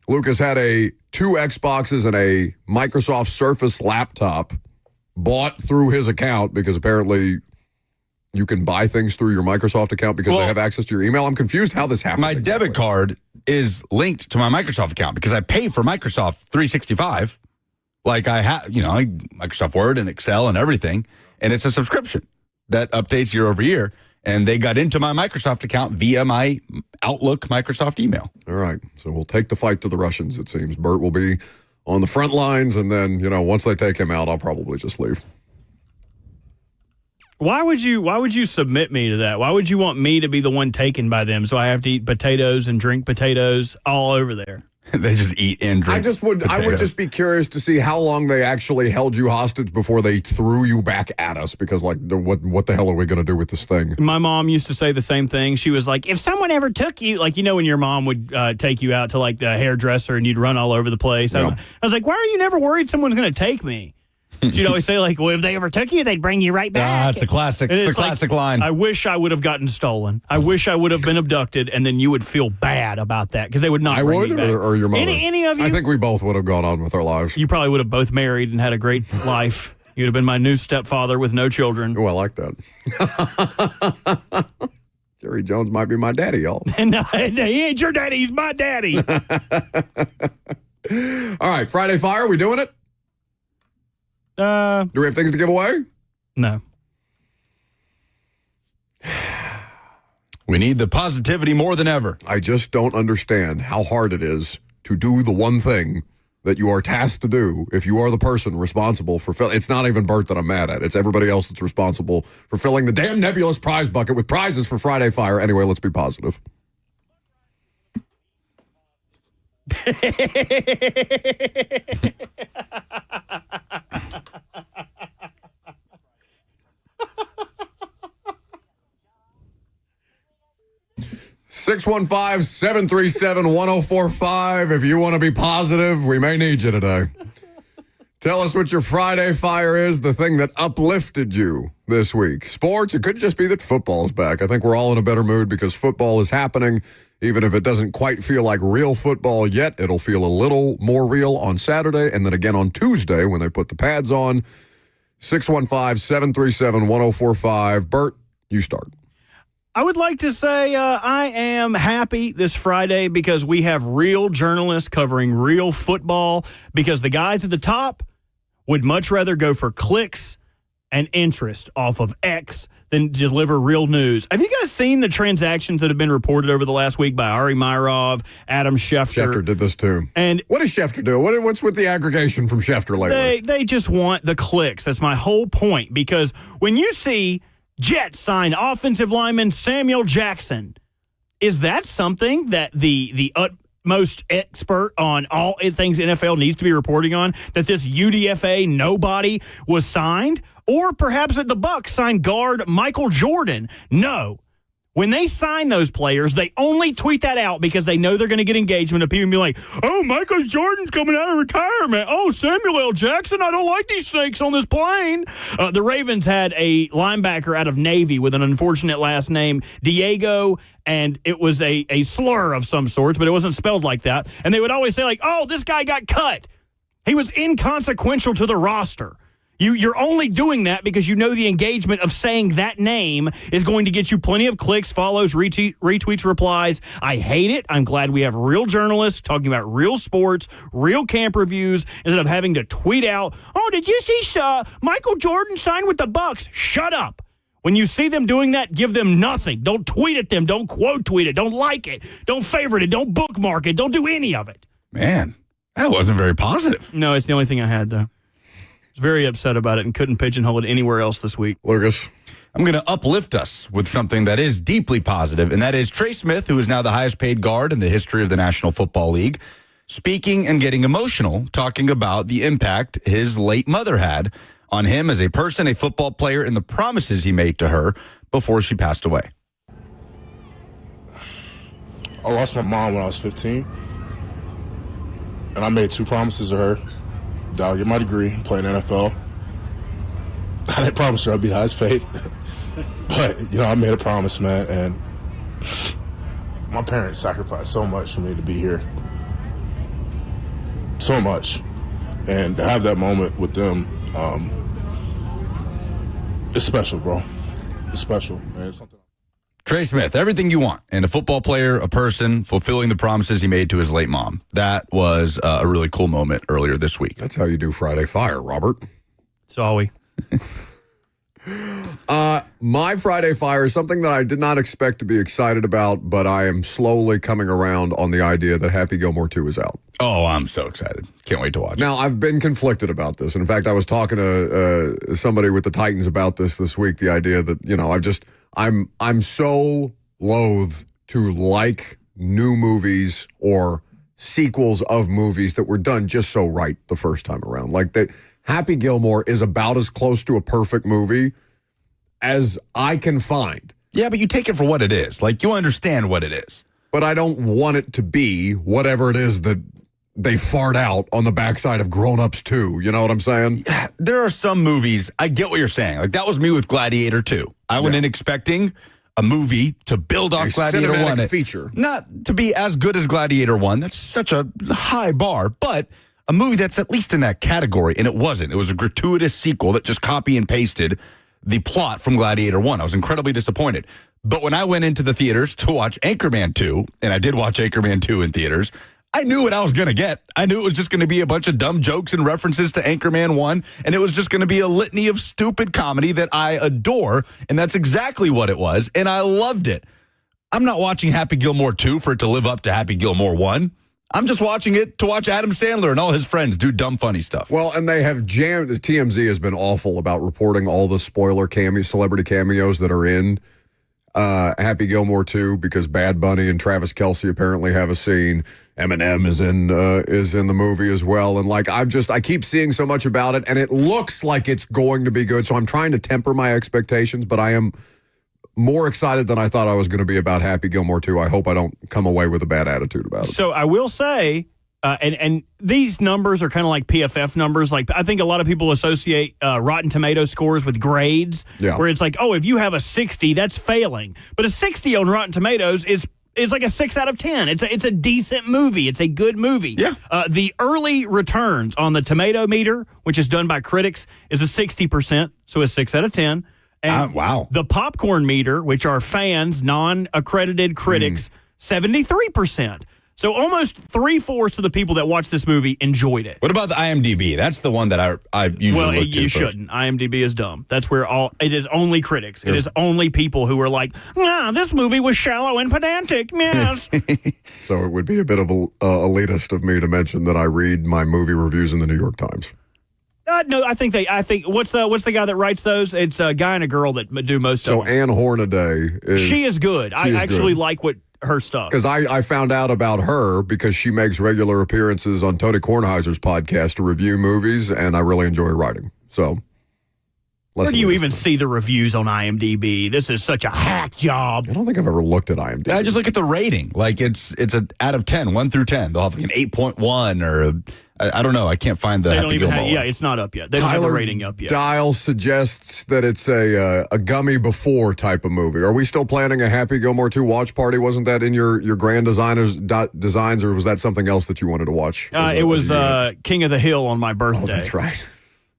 [SPEAKER 1] Lucas had 2 Xboxes and a Microsoft Surface laptop bought through his account because apparently you can buy things through your Microsoft account because they have access to your email. I'm confused how this happened.
[SPEAKER 2] My debit card is linked to my Microsoft account because I pay for Microsoft 365. Like I have, Microsoft Word and Excel and everything. And it's a subscription that updates year over year. And they got into my Microsoft account via my Outlook Microsoft email.
[SPEAKER 1] All right. So we'll take the fight to the Russians, it seems. Bert will be on the front lines. And then, once they take him out, I'll probably just leave.
[SPEAKER 3] Why would you submit me to that? Why would you want me to be the one taken by them so I have to eat potatoes and drink potatoes all over there?
[SPEAKER 2] They just eat and drink.
[SPEAKER 1] I would just be curious to see how long they actually held you hostage before they threw you back at us because what the hell are we going to do with this thing?
[SPEAKER 3] My mom used to say the same thing. She was like, if someone ever took you, when your mom would take you out to like the hairdresser and you'd run all over the place.
[SPEAKER 1] Yeah.
[SPEAKER 3] I was like, why are you never worried someone's going to take me? She'd always say, like, well, if they ever took you, they'd bring you right back.
[SPEAKER 2] It's a classic. It's a classic line.
[SPEAKER 3] I wish I would have gotten stolen. I wish I would have been abducted, and then you would feel bad about that because they would not bring me back.
[SPEAKER 1] Or your mother?
[SPEAKER 3] Any of you?
[SPEAKER 1] I think we both would have gone on with our lives.
[SPEAKER 3] You probably would have both married and had a great life. You'd have been my new stepfather with no children.
[SPEAKER 1] Oh, I like that. Jerry Jones might be my daddy, y'all.
[SPEAKER 3] No, he ain't your daddy. He's my daddy.
[SPEAKER 1] All right, Friday Fire, we doing it? Do we have things to give away?
[SPEAKER 3] No.
[SPEAKER 2] We need the positivity more than ever.
[SPEAKER 1] I just don't understand how hard it is to do the one thing that you are tasked to do if you are the person responsible for filling. It's not even Bert that I'm mad at. It's everybody else that's responsible for filling the damn nebulous prize bucket with prizes for Friday Fire. Anyway, let's be positive. 615-737-1045. If you want to be positive, we may need you today. Tell us what your Friday Fire is, the thing that uplifted you this week. Sports, it could just be that football's back. I think we're all in a better mood because football is happening. Even if it doesn't quite feel like real football yet, it'll feel a little more real on Saturday and then again on Tuesday when they put the pads on. 615-737-1045. Bert, you start.
[SPEAKER 3] I would like to say I am happy this Friday because we have real journalists covering real football because the guys at the top would much rather go for clicks and interest off of X than deliver real news. Have you guys seen the transactions that have been reported over the last week by Ari Myrov, Adam Schefter?
[SPEAKER 1] Schefter did this too.
[SPEAKER 3] And
[SPEAKER 1] what does Schefter do? What's with the aggregation from Schefter lately?
[SPEAKER 3] They just want the clicks. That's my whole point because when you see Jets sign offensive lineman Samuel Jackson, is that something that the utmost expert on all things NFL needs to be reporting on, that this UDFA nobody was signed? Or perhaps that the Bucs signed guard Michael Jordan? No. When they sign those players, they only tweet that out because they know they're going to get engagement of people and be like, oh, Michael Jordan's coming out of retirement. Oh, Samuel L. Jackson, I don't like these snakes on this plane. The Ravens had a linebacker out of Navy with an unfortunate last name, Diego, and it was a slur of some sorts, but it wasn't spelled like that. And they would always say, like, oh, this guy got cut. He was inconsequential to the roster. You're only doing that because you know the engagement of saying that name is going to get you plenty of clicks, follows, retweets, replies. I hate it. I'm glad we have real journalists talking about real sports, real camp reviews, instead of having to tweet out, oh, did you see Michael Jordan sign with the Bucs? Shut up. When you see them doing that, give them nothing. Don't tweet at them. Don't quote tweet it. Don't like it. Don't favorite it. Don't bookmark it. Don't do any of it.
[SPEAKER 2] Man, that wasn't very positive.
[SPEAKER 3] No, it's the only thing I had, though. Very upset about it and couldn't pigeonhole it anywhere else this week.
[SPEAKER 1] Lucas?
[SPEAKER 2] I'm going to uplift us with something that is deeply positive, and that is Trey Smith, who is now the highest paid guard in the history of the National Football League, speaking and getting emotional, talking about the impact his late mother had on him as a person, a football player, and the promises he made to her before she passed away.
[SPEAKER 10] I lost my mom when I was 15, and I made 2 promises to her that I'll get my degree, play in NFL. I didn't promise her I'd be the highest paid, but, I made a promise, man, and my parents sacrificed so much for me to be here. So much. And to have that moment with them, it's special, bro. It's special, and it's something.
[SPEAKER 2] Trey Smith, everything you want in a football player, a person, fulfilling the promises he made to his late mom. That was a really cool moment earlier this week.
[SPEAKER 1] That's how you do Friday Fire, Robert.
[SPEAKER 3] Saw we.
[SPEAKER 1] My Friday Fire is something that I did not expect to be excited about, but I am slowly coming around on the idea that Happy Gilmore 2 is out.
[SPEAKER 2] Oh, I'm so excited. Can't wait to watch it.
[SPEAKER 1] Now, I've been conflicted about this. And in fact, I was talking to somebody with the Titans about this week, the idea that, I'm so loath to like new movies or sequels of movies that were done just so right the first time around. Like that Happy Gilmore is about as close to a perfect movie as I can find.
[SPEAKER 2] Yeah, but you take it for what it is. Like, you understand what it is.
[SPEAKER 1] But I don't want it to be whatever it is that they fart out on the backside of Grown Ups 2. You know what I'm saying?
[SPEAKER 2] There are some movies, I get what you're saying. Like, that was me with Gladiator 2. I went in expecting a movie to build off Gladiator 1.
[SPEAKER 1] A feature.
[SPEAKER 2] Not to be as good as Gladiator 1. That's such a high bar. But a movie that's at least in that category, and it wasn't. It was a gratuitous sequel that just copy and pasted the plot from Gladiator 1. I was incredibly disappointed. But when I went into the theaters to watch Anchorman 2, and I did watch Anchorman 2 in theaters, I knew what I was going to get. I knew it was just going to be a bunch of dumb jokes and references to Anchorman 1, and it was just going to be a litany of stupid comedy that I adore, and that's exactly what it was, and I loved it. I'm not watching Happy Gilmore 2 for it to live up to Happy Gilmore 1. I'm just watching it to watch Adam Sandler and all his friends do dumb, funny stuff.
[SPEAKER 1] Well, and they have jammed, TMZ has been awful about reporting all the spoiler celebrity cameos that are in Happy Gilmore 2 because Bad Bunny and Travis Kelce apparently have a scene. Eminem is in the movie as well. And I keep seeing so much about it, and it looks like it's going to be good. So I'm trying to temper my expectations, but I am more excited than I thought I was going to be about Happy Gilmore 2. I hope I don't come away with a bad attitude about it.
[SPEAKER 3] So I will say, and these numbers are kind of like PFF numbers. Like, I think a lot of people associate Rotten Tomato scores with grades, where it's like, oh, if you have a 60, that's failing. But a 60 on Rotten Tomatoes is like a 6 out of 10. It's a decent movie. It's a good movie.
[SPEAKER 2] Yeah.
[SPEAKER 3] The early returns on the tomato meter, which is done by critics, is a 60%, so a 6 out of 10. And
[SPEAKER 2] wow.
[SPEAKER 3] The popcorn meter, which are fans, non-accredited critics, 73%. So almost 3/4 of the people that watched this movie enjoyed it.
[SPEAKER 2] What about the IMDb? That's the one that I usually look to
[SPEAKER 3] you
[SPEAKER 2] first.
[SPEAKER 3] shouldn't. IMDb is dumb. That's where it is only critics. It is only people who are like, this movie was shallow and pedantic. Yes.
[SPEAKER 1] So it would be a bit of elitist of me to mention that I read my movie reviews in the New York Times.
[SPEAKER 3] No, I think what's the guy that writes those? It's a guy and a girl that do most of them.
[SPEAKER 1] So Ann Hornaday
[SPEAKER 3] she is good. I actually like her stuff.
[SPEAKER 1] Because I found out about her because she makes regular appearances on Tony Kornheiser's podcast to review movies, and I really enjoy writing. So,
[SPEAKER 3] where do you even see the reviews on IMDb? This is such a hack job.
[SPEAKER 1] I don't think I've ever looked at IMDb.
[SPEAKER 2] I just look at the rating. Like, it's an out of 10, 1 through 10. They'll have like an 8.1 or I don't know. I can't find the Happy Gilmore.
[SPEAKER 3] Yeah, it's not up yet. They don't have the rating up yet.
[SPEAKER 1] Dial suggests that it's a Gummy Before type of movie. Are we still planning a Happy Gilmore 2 watch party? Wasn't that in your grand designs, or was that something else that you wanted to watch?
[SPEAKER 3] It was King of the Hill on my birthday.
[SPEAKER 1] Oh, that's right.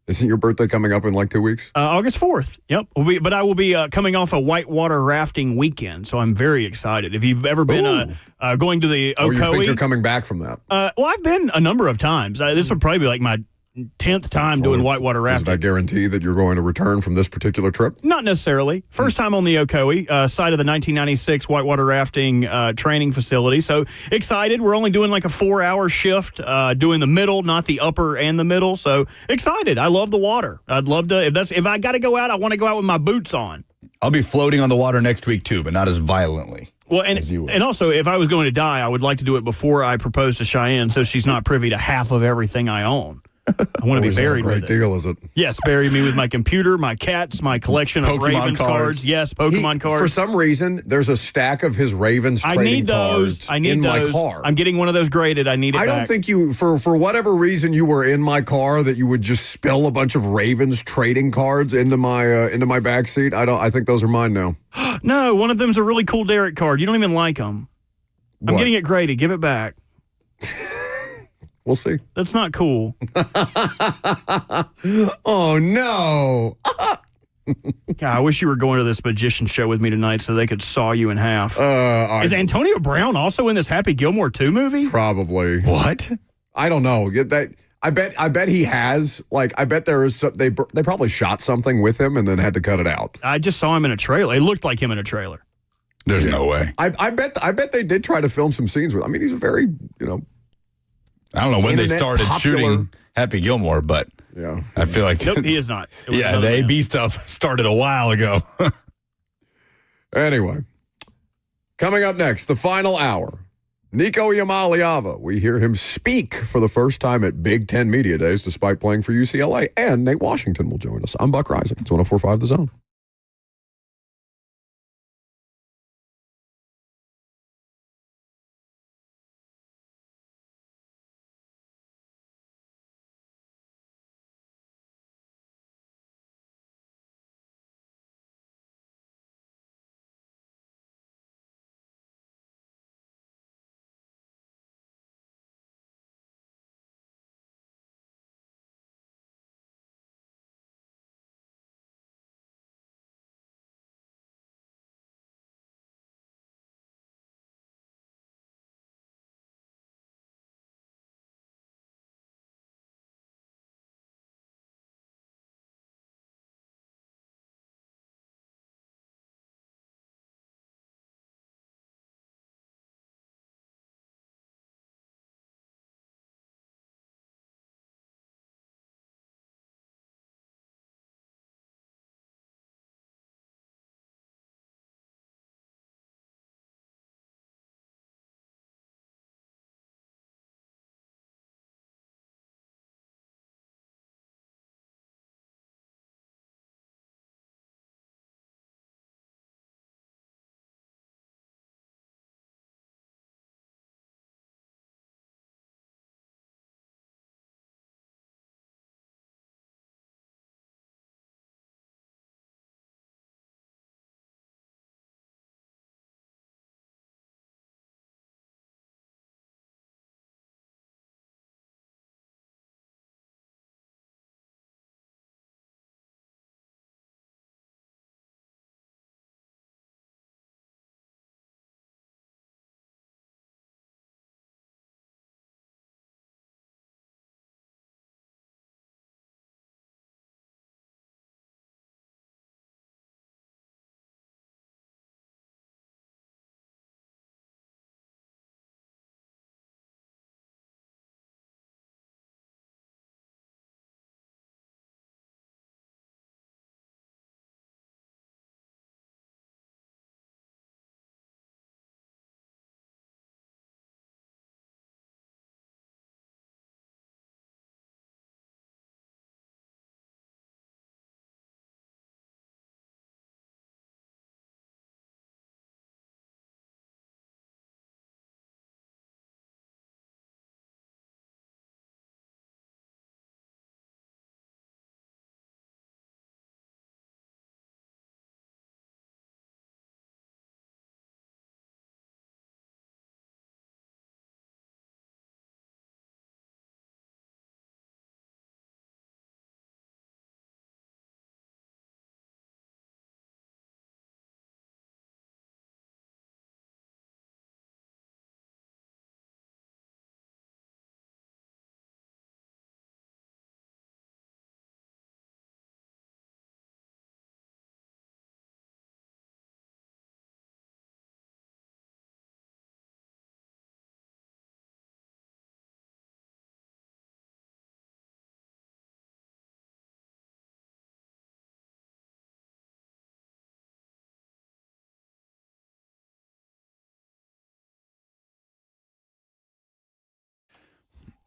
[SPEAKER 1] Isn't your birthday coming up in like 2 weeks?
[SPEAKER 3] August 4th. Yep. But I will be coming off a whitewater rafting weekend, so I'm very excited. If you've ever been going to the Ocoee.
[SPEAKER 1] Oh, you think you're coming back from that?
[SPEAKER 3] Well, I've been a number of times. This would probably be like my 10th time doing whitewater rafting.
[SPEAKER 1] Does that guarantee that you're going to return from this particular trip?
[SPEAKER 3] Not necessarily. First time on the Ocoee, site of the 1996 whitewater rafting training facility. So excited. We're only doing like a 4-hour shift, doing the middle, not the upper and the middle. So excited. I love the water. I'd love to. If I got to go out, I want to go out with my boots on.
[SPEAKER 2] I'll be floating on the water next week too, but not as violently.
[SPEAKER 3] Well, and also, if I was going to die, I would like to do it before I propose to Cheyenne, so she's not privy to half of everything I own. I want to be buried with it.
[SPEAKER 1] Great deal, is it?
[SPEAKER 3] Yes, bury me with my computer, my cats, my collection of
[SPEAKER 2] Pokemon
[SPEAKER 3] Ravens cards. Yes, Pokemon cards.
[SPEAKER 1] For some reason, there's a stack of his Ravens trading cards in my car.
[SPEAKER 3] I'm getting one of those graded. I need it
[SPEAKER 1] I
[SPEAKER 3] back.
[SPEAKER 1] don't think you, for whatever reason you were in my car, that you would just spill a bunch of Ravens trading cards into my back seat. I think those are mine now.
[SPEAKER 3] No, one of them's a really cool Derek card. You don't even like them. I'm getting it graded. Give it back.
[SPEAKER 1] We'll see.
[SPEAKER 3] That's not cool.
[SPEAKER 1] Oh, no.
[SPEAKER 3] God, I wish you were going to this magician show with me tonight so they could saw you in half. Is Antonio Brown also in this Happy Gilmore 2 movie?
[SPEAKER 1] Probably.
[SPEAKER 2] What?
[SPEAKER 1] I don't know. I bet he has. Like, I bet there is. They probably shot something with him and then had to cut it out.
[SPEAKER 3] I just saw him in a trailer. It looked like him in a trailer.
[SPEAKER 2] There's no way.
[SPEAKER 1] I bet they did try to film some scenes with. I mean, he's a very
[SPEAKER 2] I don't know when they started
[SPEAKER 1] popular
[SPEAKER 2] shooting Happy Gilmore, but
[SPEAKER 1] yeah,
[SPEAKER 2] I feel like
[SPEAKER 3] Nope, he is not.
[SPEAKER 2] Yeah, the AB stuff started a while ago.
[SPEAKER 1] Anyway, coming up next, the final hour. Nico Iamaleava. We hear him speak for the first time at Big Ten Media Days, despite playing for UCLA. And Nate Washington will join us. I'm Buck Rising. It's 104.5 The Zone.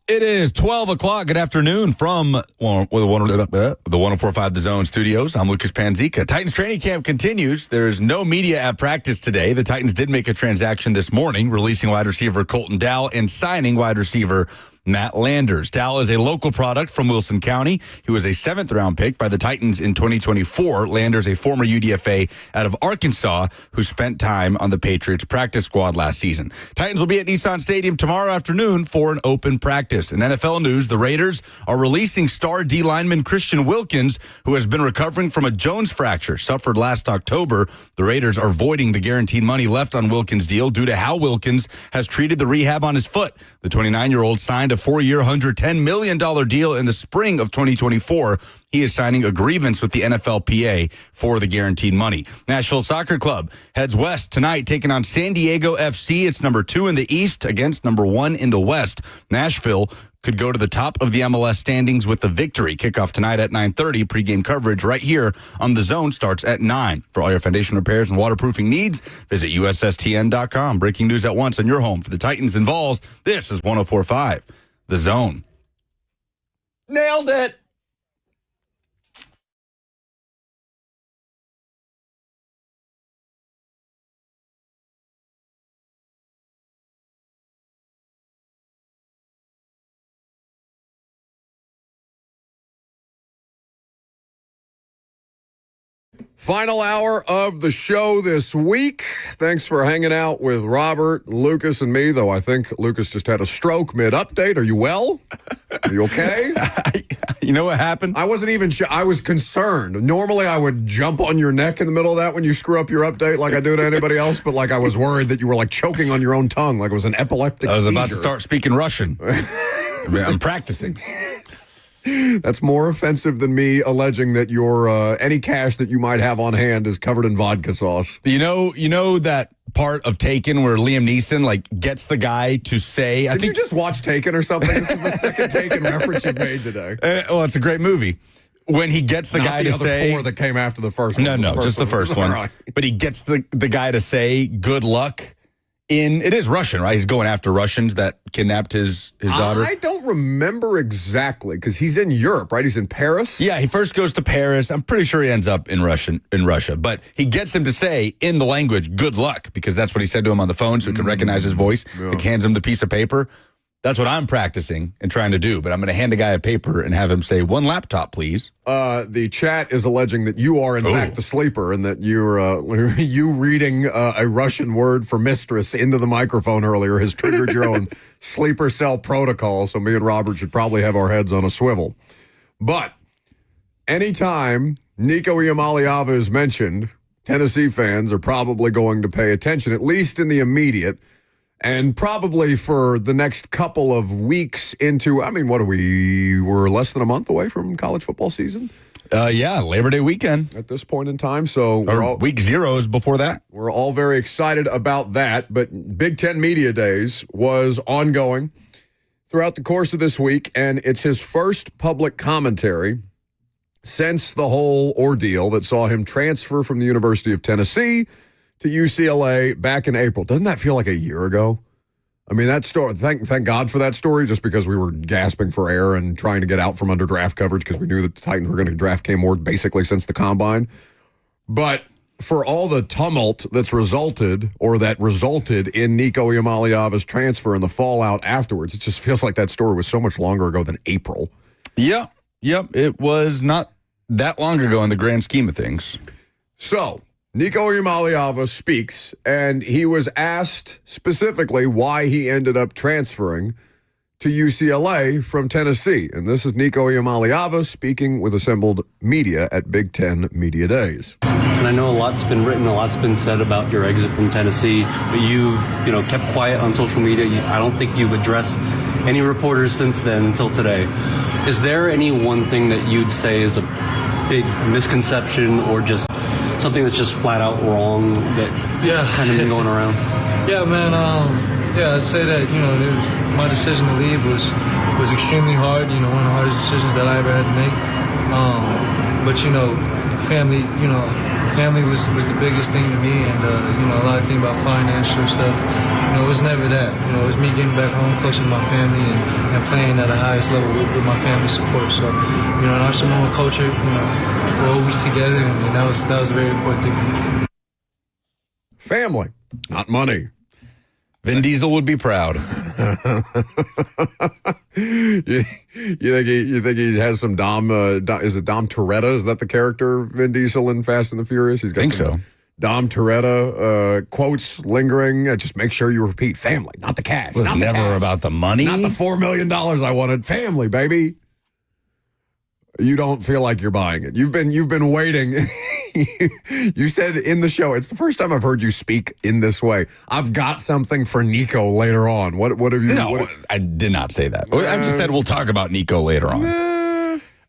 [SPEAKER 2] It is 12 o'clock. Good afternoon from the 104.5 The Zone studios. I'm Lucas Panzica. Titans training camp continues. There's no media at practice today. The Titans did make a transaction this morning, releasing wide receiver Colton Dow and signing wide receiver Matt Landers. Dow is a local product from Wilson County. He was a 7th-round pick by the Titans in 2024. Landers, a former UDFA out of Arkansas, who spent time on the Patriots practice squad last season. Titans will be at Nissan Stadium tomorrow afternoon for an open practice. In NFL news, the Raiders are releasing star D lineman Christian Wilkins, who has been recovering from a Jones fracture suffered last October. The Raiders are voiding the guaranteed money left on Wilkins' deal due to how Wilkins has treated the rehab on his foot. The 29-year-old signed a 4-year, $110 million deal in the spring of 2024. He is signing a grievance with the NFLPA for the guaranteed money. Nashville Soccer Club heads west tonight, taking on San Diego FC. It's number 2 in the East against number 1 in the West. Nashville could go to the top of the MLS standings with the victory. Kickoff tonight at 9:30. Pregame coverage right here on The Zone starts at 9. For all your foundation repairs and waterproofing needs, visit USSTN.com. Breaking news at once on your home for the Titans and Vols. This is 104.5 The Zone. Nailed it.
[SPEAKER 1] Final hour of the show this week. Thanks for hanging out with Robert, Lucas, and me, though I think Lucas just had a stroke mid-update. Are you well? Are you okay?
[SPEAKER 2] You know what happened?
[SPEAKER 1] I wasn't even sure. I was concerned. Normally, I would jump on your neck in the middle of that when you screw up your update like I do to anybody else, but like I was worried that you were like choking on your own tongue like it was an epileptic
[SPEAKER 2] I was
[SPEAKER 1] seizure.
[SPEAKER 2] about to start speaking Russian. I'm practicing.
[SPEAKER 1] That's more offensive than me alleging that your any cash that you might have on hand is covered in vodka sauce.
[SPEAKER 2] You know that part of Taken where Liam Neeson like gets the guy to say,
[SPEAKER 1] Did you just watch Taken or something? This is the second Taken reference you've made today.
[SPEAKER 2] Well, it's a great movie. When he gets the guy to say,
[SPEAKER 1] four that came after the first one.
[SPEAKER 2] No, just the first one.
[SPEAKER 1] Right.
[SPEAKER 2] But he gets the guy to say good luck. It is Russian, right? He's going after Russians that kidnapped his daughter.
[SPEAKER 1] I don't remember exactly because he's in Europe, right? He's in Paris.
[SPEAKER 2] Yeah, he first goes to Paris. I'm pretty sure he ends up in Russia. But he gets him to say in the language, good luck, because that's what he said to him on the phone so he can recognize his voice. Yeah. He hands him the piece of paper. That's what I'm practicing and trying to do. But I'm going to hand a guy a paper and have him say, 1 laptop, please.
[SPEAKER 1] The chat is alleging that you are, in fact, the sleeper and that you're you reading a Russian word for mistress into the microphone earlier has triggered your own sleeper cell protocol. So me and Robert should probably have our heads on a swivel. But anytime Nico Iamaleava is mentioned, Tennessee fans are probably going to pay attention, at least in the immediate. And probably for the next couple of weeks into, we're less than a month away from college football season?
[SPEAKER 2] Yeah, Labor Day weekend.
[SPEAKER 1] At this point in time. So
[SPEAKER 2] week 0 is before that.
[SPEAKER 1] We're all very excited about that. But Big Ten Media Days was ongoing throughout the course of this week. And it's his first public commentary since the whole ordeal that saw him transfer from the University of Tennessee to UCLA back in April. Doesn't that feel like a year ago? I mean, that story, thank God for that story, just because we were gasping for air and trying to get out from under draft coverage because we knew that the Titans were going to draft Cam Ward basically since the Combine. But for all the tumult that resulted in Nico Iamaleava's transfer and the fallout afterwards, it just feels like that story was so much longer ago than April.
[SPEAKER 2] Yep. It was not that long ago in the grand scheme of things.
[SPEAKER 1] So Nico Iamaleava speaks, and he was asked specifically why he ended up transferring to UCLA from Tennessee. And this is Nico Iamaleava speaking with assembled media at Big Ten Media Days.
[SPEAKER 11] And I know a lot's been written, a lot's been said about your exit from Tennessee, but you've kept quiet on social media. I don't think you've addressed any reporters since then until today. Is there any one thing that you'd say is a big misconception or just something that's just flat out wrong that's kind of been going around?
[SPEAKER 12] Yeah, man. I'd say that my decision to leave was extremely hard. One of the hardest decisions that I ever had to make. But family was the biggest thing to me, and a lot of things about financial stuff it was never that. It was me getting back home closer to my family and playing at the highest level with my family support. So, in our Samoan culture, we're always together, and that was a very important thing for me.
[SPEAKER 1] Family, not money.
[SPEAKER 2] Vin Diesel would be proud.
[SPEAKER 1] You think he has some Dom? Is it Dom Toretto? Is that the character Vin Diesel in Fast and the Furious? He's got some Dom Toretto quotes lingering. Just make sure you repeat family, not the cash.
[SPEAKER 2] It was
[SPEAKER 1] not
[SPEAKER 2] never
[SPEAKER 1] the cash,
[SPEAKER 2] about the money.
[SPEAKER 1] Not the $4 million I wanted. Family, baby. You don't feel like you're buying it. You've been waiting. You said in the show, it's the first time I've heard you speak in this way. I've got something for Nico later on. What have you?
[SPEAKER 2] No, I did not say that. I just said we'll talk about Nico later on.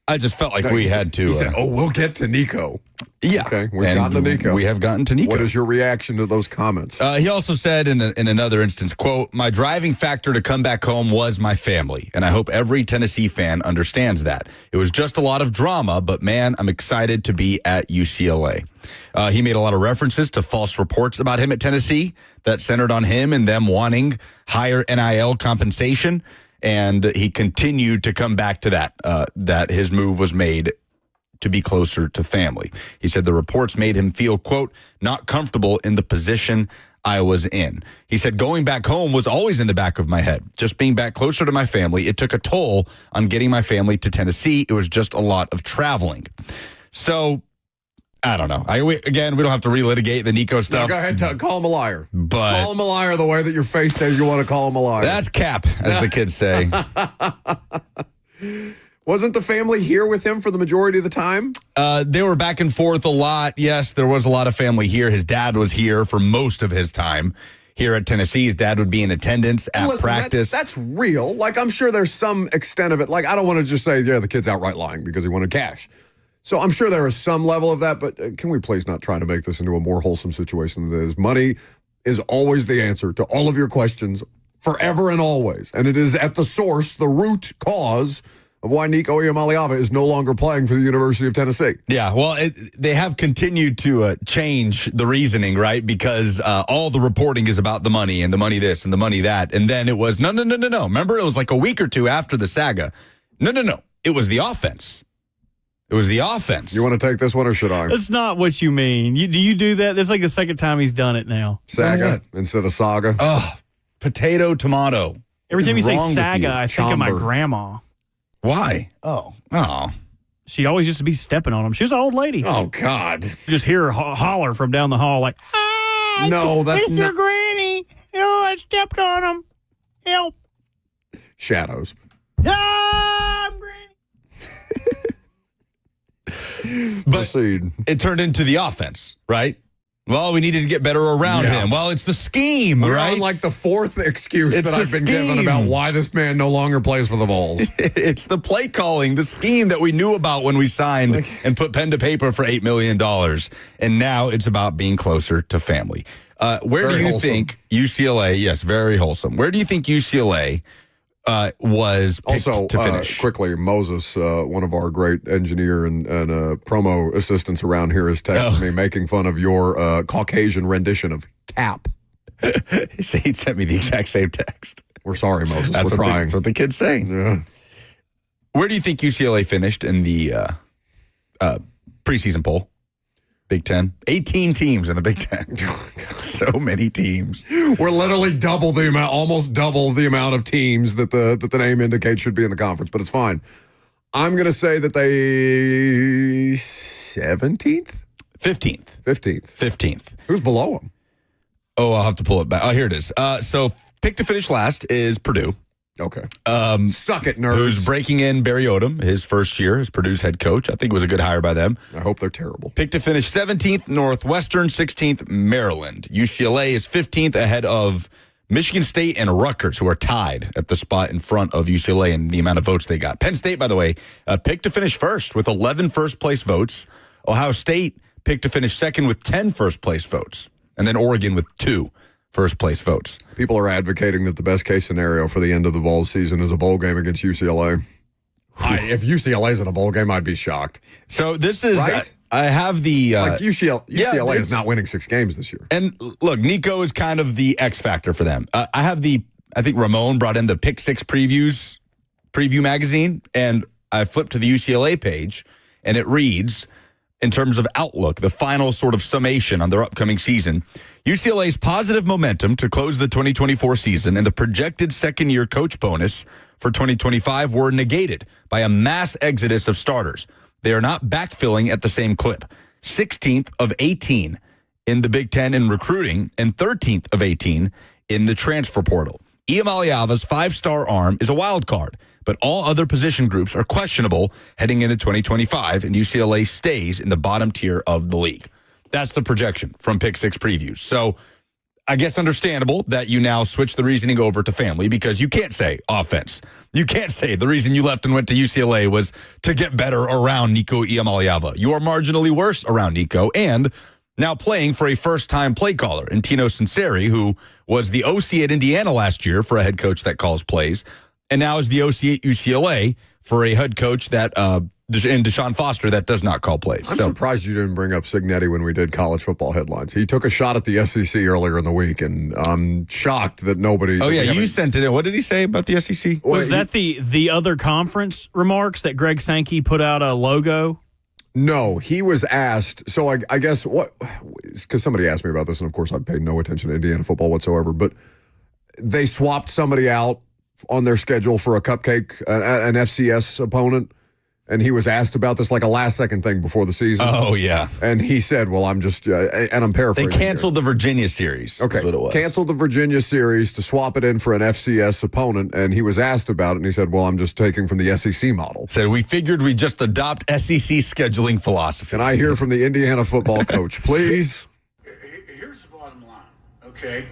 [SPEAKER 2] I just felt like we had to.
[SPEAKER 1] He said, we'll get to Nico.
[SPEAKER 2] Yeah.
[SPEAKER 1] Okay, we've gotten to Nico.
[SPEAKER 2] We have gotten to Nico.
[SPEAKER 1] What is your reaction to those comments?
[SPEAKER 2] He also said in another instance, quote, "My driving factor to come back home was my family, and I hope every Tennessee fan understands that. It was just a lot of drama, but man, I'm excited to be at UCLA." He made a lot of references to false reports about him at Tennessee that centered on him and them wanting higher NIL compensation, and he continued to come back to that his move was made to be closer to family. He said the reports made him feel, quote, "not comfortable in the position I was in." He said going back home was always in the back of my head. Just being back closer to my family, it took a toll on getting my family to Tennessee. It was just a lot of traveling. So, I don't know. We don't have to relitigate the Nico stuff.
[SPEAKER 1] No, go ahead, call him a liar.
[SPEAKER 2] But
[SPEAKER 1] call him a liar the way that your face says you want to call him a liar.
[SPEAKER 2] That's cap, as the kids say.
[SPEAKER 1] Wasn't the family here with him for the majority of the time?
[SPEAKER 2] They were back and forth a lot. Yes, there was a lot of family here. His dad was here for most of his time here at Tennessee. His dad would be in attendance at practice.
[SPEAKER 1] That's real. Like, I'm sure there's some extent of it. Like, I don't want to just say, the kid's outright lying because he wanted cash. So I'm sure there is some level of that, but can we please not try to make this into a more wholesome situation than it is? Money is always the answer to all of your questions forever and always. And it is at the source, the root cause of why Nico Iamaleava is no longer playing for the University of Tennessee.
[SPEAKER 2] Yeah, well, they have continued to change the reasoning, right? Because all the reporting is about the money and the money this and the money that. And then it was, no. Remember, it was like a week or two after the saga. No. It was the offense. It was the offense.
[SPEAKER 1] You want to take this one or should I?
[SPEAKER 3] That's not what you mean. Do you do that? That's like the second time he's done it now.
[SPEAKER 1] Saga instead of saga.
[SPEAKER 2] Oh, potato, tomato.
[SPEAKER 3] Every time you say saga, I think of my grandma.
[SPEAKER 2] Why? Oh.
[SPEAKER 3] She always used to be stepping on him. She was an old lady.
[SPEAKER 1] Oh, God.
[SPEAKER 3] You just hear her holler from down the hall like,
[SPEAKER 1] no, that's
[SPEAKER 3] not. Your granny. Oh, I stepped on him. Help.
[SPEAKER 1] Shadows.
[SPEAKER 3] I'm granny.
[SPEAKER 2] But
[SPEAKER 1] proceed.
[SPEAKER 2] It turned into the offense, right? Well, we needed to get better around him. Well, it's the scheme,
[SPEAKER 1] We're
[SPEAKER 2] right?
[SPEAKER 1] on like the fourth excuse that I've been given about why this man no longer plays for the Vols.
[SPEAKER 2] It's the play calling, the scheme that we knew about when we signed and put pen to paper for $8 million. And now it's about being closer to family. Where do you think UCLA, yes, very wholesome. Where do you think UCLA was picked to finish?
[SPEAKER 1] Quickly, Moses, one of our great engineer and promo assistants around here, is texting me making fun of your Caucasian rendition of Cap.
[SPEAKER 2] He sent me the exact same text.
[SPEAKER 1] We're sorry, Moses. We're trying.
[SPEAKER 2] That's what the kids say.
[SPEAKER 1] Yeah.
[SPEAKER 2] Where do you think UCLA finished in the preseason poll? Big Ten. 18 teams in the Big Ten. So many teams.
[SPEAKER 1] We're literally almost double the amount of teams that the name indicates should be in the conference, but it's fine. I'm going to say that they 17th?
[SPEAKER 2] 15th.
[SPEAKER 1] Who's below them?
[SPEAKER 2] Oh, I'll have to pull it back. Oh, here it is. So pick to finish last is Purdue.
[SPEAKER 1] Okay. Suck it, nerds.
[SPEAKER 2] Who's breaking in Barry Odom, his first year as Purdue's head coach. I think it was a good hire by them.
[SPEAKER 1] I hope they're terrible.
[SPEAKER 2] Pick to finish 17th, Northwestern, 16th, Maryland. UCLA is 15th ahead of Michigan State and Rutgers, who are tied at the spot in front of UCLA in the amount of votes they got. Penn State, by the way, picked to finish first with 11 first-place votes. Ohio State picked to finish second with 10 first-place votes. And then Oregon with 2 first-place votes.
[SPEAKER 1] People are advocating that the best-case scenario for the end of the Vols season is a bowl game against UCLA. If UCLA's in a bowl game, I'd be shocked.
[SPEAKER 2] So this is...
[SPEAKER 1] Right?
[SPEAKER 2] I have the
[SPEAKER 1] like UCLA is not winning 6 games this year.
[SPEAKER 2] And look, Nico is kind of the X factor for them. I think Ramon brought in the Pick 6 preview magazine, and I flipped to the UCLA page, and it reads, in terms of outlook, the final sort of summation on their upcoming season, UCLA's positive momentum to close the 2024 season and the projected second-year coach bonus for 2025 were negated by a mass exodus of starters. They are not backfilling at the same clip. 16th of 18 in the Big Ten in recruiting and 13th of 18 in the transfer portal. Iamaleava's 5-star arm is a wild card, but all other position groups are questionable heading into 2025, and UCLA stays in the bottom tier of the league. That's the projection from Pick 6 previews. So I guess understandable that you now switch the reasoning over to family, because you can't say offense. You can't say the reason you left and went to UCLA was to get better around Nico Iamaleava. You are marginally worse around Nico, and now playing for a first-time play caller in Tino Sinceri, who was the OC at Indiana last year for a head coach that calls plays, and now is the OC at UCLA for a head coach that and Deshaun Foster that does not call plays.
[SPEAKER 1] I'm surprised you didn't bring up Signetti when we did college football headlines. He took a shot at the SEC earlier in the week, and I'm shocked that nobody...
[SPEAKER 2] Oh, yeah, you sent it in. What did he say about the SEC?
[SPEAKER 3] Was that the other conference remarks that Greg Sankey put out a logo?
[SPEAKER 1] No, he was asked. So I guess because somebody asked me about this, and of course I paid no attention to Indiana football whatsoever, but they swapped somebody out on their schedule for a cupcake, an FCS opponent. And he was asked about this like a last-second thing before the season.
[SPEAKER 2] Oh, yeah.
[SPEAKER 1] And he said, well, I'm just, and I'm paraphrasing.
[SPEAKER 2] They canceled the Virginia series.
[SPEAKER 1] Okay.
[SPEAKER 2] Is what it was.
[SPEAKER 1] Canceled the Virginia series to swap it in for an FCS opponent. And he was asked about it, and he said, well, I'm just taking from the SEC model.
[SPEAKER 2] Said, we figured we'd just adopt SEC scheduling philosophy.
[SPEAKER 1] Can I hear from the Indiana football coach, please?
[SPEAKER 13] Here's the bottom line, okay?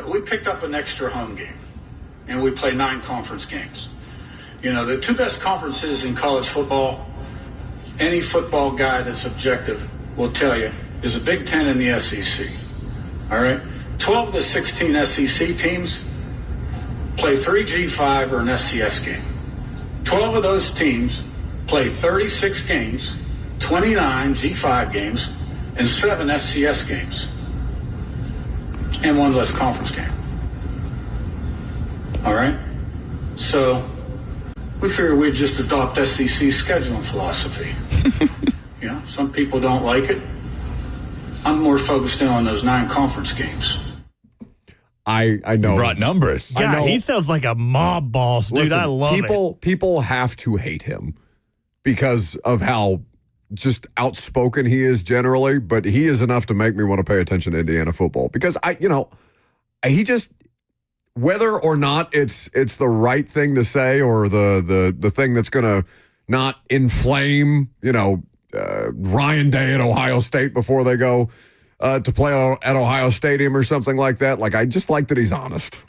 [SPEAKER 13] We picked up an extra home game, and we play 9 conference games. You know, the 2 best conferences in college football, any football guy that's objective will tell you, is the Big Ten and the SEC. All right? 12 of the 16 SEC teams play 3 G5 or an FCS game. 12 of those teams play 36 games, 29 G5 games, and 7 FCS games. And 1 less conference game. All right? So we figured we'd just adopt SEC scheduling philosophy. You know, some people don't like it. I'm more focused in on those 9 conference games.
[SPEAKER 1] I know.
[SPEAKER 2] You brought numbers.
[SPEAKER 3] Yeah,
[SPEAKER 1] I know.
[SPEAKER 3] he sounds like a mob boss, dude.
[SPEAKER 1] Listen,
[SPEAKER 3] I love it.
[SPEAKER 1] People have to hate him because of how just outspoken he is generally, but he is enough to make me want to pay attention to Indiana football because he just, whether or not it's the right thing to say or the thing that's going to not inflame, Ryan Day at Ohio State before they go to play at Ohio Stadium or something like that. Like, I just like that he's honest.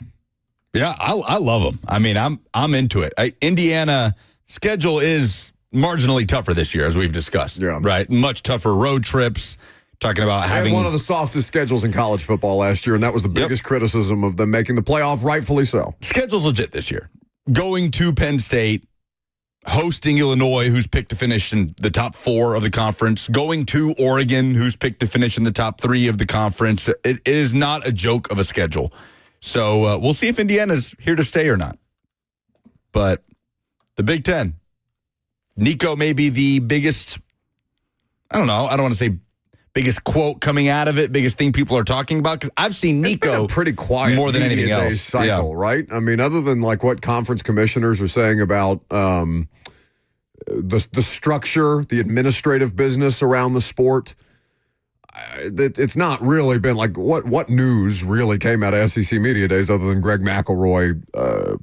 [SPEAKER 2] Yeah, I love him. I mean, I'm into it. Indiana schedule is marginally tougher this year, as we've discussed.
[SPEAKER 1] Yeah.
[SPEAKER 2] Right? Much tougher road trips. Talking about having
[SPEAKER 1] one of the softest schedules in college football last year, and that was the biggest criticism of them making the playoff, rightfully so.
[SPEAKER 2] Schedule's legit this year. Going to Penn State, hosting Illinois, who's picked to finish in the top 4 of the conference, going to Oregon, who's picked to finish in the top 3 of the conference. It is not a joke of a schedule. So we'll see if Indiana's here to stay or not. But the Big Ten, Nico may be the biggest, I don't want to say biggest quote coming out of it, biggest thing people are talking about, because I've seen Nico
[SPEAKER 1] it's been a pretty quiet
[SPEAKER 2] more than anything else
[SPEAKER 1] cycle, right? I mean, other than like what conference commissioners are saying about the structure, the administrative business around the sport, it's not really been like what news really came out of SEC Media Days other than Greg McElroy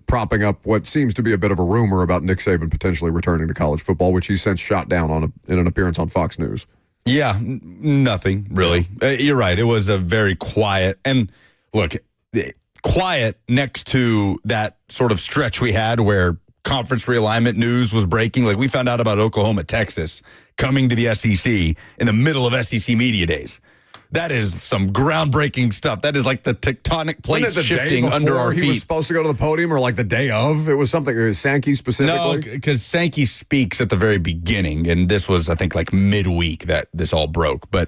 [SPEAKER 1] propping up what seems to be a bit of a rumor about Nick Saban potentially returning to college football, which he since shot down in an appearance on Fox News.
[SPEAKER 2] Yeah, nothing really. You're right. It was a very quiet, and look, quiet next to that sort of stretch we had where conference realignment news was breaking. Like, we found out about Oklahoma, Texas coming to the SEC in the middle of SEC Media Days. That is some groundbreaking stuff. That is like the tectonic
[SPEAKER 1] Wasn't
[SPEAKER 2] plates
[SPEAKER 1] it the
[SPEAKER 2] shifting
[SPEAKER 1] day
[SPEAKER 2] under
[SPEAKER 1] before
[SPEAKER 2] our
[SPEAKER 1] he was
[SPEAKER 2] feet.
[SPEAKER 1] supposed to go to the podium, or like the day of? It was something. It was Sankey specifically.
[SPEAKER 2] No, because Sankey speaks at the very beginning, and this was, I think, like midweek that this all broke. But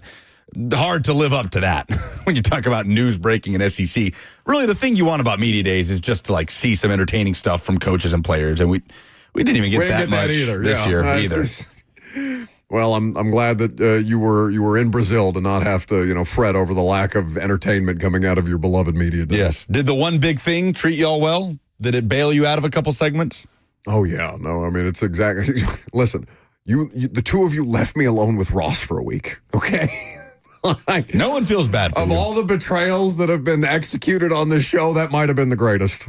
[SPEAKER 2] hard to live up to that when you talk about news breaking in SEC. Really, the thing you want about media days is just to like see some entertaining stuff from coaches and players, and we didn't even get that much this year either.
[SPEAKER 1] Well, I'm glad that you were in Brazil to not have to fret over the lack of entertainment coming out of your beloved media day.
[SPEAKER 2] Yes. Did the one big thing treat y'all well? Did it bail you out of a couple segments?
[SPEAKER 1] Oh yeah, no. I mean, it's exactly. Listen, you the two of you left me alone with Ross for a week. Okay. Like,
[SPEAKER 2] no one feels bad for
[SPEAKER 1] of
[SPEAKER 2] you.
[SPEAKER 1] all the betrayals that have been executed on this show. That might have been the greatest.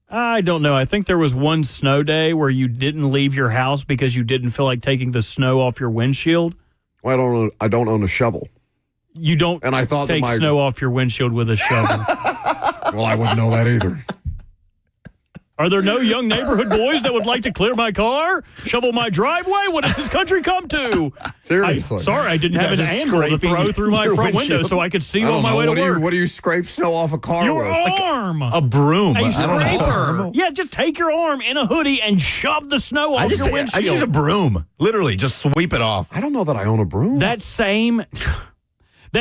[SPEAKER 3] I don't know. I think there was one snow day where you didn't leave your house because you didn't feel like taking the snow off your windshield.
[SPEAKER 1] Well, I don't own a shovel.
[SPEAKER 3] You don't
[SPEAKER 1] and I thought
[SPEAKER 3] take snow off your windshield with a shovel.
[SPEAKER 1] Well, I wouldn't know that either.
[SPEAKER 3] Are there no young neighborhood boys that would like to clear my car, shovel my driveway? What does this country come to?
[SPEAKER 1] Seriously.
[SPEAKER 3] Sorry, I didn't have an angle to throw through my front window so I could see on my way to work.
[SPEAKER 1] What do you scrape snow off a car
[SPEAKER 3] Your
[SPEAKER 1] with?
[SPEAKER 3] arm.
[SPEAKER 2] A broom.
[SPEAKER 3] A scraper. Yeah, just take your arm in a hoodie and shove the snow off your windshield.
[SPEAKER 2] I use a broom. Literally, just sweep it off.
[SPEAKER 1] I don't know that I own a broom.
[SPEAKER 3] That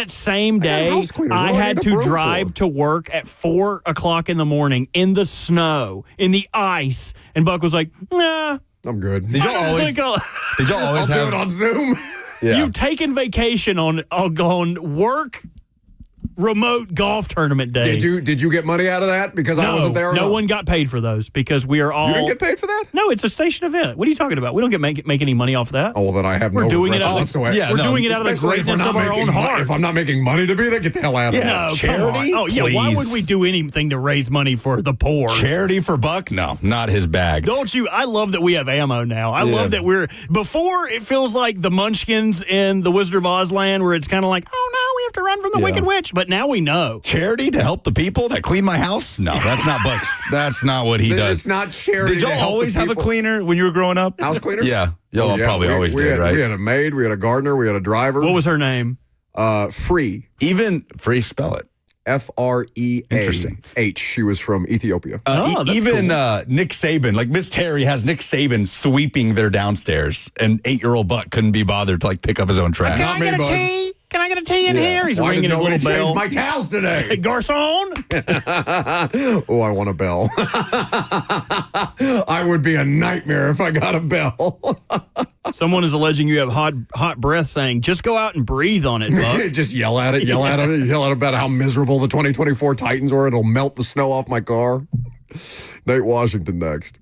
[SPEAKER 3] same day, I had to drive to work at 4 o'clock in the morning in the snow, in the ice, and Buck was like, "Nah,
[SPEAKER 1] I'm good."
[SPEAKER 2] Did y'all always
[SPEAKER 1] I'll
[SPEAKER 2] have
[SPEAKER 1] do it on Zoom?
[SPEAKER 2] Yeah.
[SPEAKER 3] You've taken vacation on work remote golf tournament days.
[SPEAKER 1] Did you get money out of that? Because I wasn't there.
[SPEAKER 3] No one got paid for those because we are all.
[SPEAKER 1] You didn't get paid for that?
[SPEAKER 3] No, it's a station event. What are you talking about? We don't make any money off of that.
[SPEAKER 1] Oh, well, then I have
[SPEAKER 3] We're
[SPEAKER 1] no
[SPEAKER 3] doing it
[SPEAKER 1] regrets
[SPEAKER 3] out of
[SPEAKER 1] whatsoever.
[SPEAKER 3] we're doing it out of the
[SPEAKER 1] Especially if we're
[SPEAKER 3] greatness
[SPEAKER 1] not
[SPEAKER 3] of our
[SPEAKER 1] making
[SPEAKER 3] own heart.
[SPEAKER 1] If I'm not making money to be there, get the hell out of there.
[SPEAKER 3] No,
[SPEAKER 2] Charity?
[SPEAKER 3] come on. Oh, yeah. Why
[SPEAKER 2] Please.
[SPEAKER 3] would we do anything to raise money for the poor?
[SPEAKER 2] Charity for Buck? No, not his bag.
[SPEAKER 3] Don't you? I love that we have ammo now. I love that before it feels like the Munchkins in the Wizard of Oz land where it's kind of like, oh no, we have to run from the Wicked Witch. But now we know.
[SPEAKER 2] Charity to help the people that clean my house? No, that's not Buck's. That's not what he does.
[SPEAKER 1] It's not charity.
[SPEAKER 2] Did y'all always have a cleaner when you were growing up?
[SPEAKER 1] House cleaner?
[SPEAKER 2] Yeah. Y'all probably always
[SPEAKER 1] we
[SPEAKER 2] did,
[SPEAKER 1] had,
[SPEAKER 2] right?
[SPEAKER 1] We had a maid, we had a gardener, we had a driver.
[SPEAKER 3] What was her name?
[SPEAKER 1] Free.
[SPEAKER 2] Even free, spell it.
[SPEAKER 1] FREAH.
[SPEAKER 2] Interesting.
[SPEAKER 1] She was from Ethiopia.
[SPEAKER 2] Even Nick Saban, like Miss Terry has Nick Saban sweeping their downstairs, and 8-year-old Buck couldn't be bothered to like pick up his own trash.
[SPEAKER 1] Not me, bud.
[SPEAKER 3] tea? Can I get a tea in here? He's
[SPEAKER 1] Why
[SPEAKER 3] ringing
[SPEAKER 1] did
[SPEAKER 3] his
[SPEAKER 1] nobody
[SPEAKER 3] little
[SPEAKER 1] change
[SPEAKER 3] bell.
[SPEAKER 1] my towels today?
[SPEAKER 3] Hey, garçon.
[SPEAKER 1] Oh, I want a bell. I would be a nightmare if I got a bell.
[SPEAKER 3] Someone is alleging you have hot breath, saying, just go out and breathe on it, Buck.
[SPEAKER 1] Just yell at it, yell at about how miserable the 2024 Titans are. It'll melt the snow off my car. Nate Washington next.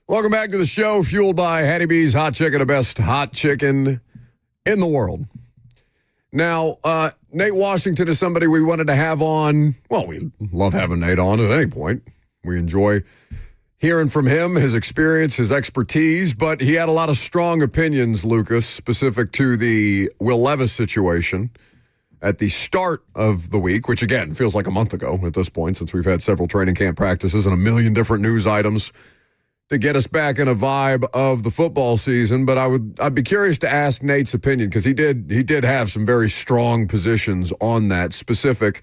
[SPEAKER 1] Welcome back to the show, fueled by Hattie B's Hot Chicken, the best hot chicken in the world. Now, Nate Washington is somebody we wanted to have on. Well, we love having Nate on at any point. We enjoy hearing from him, his experience, his expertise, but he had a lot of strong opinions, Lucas, specific to the Will Levis situation at the start of the week, which, again, feels like a month ago at this point since we've had several training camp practices and a million different news items to get us back in a vibe of the football season. But I'd be curious to ask Nate's opinion because he did have some very strong positions on that, specific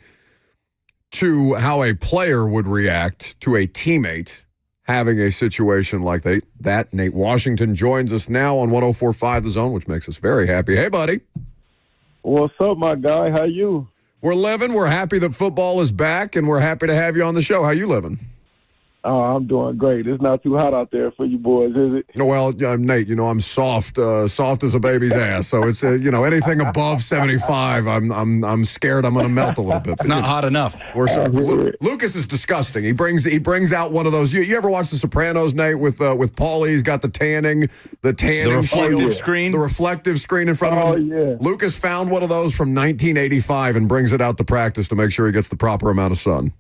[SPEAKER 1] to how a player would react to a teammate having a situation like that. Nate Washington joins us now on 104.5 The Zone, which makes us very happy. Hey, buddy.
[SPEAKER 14] What's up, my guy? How you?
[SPEAKER 1] We're living. We're happy that football is back, and we're happy to have you on the show. How you living?
[SPEAKER 14] Oh, I'm doing great. It's not too hot out there for you boys, is it?
[SPEAKER 1] Well, Nate, I'm soft as a baby's ass. So it's anything above 75, I'm scared I'm going to melt a little bit.
[SPEAKER 2] It's not hot enough.
[SPEAKER 1] Lucas is disgusting. He brings out one of those. You ever watch The Sopranos, Nate, with Paulie? He's got the reflective
[SPEAKER 2] screen,
[SPEAKER 1] the reflective screen in front of him.
[SPEAKER 14] Yeah.
[SPEAKER 1] Lucas found one of those from 1985 and brings it out to practice to make sure he gets the proper amount of sun.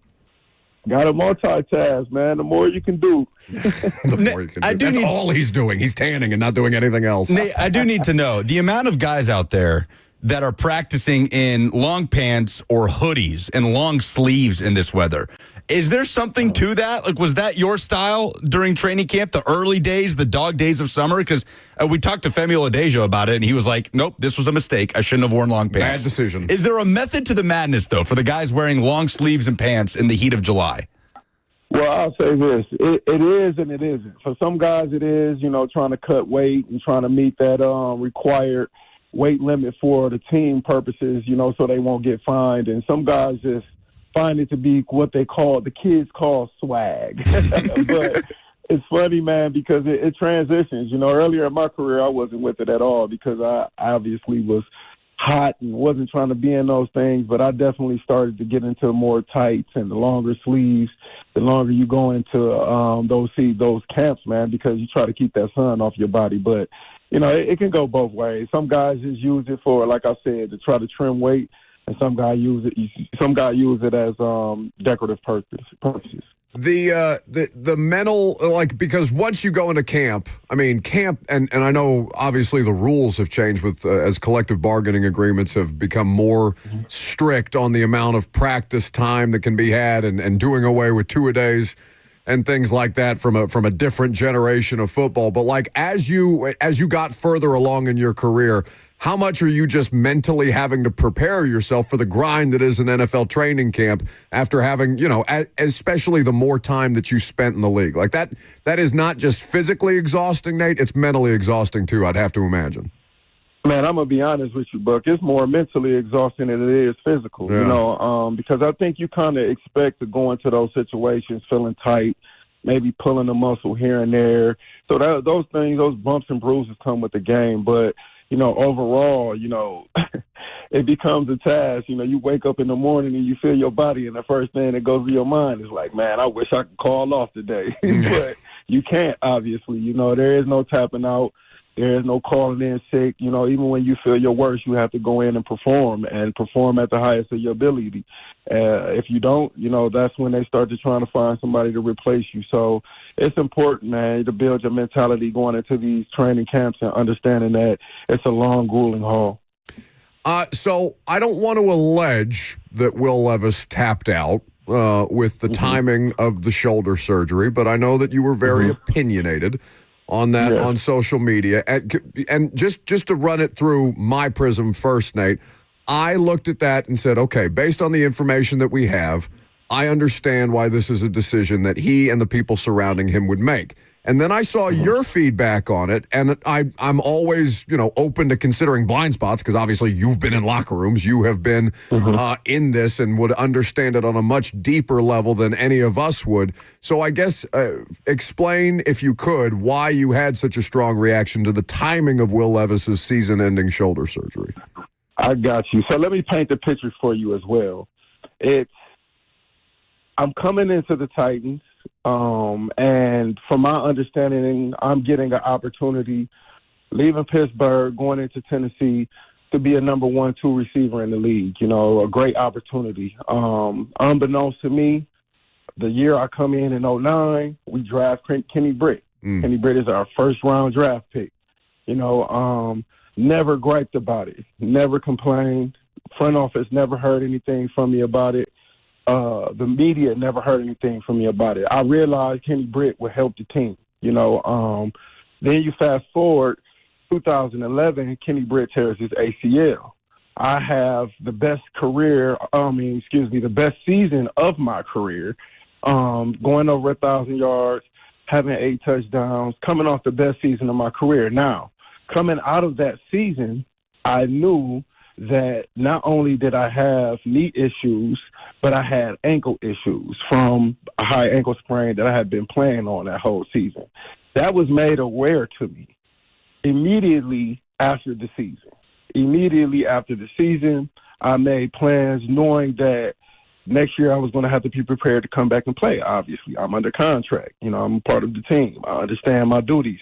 [SPEAKER 14] Got to multitask, man. The more you can do.
[SPEAKER 1] The more you can do. That's all he's doing. He's tanning and not doing anything else.
[SPEAKER 2] Nate, I do need to know the amount of guys out there that are practicing in long pants or hoodies and long sleeves in this weather. Is there something to that? Like, was that your style during training camp, the early days, the dog days of summer? Because we talked to Femi Oladejo about it, and he was like, nope, this was a mistake. I shouldn't have worn long pants.
[SPEAKER 1] Bad decision.
[SPEAKER 2] Is there a method to the madness, though, for the guys wearing long sleeves and pants in the heat of July?
[SPEAKER 14] Well, I'll say this. It is and it isn't. For some guys, it is, trying to cut weight and trying to meet that required weight limit for the team purposes, so they won't get fined. And some guys just find it to be what the kids call swag. But it's funny, man, because it transitions. Earlier in my career, I wasn't with it at all because I obviously was hot and wasn't trying to be in those things, but I definitely started to get into more tights and the longer sleeves, the longer you go into those camps, man, because you try to keep that sun off your body. But, it can go both ways. Some guys just use it for, like I said, to try to trim weight, and some guys use it as decorative purposes.
[SPEAKER 1] The mental, because once you go into camp, and I know obviously the rules have changed with as collective bargaining agreements have become more strict on the amount of practice time that can be had and doing away with two-a-days and things like that from a different generation of football. But as you got further along in your career, how much are you just mentally having to prepare yourself for the grind that is an NFL training camp after having, especially the more time that you spent in the league? That is not just physically exhausting, Nate. It's mentally exhausting, too, I'd have to imagine.
[SPEAKER 14] Man, I'm going to be honest with you, Buck. It's more mentally exhausting than it is physical, because I think you kind of expect to go into those situations feeling tight, maybe pulling a muscle here and there. So those things, those bumps and bruises come with the game. But, overall, it becomes a task. You wake up in the morning and you feel your body, and the first thing that goes to your mind is like, man, I wish I could call off today. But you can't, obviously. There is no tapping out. There is no calling in sick. Even when you feel your worst, you have to go in and perform at the highest of your ability. If you don't, that's when they start to trying to find somebody to replace you. So it's important, man, to build your mentality going into these training camps and understanding that it's a long, grueling haul.
[SPEAKER 1] So I don't want to allege that Will Levis tapped out with the timing of the shoulder surgery, but I know that you were very opinionated on that on social media. And just to run it through my prism first, Nate, I looked at that and said, okay, based on the information that we have, I understand why this is a decision that he and the people surrounding him would make. And then I saw your feedback on it, and I'm always, open to considering blind spots because obviously you've been in locker rooms, you have been in this and would understand it on a much deeper level than any of us would. So I guess explain, if you could, why you had such a strong reaction to the timing of Will Levis's season-ending shoulder surgery.
[SPEAKER 14] I got you. So let me paint the picture for you as well. I'm coming into the Titans, and from my understanding, I'm getting an opportunity leaving Pittsburgh, going into Tennessee to be a number 1-2 receiver in the league. You know, a great opportunity. Unbeknownst to me, the year I come in 2009, we draft Kenny Britt. Kenny Britt is our first-round draft pick. You know, never griped about it, never complained. Front office never heard anything from me about it. The media never heard anything from me about it. I realized Kenny Britt would help the team. You know, then you fast forward, 2011, Kenny Britt tears his ACL. I have the best the best season of my career, going over 1,000 yards, having 8 touchdowns, coming off the best season of my career. Now, coming out of that season, I knew that not only did I have knee issues, but I had ankle issues from a high ankle sprain that I had been playing on that whole season. That was made aware to me immediately after the season. Immediately after the season, I made plans knowing that next year I was going to have to be prepared to come back and play. Obviously, I'm under contract. You know, I'm a part of the team. I understand my duties.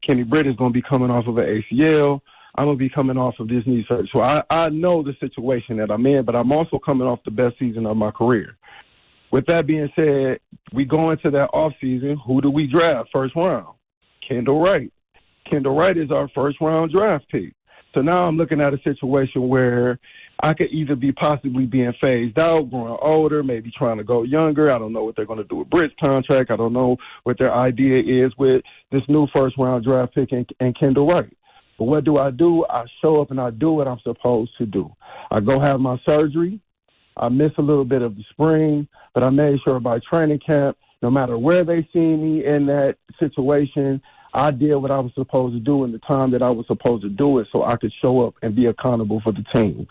[SPEAKER 14] Kenny Britt is going to be coming off of an ACL. I'm going to be coming off of this knee surgery. So I know the situation that I'm in, but I'm also coming off the best season of my career. With that being said, we go into that offseason. Who do we draft first round? Kendall Wright. Kendall Wright is our first-round draft pick. So now I'm looking at a situation where I could either be possibly being phased out, growing older, maybe trying to go younger. I don't know what they're going to do with Britt's contract. I don't know what their idea is with this new first-round draft pick and Kendall Wright. But what do? I show up and I do what I'm supposed to do. I go have my surgery. I miss a little bit of the spring, but I made sure by training camp, no matter where they see me in that situation, I did what I was supposed to do in the time that I was supposed to do it so I could show up and be accountable for the team.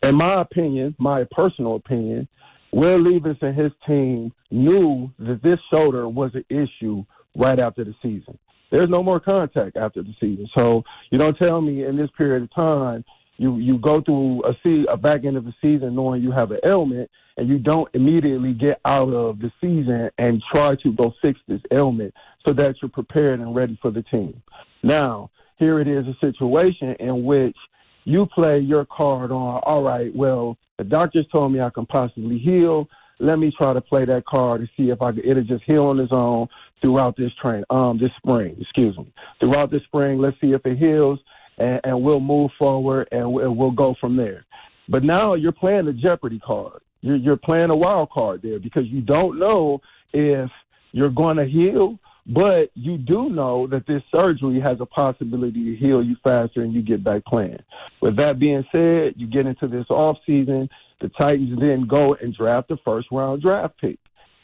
[SPEAKER 14] In my opinion, my personal opinion, Will Levis and his team knew that this shoulder was an issue right after the season. There's no more contact after the season. So you don't tell me in this period of time you go through a back end of the season knowing you have an ailment and you don't immediately get out of the season and try to go fix this ailment so that you're prepared and ready for the team. Now, here it is, a situation in which you play your card on, all right, well, the doctors told me I can possibly heal. Let me try to play that card and see if it'll just heal on its own throughout this spring. Throughout this spring, let's see if it heals, and we'll move forward, and we'll go from there. But now you're playing the Jeopardy card. You're playing a wild card there because you don't know if you're going to heal, but you do know that this surgery has a possibility to heal you faster and you get back playing. With that being said, you get into this offseason. The Titans then go and draft the first-round draft pick.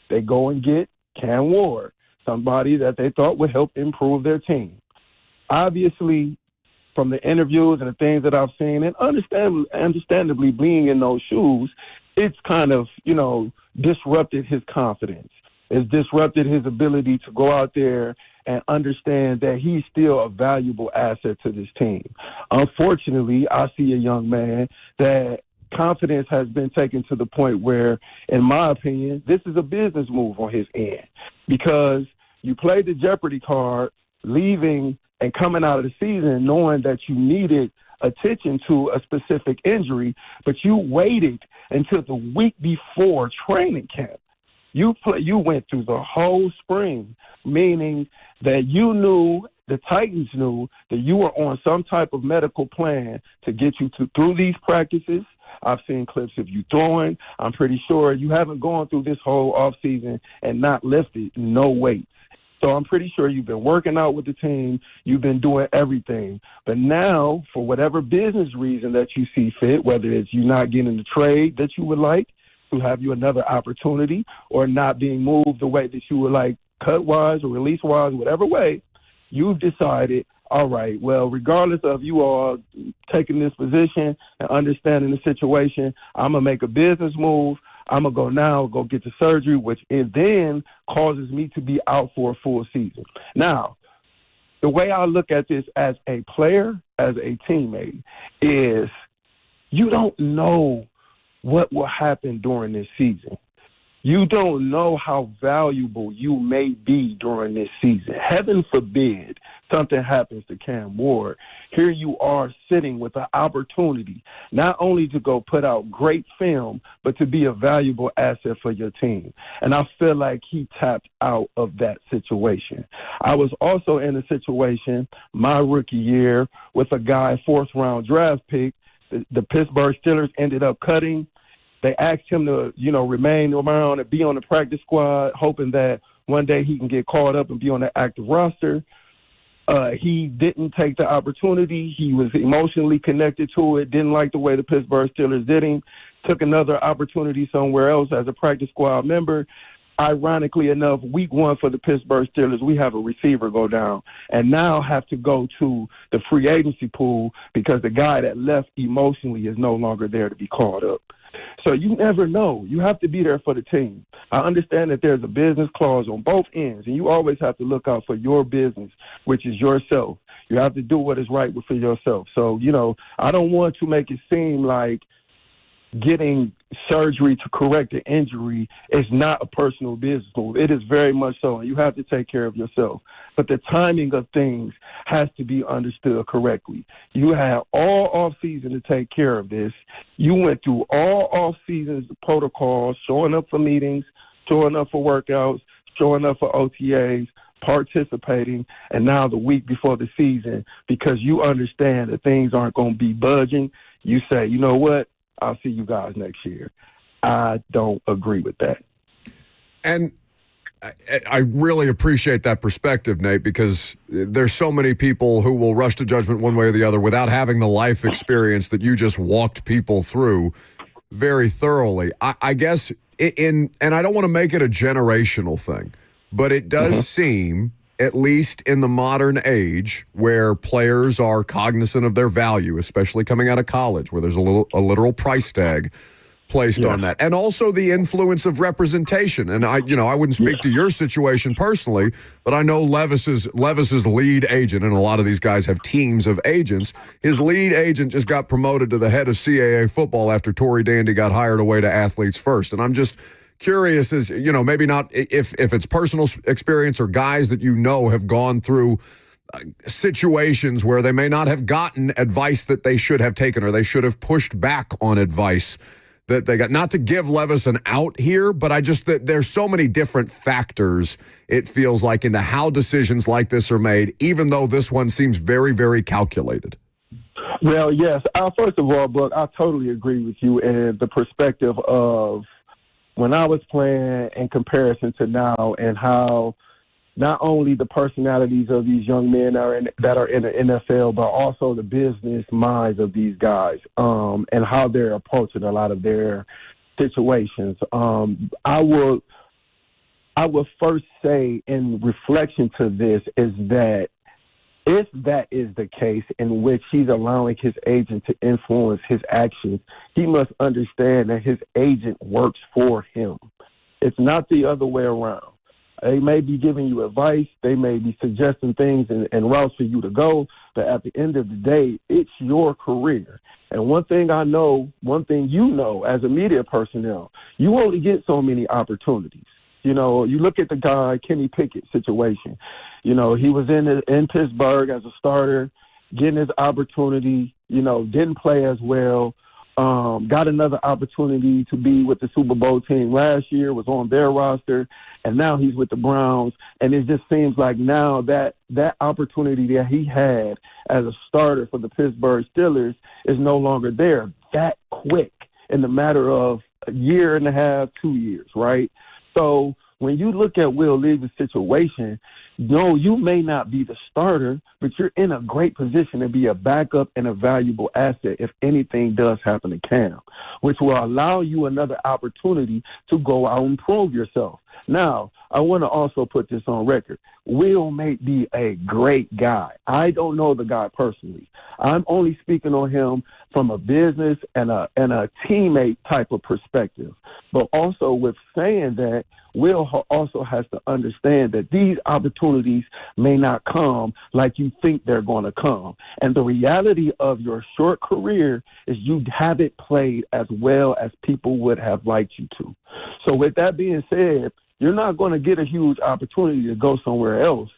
[SPEAKER 14] They go and get Cam Ward, somebody that they thought would help improve their team. Obviously, from the interviews and the things that I've seen, and understandably being in those shoes, it's kind of, disrupted his confidence. It's disrupted his ability to go out there and understand that he's still a valuable asset to this team. Unfortunately, I see a young man that confidence has been taken to the point where, in my opinion, this is a business move on his end because you played the Jeopardy card, leaving and coming out of the season knowing that you needed attention to a specific injury, but you waited until the week before training camp. You went through the whole spring, meaning that the Titans knew that you were on some type of medical plan to get you through these practices. I've seen clips of you throwing. I'm pretty sure you haven't gone through this whole offseason and not lifted no weights. So I'm pretty sure you've been working out with the team. You've been doing everything. But now, for whatever business reason that you see fit, whether it's you not getting the trade that you would like to have you another opportunity or not being moved the way that you would like cut-wise or release-wise, whatever way, you've decided, all right, well, regardless of you all taking this position and understanding the situation, I'm going to make a business move. I'm going to go now, go get the surgery, which it then causes me to be out for a full season. Now, the way I look at this as a player, as a teammate, is you don't know what will happen during this season. You don't know how valuable you may be during this season. Heaven forbid something happens to Cam Ward. Here you are sitting with an opportunity not only to go put out great film, but to be a valuable asset for your team. And I feel like he tapped out of that situation. I was also in a situation my rookie year with a guy, 4th-round draft pick. The Pittsburgh Steelers ended up cutting. They asked him to, remain around and be on the practice squad, hoping that one day he can get called up and be on the active roster. He didn't take the opportunity. He was emotionally connected to it, didn't like the way the Pittsburgh Steelers did him, took another opportunity somewhere else as a practice squad member. Ironically enough, week 1 for the Pittsburgh Steelers, we have a receiver go down and now have to go to the free agency pool because the guy that left emotionally is no longer there to be called up. So you never know. You have to be there for the team. I understand that there's a business clause on both ends, and you always have to look out for your business, which is yourself. You have to do what is right for yourself. So, I don't want to make it seem like getting surgery to correct an injury is not a personal business move. It is very much so, and you have to take care of yourself. But the timing of things has to be understood correctly. You had all off-season to take care of this. You went through all off-season protocols, showing up for meetings, showing up for workouts, showing up for OTAs, participating, and now the week before the season, because you understand that things aren't going to be budging, you say, you know what? I'll see you guys next year. I don't agree with that.
[SPEAKER 1] And I really appreciate that perspective, Nate, because there's so many people who will rush to judgment one way or the other without having the life experience that you just walked people through very thoroughly. I guess, and I don't want to make it a generational thing, but it does seem, at least in the modern age, where players are cognizant of their value, especially coming out of college, where there's a literal price tag placed on that, and also the influence of representation. And I wouldn't speak to your situation personally, but I know Levis's lead agent, and a lot of these guys have teams of agents. His lead agent just got promoted to the head of CAA football after Tory Dandy got hired away to Athletes First, and I'm just curious, as maybe not if it's personal experience or guys that have gone through situations where they may not have gotten advice that they should have taken, or they should have pushed back on advice that they got. Not to give Levis an out here, but that there's so many different factors, it feels like, into how decisions like this are made, even though this one seems very, very calculated.
[SPEAKER 14] Well, yes. First of all, Brooke, I totally agree with you in the perspective of when I was playing in comparison to now, and how not only the personalities of these young men that are in the NFL, but also the business minds of these guys, and how they're approaching a lot of their situations. I will first say, in reflection to this, is that if that is the case in which he's allowing his agent to influence his actions, he must understand that his agent works for him. It's not the other way around. They may be giving you advice. They may be suggesting things and routes for you to go. But at the end of the day, it's your career. And one thing you know as a media personnel, you only get so many opportunities. You look at the guy, Kenny Pickett situation. He was in Pittsburgh as a starter, getting his opportunity, didn't play as well. Got another opportunity to be with the Super Bowl team last year, was on their roster, and now he's with the Browns. And it just seems like now that opportunity that he had as a starter for the Pittsburgh Steelers is no longer there that quick, in the matter of a year and a half, 2 years, right? So when you look at Will Levis' situation, no, you may not be the starter, but you're in a great position to be a backup and a valuable asset if anything does happen to Cam, which will allow you another opportunity to go out and prove yourself. Now, I want to also put this on record. Will may be a great guy. I don't know the guy personally. I'm only speaking on him from a business and a teammate type of perspective. But also with saying that, Will also has to understand that these opportunities may not come like you think they're going to come. And the reality of your short career is you haven't played as well as people would have liked you to. So with that being said, you're not going to get a huge opportunity to go somewhere else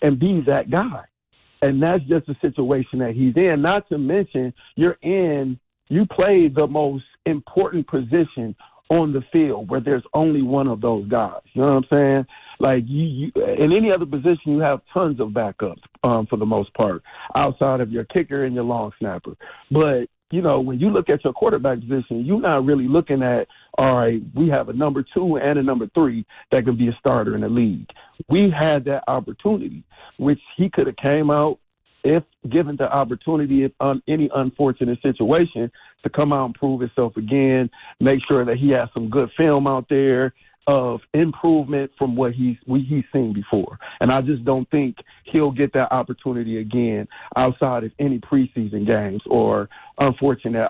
[SPEAKER 14] and be that guy. And that's just the situation that he's in. Not to mention, you play the most important position on the field where there's only one of those guys. You know what I'm saying? Like you in any other position, you have tons of backups for the most part, outside of your kicker and your long snapper. But when you look at your quarterback position, you're not really looking at, all right, we have a number 2 and a number 3 that could be a starter in the league. We had that opportunity, which he could have came out, if given the opportunity, if any unfortunate situation, to come out and prove himself again, make sure that he has some good film out there of improvement from what he's seen before. And I just don't think he'll get that opportunity again outside of any preseason games or unfortunate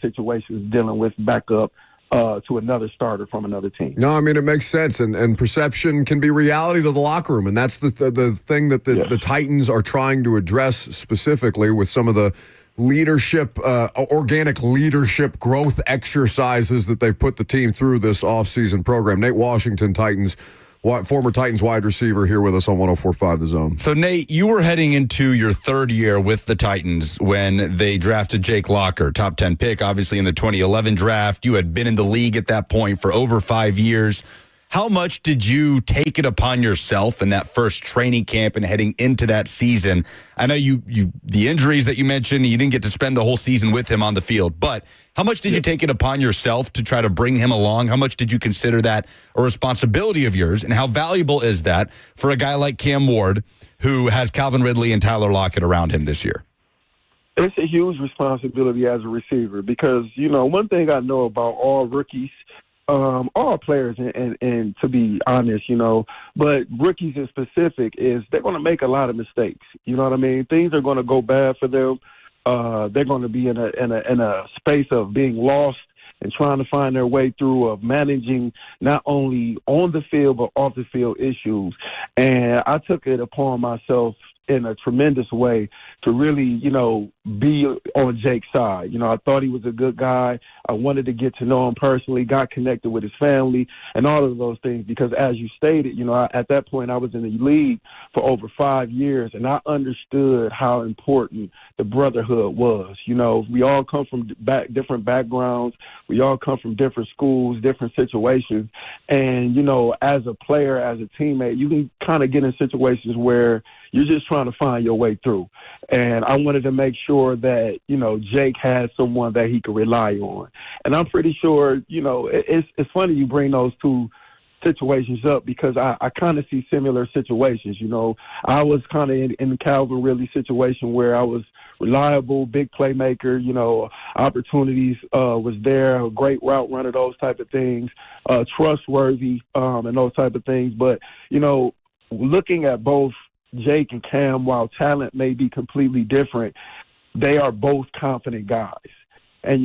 [SPEAKER 14] situations dealing with backup to another starter from another team.
[SPEAKER 1] No, I mean, it makes sense, and perception can be reality to the locker room, and that's the thing that the Titans are trying to address specifically with some of the leadership, organic leadership growth exercises that they've put the team through this offseason program. Nate Washington, former Titans wide receiver, here with us on 104.5 The Zone.
[SPEAKER 2] So, Nate, you were heading into your third year with the Titans when they drafted Jake Locker, top 10 pick, obviously in the 2011 draft. You had been in the league at that point for over 5 years. How much did you take it upon yourself in that first training camp and heading into that season? I know the injuries that you mentioned, you didn't get to spend the whole season with him on the field, but how much did you take it upon yourself to try to bring him along? How much did you consider that a responsibility of yours? And how valuable is that for a guy like Cam Ward, who has Calvin Ridley and Tyler Lockett around him this year?
[SPEAKER 14] It's a huge responsibility as a receiver because, one thing I know about all rookies, all players, and to be honest, but rookies in specific, is they're going to make a lot of mistakes. You know what I mean? Things are going to go bad for them. They're going to be in a space of being lost and trying to find their way through, of managing not only on the field but off the field issues. And I took it upon myself in a tremendous way to really, be on Jake's side. I thought he was a good guy. I wanted to get to know him personally, got connected with his family and all of those things because, as you stated, at that point I was in the league for over 5 years, and I understood how important the brotherhood was. We all come from different backgrounds. We all come from different schools, different situations. And, as a player, as a teammate, you can kind of get in situations where you're just trying to find your way through. And I wanted to make sure that, Jake had someone that he could rely on. And I'm pretty sure, it's funny you bring those two situations up because I kind of see similar situations. I was kind of in the Calvin Ridley situation where I was reliable, big playmaker, opportunities was there, a great route runner, those type of things, trustworthy and those type of things. But, looking at both Jake and Cam, while talent may be completely different, they are both confident guys. And,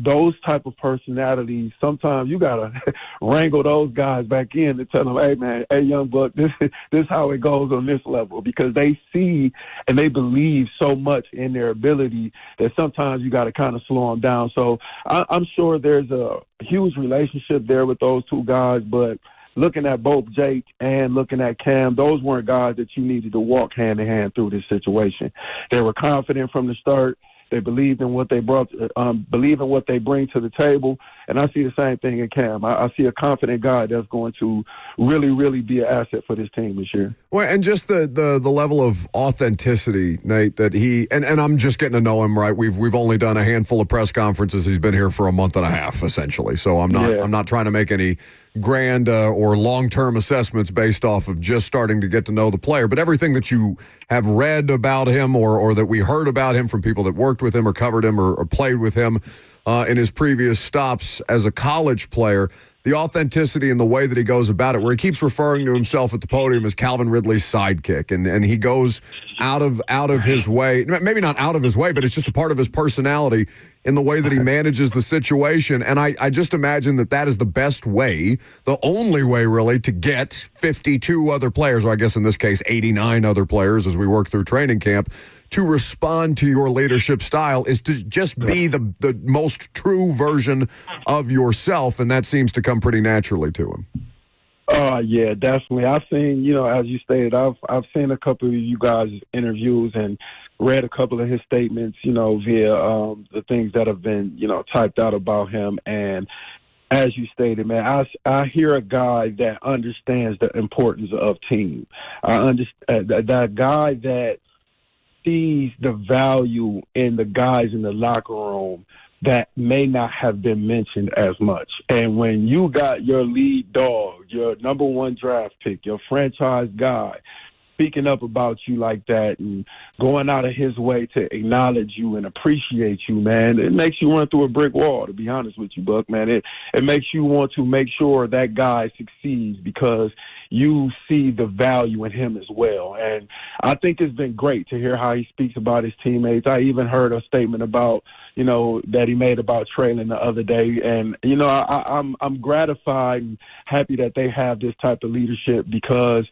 [SPEAKER 14] those type of personalities, sometimes you got to wrangle those guys back in to tell them, hey, man, hey, young buck, this is how it goes on this level, because they see and they believe so much in their ability that sometimes you got to kind of slow them down. So I'm sure there's a huge relationship there with those two guys, but looking at both Jake and looking at Cam, those weren't guys that you needed to walk hand in hand through this situation. They were confident from the start. They believed in what they brought, believe in what they bring to the table. And I see the same thing in Cam. I see a confident guy that's going to really, really be an asset for this team this year.
[SPEAKER 1] Well, and just the level of authenticity, Nate, that he and I'm just getting to know him, right? We've only done a handful of press conferences. He's been here for a month and a half, essentially. So I'm not trying to make any grand or long-term assessments based off of just starting to get to know the player. But everything that you have read about him or that we heard about him from people that worked with him or covered him or played with him in his previous stops as a college player, the authenticity and the way that he goes about it, where he keeps referring to himself at the podium as Calvin Ridley's sidekick, and he goes out of his way, maybe not out of his way, but it's just a part of his personality in the way that he manages the situation. And I just imagine that is the best way, the only way really, to get 52 other players, or I guess in this case 89 other players as we work through training camp, to respond to your leadership style is to just be the most true version of yourself, and that seems to come come pretty naturally to him.
[SPEAKER 14] Yeah, definitely. I've seen, as you stated, I've seen a couple of you guys' interviews and read a couple of his statements, via the things that have been, typed out about him. And as you stated, man, I hear a guy that understands the importance of team. I understand that guy that sees the value in the guys in the locker room that may not have been mentioned as much. And when you got your lead dog, your number one draft pick, your franchise guy, speaking up about you like that and going out of his way to acknowledge you and appreciate you, man, it makes you run through a brick wall, to be honest with you, Buck, man. It makes you want to make sure that guy succeeds because you see the value in him as well. And I think it's been great to hear how he speaks about his teammates. I even heard a statement about, that he made about Traylon the other day. And, I'm gratified and happy that they have this type of leadership because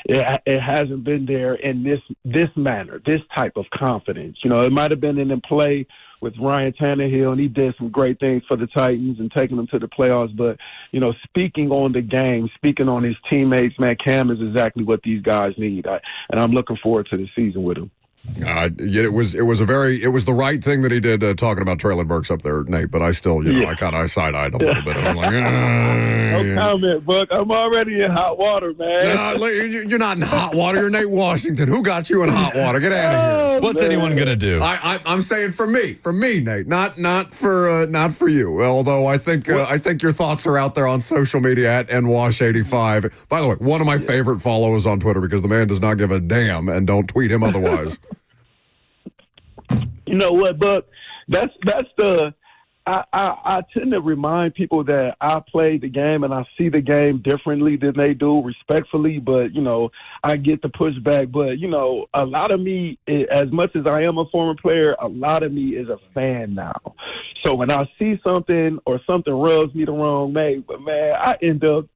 [SPEAKER 14] it hasn't been there in this manner, this type of confidence. It might have been in the play with Ryan Tannehill, and he did some great things for the Titans and taking them to the playoffs. But, speaking on the game, speaking on his teammates, man, Cam is exactly what these guys need. And I'm looking forward to the season with him.
[SPEAKER 1] It was the right thing that he did talking about Traylon Burks up there, Nate. But I still, I kind of side-eyed a little bit. I'm like,
[SPEAKER 14] no comment, Buck. I'm already in hot water, man.
[SPEAKER 1] No, you're not in hot water. You're Nate Washington. Who got you in hot water? Get out of here.
[SPEAKER 2] What's anyone gonna do?
[SPEAKER 1] I'm saying for me, Nate. Not for you. Although I think your thoughts are out there on social media at nwash85. By the way, one of my favorite followers on Twitter because the man does not give a damn and don't tweet him otherwise.
[SPEAKER 14] You know what, Buck? That's the I tend to remind people that I play the game and I see the game differently than they do, respectfully. But I get the pushback. But a lot of me, as much as I am a former player, a lot of me is a fan now. So when I see something or something rubs me the wrong way, but man, I end up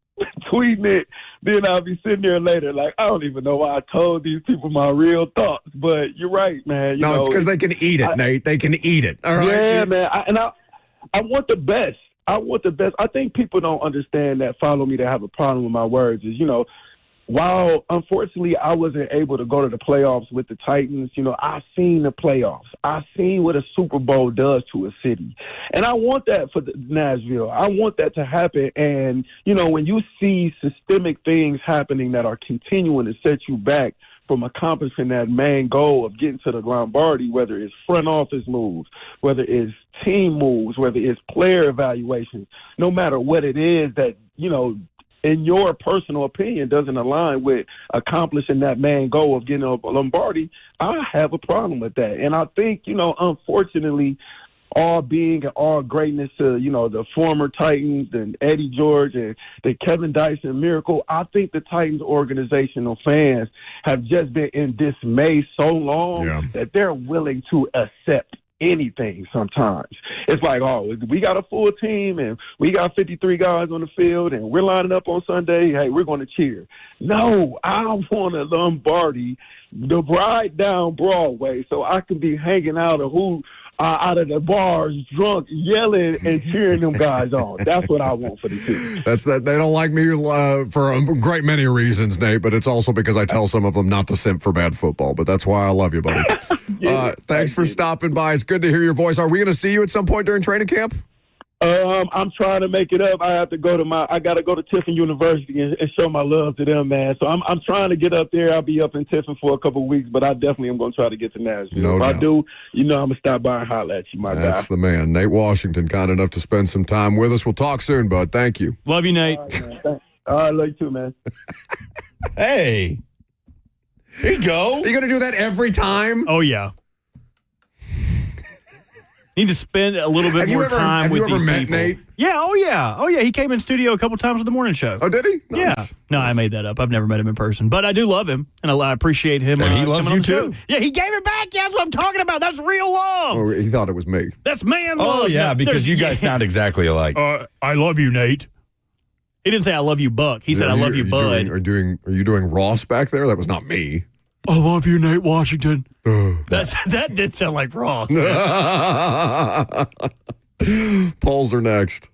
[SPEAKER 14] tweeting it. Then I'll be sitting there later like, I don't even know why I told these people my real thoughts. But you're right, man.
[SPEAKER 1] It's because they can eat it, Nate. They can eat it. All right.
[SPEAKER 14] Yeah, man. I want the best. I think people don't understand that follow me that have a problem with my words is, while unfortunately I wasn't able to go to the playoffs with the Titans, I've seen the playoffs. I've seen what a Super Bowl does to a city. And I want that for Nashville. I want that to happen. And, when you see systemic things happening that are continuing to set you back from accomplishing that main goal of getting to the Lombardi, whether it's front office moves, whether it's team moves, whether it's player evaluations, no matter what it is that, in your personal opinion, doesn't align with accomplishing that main goal of getting a Lombardi, I have a problem with that. And I think, unfortunately, all being and all greatness to, the former Titans and Eddie George and the Kevin Dyson miracle, I think the Titans organizational fans have just been in dismay so long that they're willing to accept anything sometimes. It's like, we got a full team and we got 53 guys on the field and we're lining up on Sunday. Hey, we're going to cheer. No, I want a Lombardi to ride down Broadway so I can be hanging out out of the bars, drunk, yelling and cheering them guys on. That's what I want for the team.
[SPEAKER 1] That's that. They don't like me for a great many reasons, Nate, but it's also because I tell some of them not to simp for bad football. But that's why I love you, buddy. Thanks for stopping by. It's good to hear your voice. Are we going to see you at some point during training camp?
[SPEAKER 14] I'm trying to make it up. I got to go to Tiffin University and show my love to them, man. So I'm trying to get up there. I'll be up in Tiffin for a couple of weeks, but I definitely am going to try to get to Nashville. If I do, I'm going to stop by and holler at you, my guy.
[SPEAKER 1] That's the man. Nate Washington, kind enough to spend some time with us. We'll talk soon, bud. Thank you.
[SPEAKER 3] Love you, Nate.
[SPEAKER 14] All right, love you too, man.
[SPEAKER 2] Hey. Here you go.
[SPEAKER 1] Are you going to do that every time?
[SPEAKER 3] Oh, yeah. Need to spend a little bit more time with these people. Have you ever met Nate? Yeah, oh yeah. He came in studio a couple times with the morning show.
[SPEAKER 1] Oh, did he? Nice.
[SPEAKER 3] Yeah. No, I made that up. I've never met him in person, but I do love him, and I appreciate him.
[SPEAKER 2] And he loves you too.
[SPEAKER 3] Yeah, he gave it back. Yeah, that's what I'm talking about. That's real love.
[SPEAKER 1] Oh, he thought it was me.
[SPEAKER 3] That's man love.
[SPEAKER 2] Oh yeah, because you guys sound exactly alike.
[SPEAKER 3] I love you, Nate. He didn't say I love you, Buck. He said I love you, Bud.
[SPEAKER 1] Are you doing Ross back there? That was not me.
[SPEAKER 3] I love you, Nate Washington. That did sound like Ross.
[SPEAKER 1] Polls are next.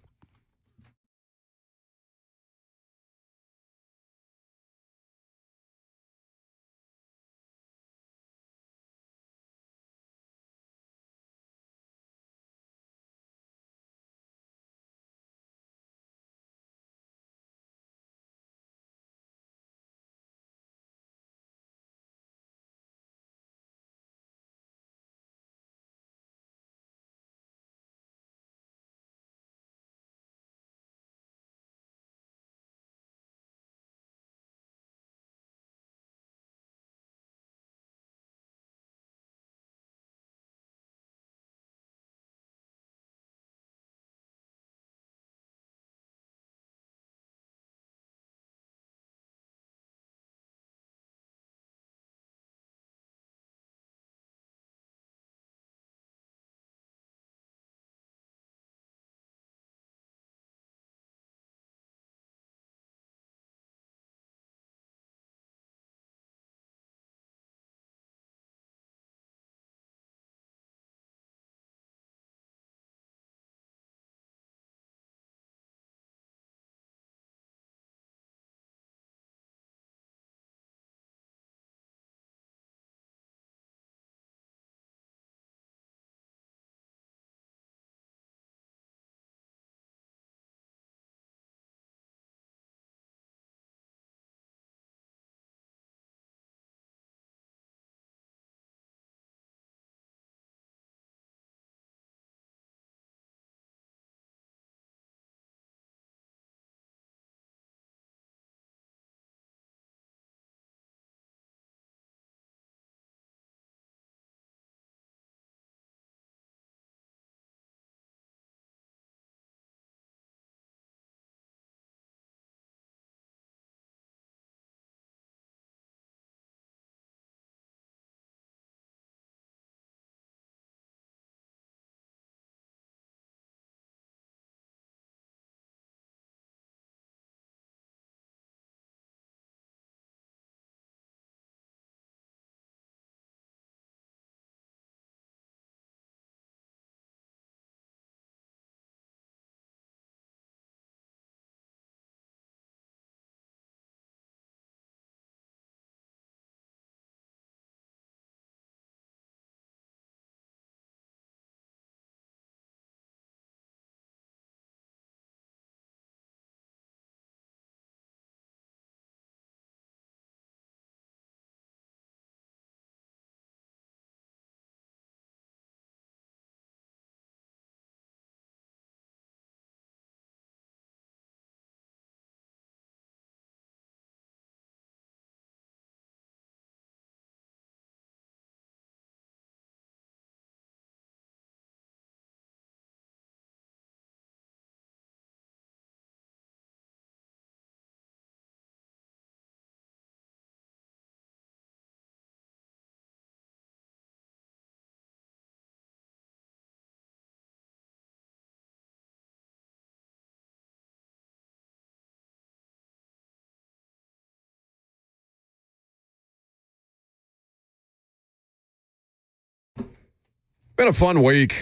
[SPEAKER 1] Been a fun week.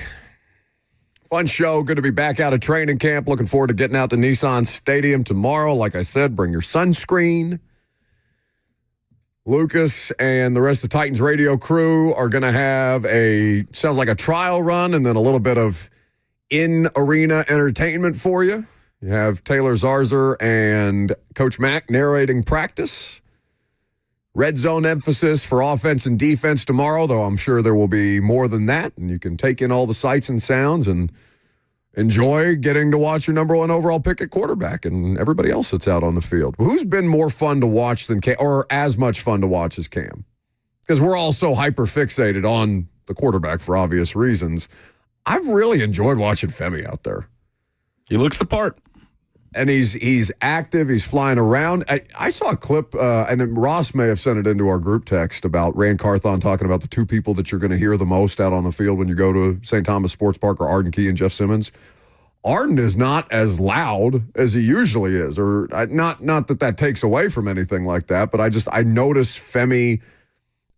[SPEAKER 1] Fun show. Good to be back out of training camp. Looking forward to getting out to Nissan Stadium tomorrow. Like I said, bring your sunscreen. Lucas and the rest of the Titans radio crew are going to have sounds like a trial run and then a little bit of in-arena entertainment for you. You have Taylor Zarzer and Coach Mack narrating practice. Red zone emphasis for offense and defense tomorrow, though I'm sure there will be more than that, and you can take in all the sights and sounds and enjoy getting to watch your number one overall pick at quarterback and everybody else that's out on the field. Who's been more fun to watch than Cam, or as much fun to watch as Cam? Because we're all so hyper-fixated on the quarterback for obvious reasons. I've really enjoyed watching Femi out there.
[SPEAKER 2] He looks the part.
[SPEAKER 1] And he's active. He's flying around. I saw a clip, and then Ross may have sent it into our group text about Rand Carthon talking about the two people that you're going to hear the most out on the field when you go to St. Thomas Sports Park are Arden Key and Jeff Simmons. Arden is not as loud as he usually is, or not that takes away from anything like that, but I notice Femi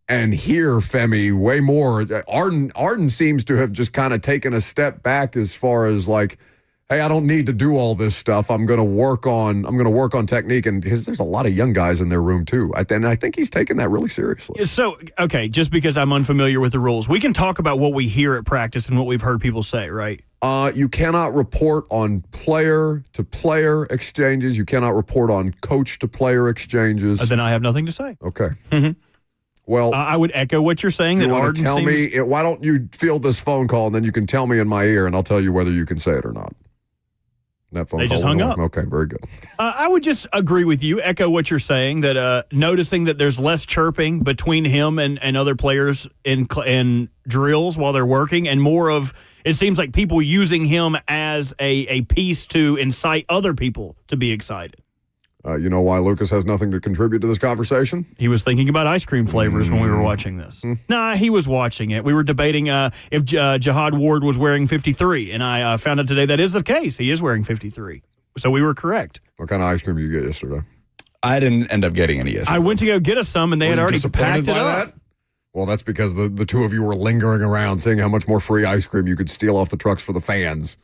[SPEAKER 1] and hear Femi way more. Arden seems to have just kind of taken a step back as far as like, hey, I don't need to do all this stuff. I'm going to work on technique, and there's a lot of young guys in their room too. And I think he's taking that really seriously.
[SPEAKER 3] So, okay, just because I'm unfamiliar with the rules, we can talk about what we hear at practice and what we've heard people say, right?
[SPEAKER 1] You cannot report on player-to-player exchanges. You cannot report on coach-to-player exchanges.
[SPEAKER 3] Then I have nothing to say.
[SPEAKER 1] Okay.
[SPEAKER 3] Mm-hmm.
[SPEAKER 1] Well,
[SPEAKER 3] I would echo what you're saying.
[SPEAKER 1] You want to tell me? Why don't you field this phone call, and then you can tell me in my ear, and I'll tell you whether you can say it or not. That phone
[SPEAKER 3] they
[SPEAKER 1] call
[SPEAKER 3] just hung up.
[SPEAKER 1] Okay, very good.
[SPEAKER 3] I would just agree with you, echo what you're saying, that noticing that there's less chirping between him and other players in drills while they're working, and more of, it seems like people using him as a piece to incite other people to be excited.
[SPEAKER 1] You know why Lucas has nothing to contribute to this conversation?
[SPEAKER 3] He was thinking about ice cream flavors when we were watching this. Nah, he was watching it. We were debating if Jihad Ward was wearing 53, and I found out today that is the case. He is wearing 53. So we were correct.
[SPEAKER 1] What kind of ice cream did you get yesterday?
[SPEAKER 2] I didn't end up getting any yesterday.
[SPEAKER 3] I went to go get us some, and they had already packed it up.
[SPEAKER 1] That? Well, that's because the two of you were lingering around, seeing how much more free ice cream you could steal off the trucks for the fans.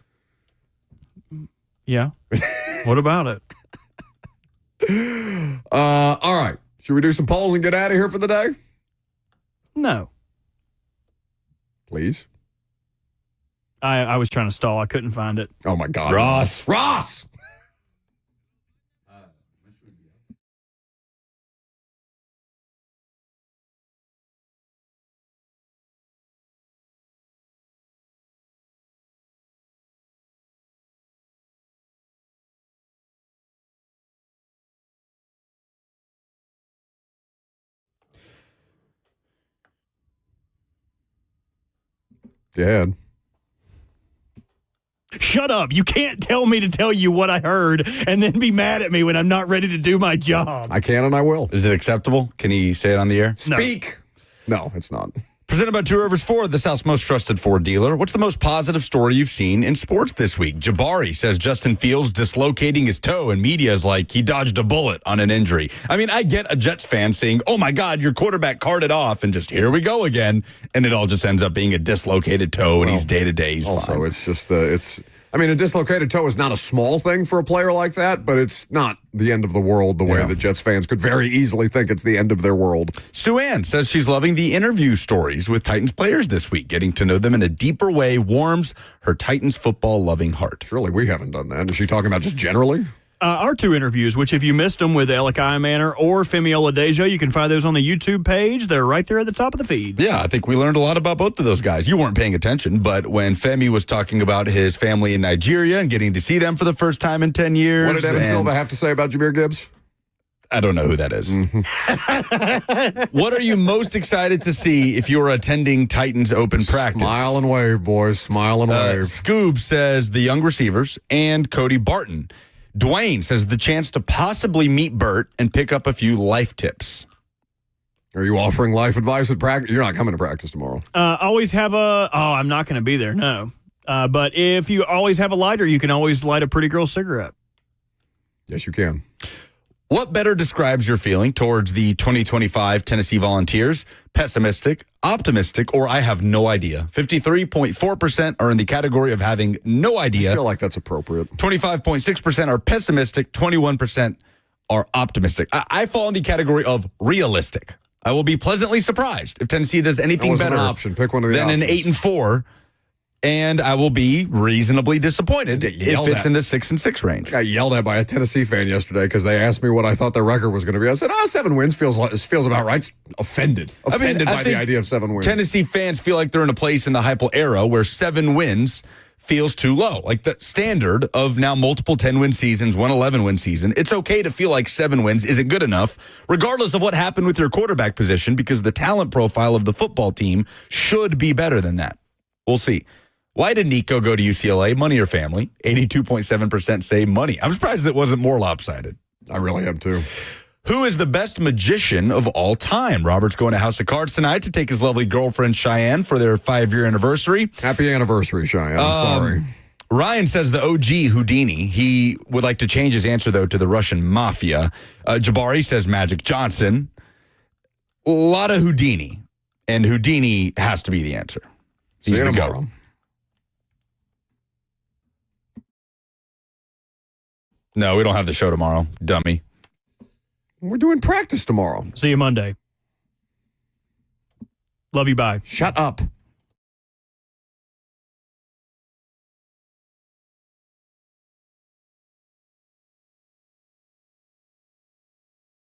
[SPEAKER 3] Yeah. What about it?
[SPEAKER 1] All right. Should we do some polls and get out of here for the day?
[SPEAKER 3] No.
[SPEAKER 1] Please?
[SPEAKER 3] I was trying to stall. I couldn't find it.
[SPEAKER 1] Oh, my God.
[SPEAKER 2] Ross!
[SPEAKER 1] Yeah.
[SPEAKER 3] Shut up. You can't tell me to tell you what I heard and then be mad at me when I'm not ready to do my job.
[SPEAKER 1] I can and I will.
[SPEAKER 2] Is it acceptable? Can he say it on the air?
[SPEAKER 1] Speak. No, it's not.
[SPEAKER 2] Presented by Two Rivers Ford, the South's most trusted Ford dealer. What's the most positive story you've seen in sports this week? Jabari says Justin Fields dislocating his toe, and media is like he dodged a bullet on an injury. I mean, I get a Jets fan saying, oh my God, your quarterback carted off, and just here we go again. And it all just ends up being a dislocated toe, and he's day-to-day. He's
[SPEAKER 1] also,
[SPEAKER 2] fine.
[SPEAKER 1] It's just, a dislocated toe is not a small thing for a player like that, but it's not the end of the world the way that Jets fans could very easily think it's the end of their world.
[SPEAKER 2] Sue Ann says she's loving the interview stories with Titans players this week. Getting to know them in a deeper way warms her Titans football-loving heart.
[SPEAKER 1] Surely we haven't done that. Is she talking about just generally?
[SPEAKER 3] Our two interviews, which if you missed them with Nico Iamaleava or Femi Oladejo, you can find those on the YouTube page. They're right there at the top of the feed.
[SPEAKER 2] Yeah, I think we learned a lot about both of those guys. You weren't paying attention, but when Femi was talking about his family in Nigeria and getting to see them for the first time in 10 years.
[SPEAKER 1] What did Evan Silva have to say about Jahmyr Gibbs?
[SPEAKER 2] I don't know who that is. Mm-hmm. What are you most excited to see if you're attending Titans open practice?
[SPEAKER 1] Smile and wave, boys. Smile and wave.
[SPEAKER 2] Scoob says the young receivers and Cody Barton. Dwayne says the chance to possibly meet Bert and pick up a few life tips.
[SPEAKER 1] Are you offering life advice at practice? You're not coming to practice tomorrow.
[SPEAKER 3] Always have I'm not going to be there, no. But if you always have a lighter, you can always light a pretty girl cigarette.
[SPEAKER 1] Yes, you can.
[SPEAKER 2] What better describes your feeling towards the 2025 Tennessee Volunteers? Pessimistic, optimistic, or I have no idea. 53.4% are in the category of having no idea.
[SPEAKER 1] I feel like that's appropriate.
[SPEAKER 2] 25.6% are pessimistic. 21% are optimistic. I fall in the category of realistic. I will be pleasantly surprised if Tennessee does anything better
[SPEAKER 1] an option. Pick one of the
[SPEAKER 2] than
[SPEAKER 1] options.
[SPEAKER 2] an 8-4. And I will be reasonably disappointed if it's in the 6-6 range.
[SPEAKER 1] I got yelled at by a Tennessee fan yesterday because they asked me what I thought their record was going to be. I said, 7 wins feels about right. Offended by the idea of 7 wins.
[SPEAKER 2] Tennessee fans feel like they're in a place in the Heupel era where 7 wins feels too low. Like the standard of now multiple 10-win seasons, 1 11-win season. It's okay to feel like 7 wins isn't good enough, regardless of what happened with your quarterback position, because the talent profile of the football team should be better than that. We'll see. Why did Nico go to UCLA? Money or family? 82.7% say money. I'm surprised it wasn't more lopsided.
[SPEAKER 1] I really am too.
[SPEAKER 2] Who is the best magician of all time? Robert's going to House of Cards tonight to take his lovely girlfriend Cheyenne for their 5-year anniversary.
[SPEAKER 1] Happy anniversary, Cheyenne. I'm sorry.
[SPEAKER 2] Ryan says the OG Houdini. He would like to change his answer, though, to the Russian mafia. Jabari says Magic Johnson. A lot of Houdini. And Houdini has to be the answer.
[SPEAKER 1] See you tomorrow.
[SPEAKER 2] GOAT. No, we don't have the show tomorrow, dummy.
[SPEAKER 1] We're doing practice tomorrow.
[SPEAKER 3] See you Monday. Love you, bye.
[SPEAKER 1] Shut up.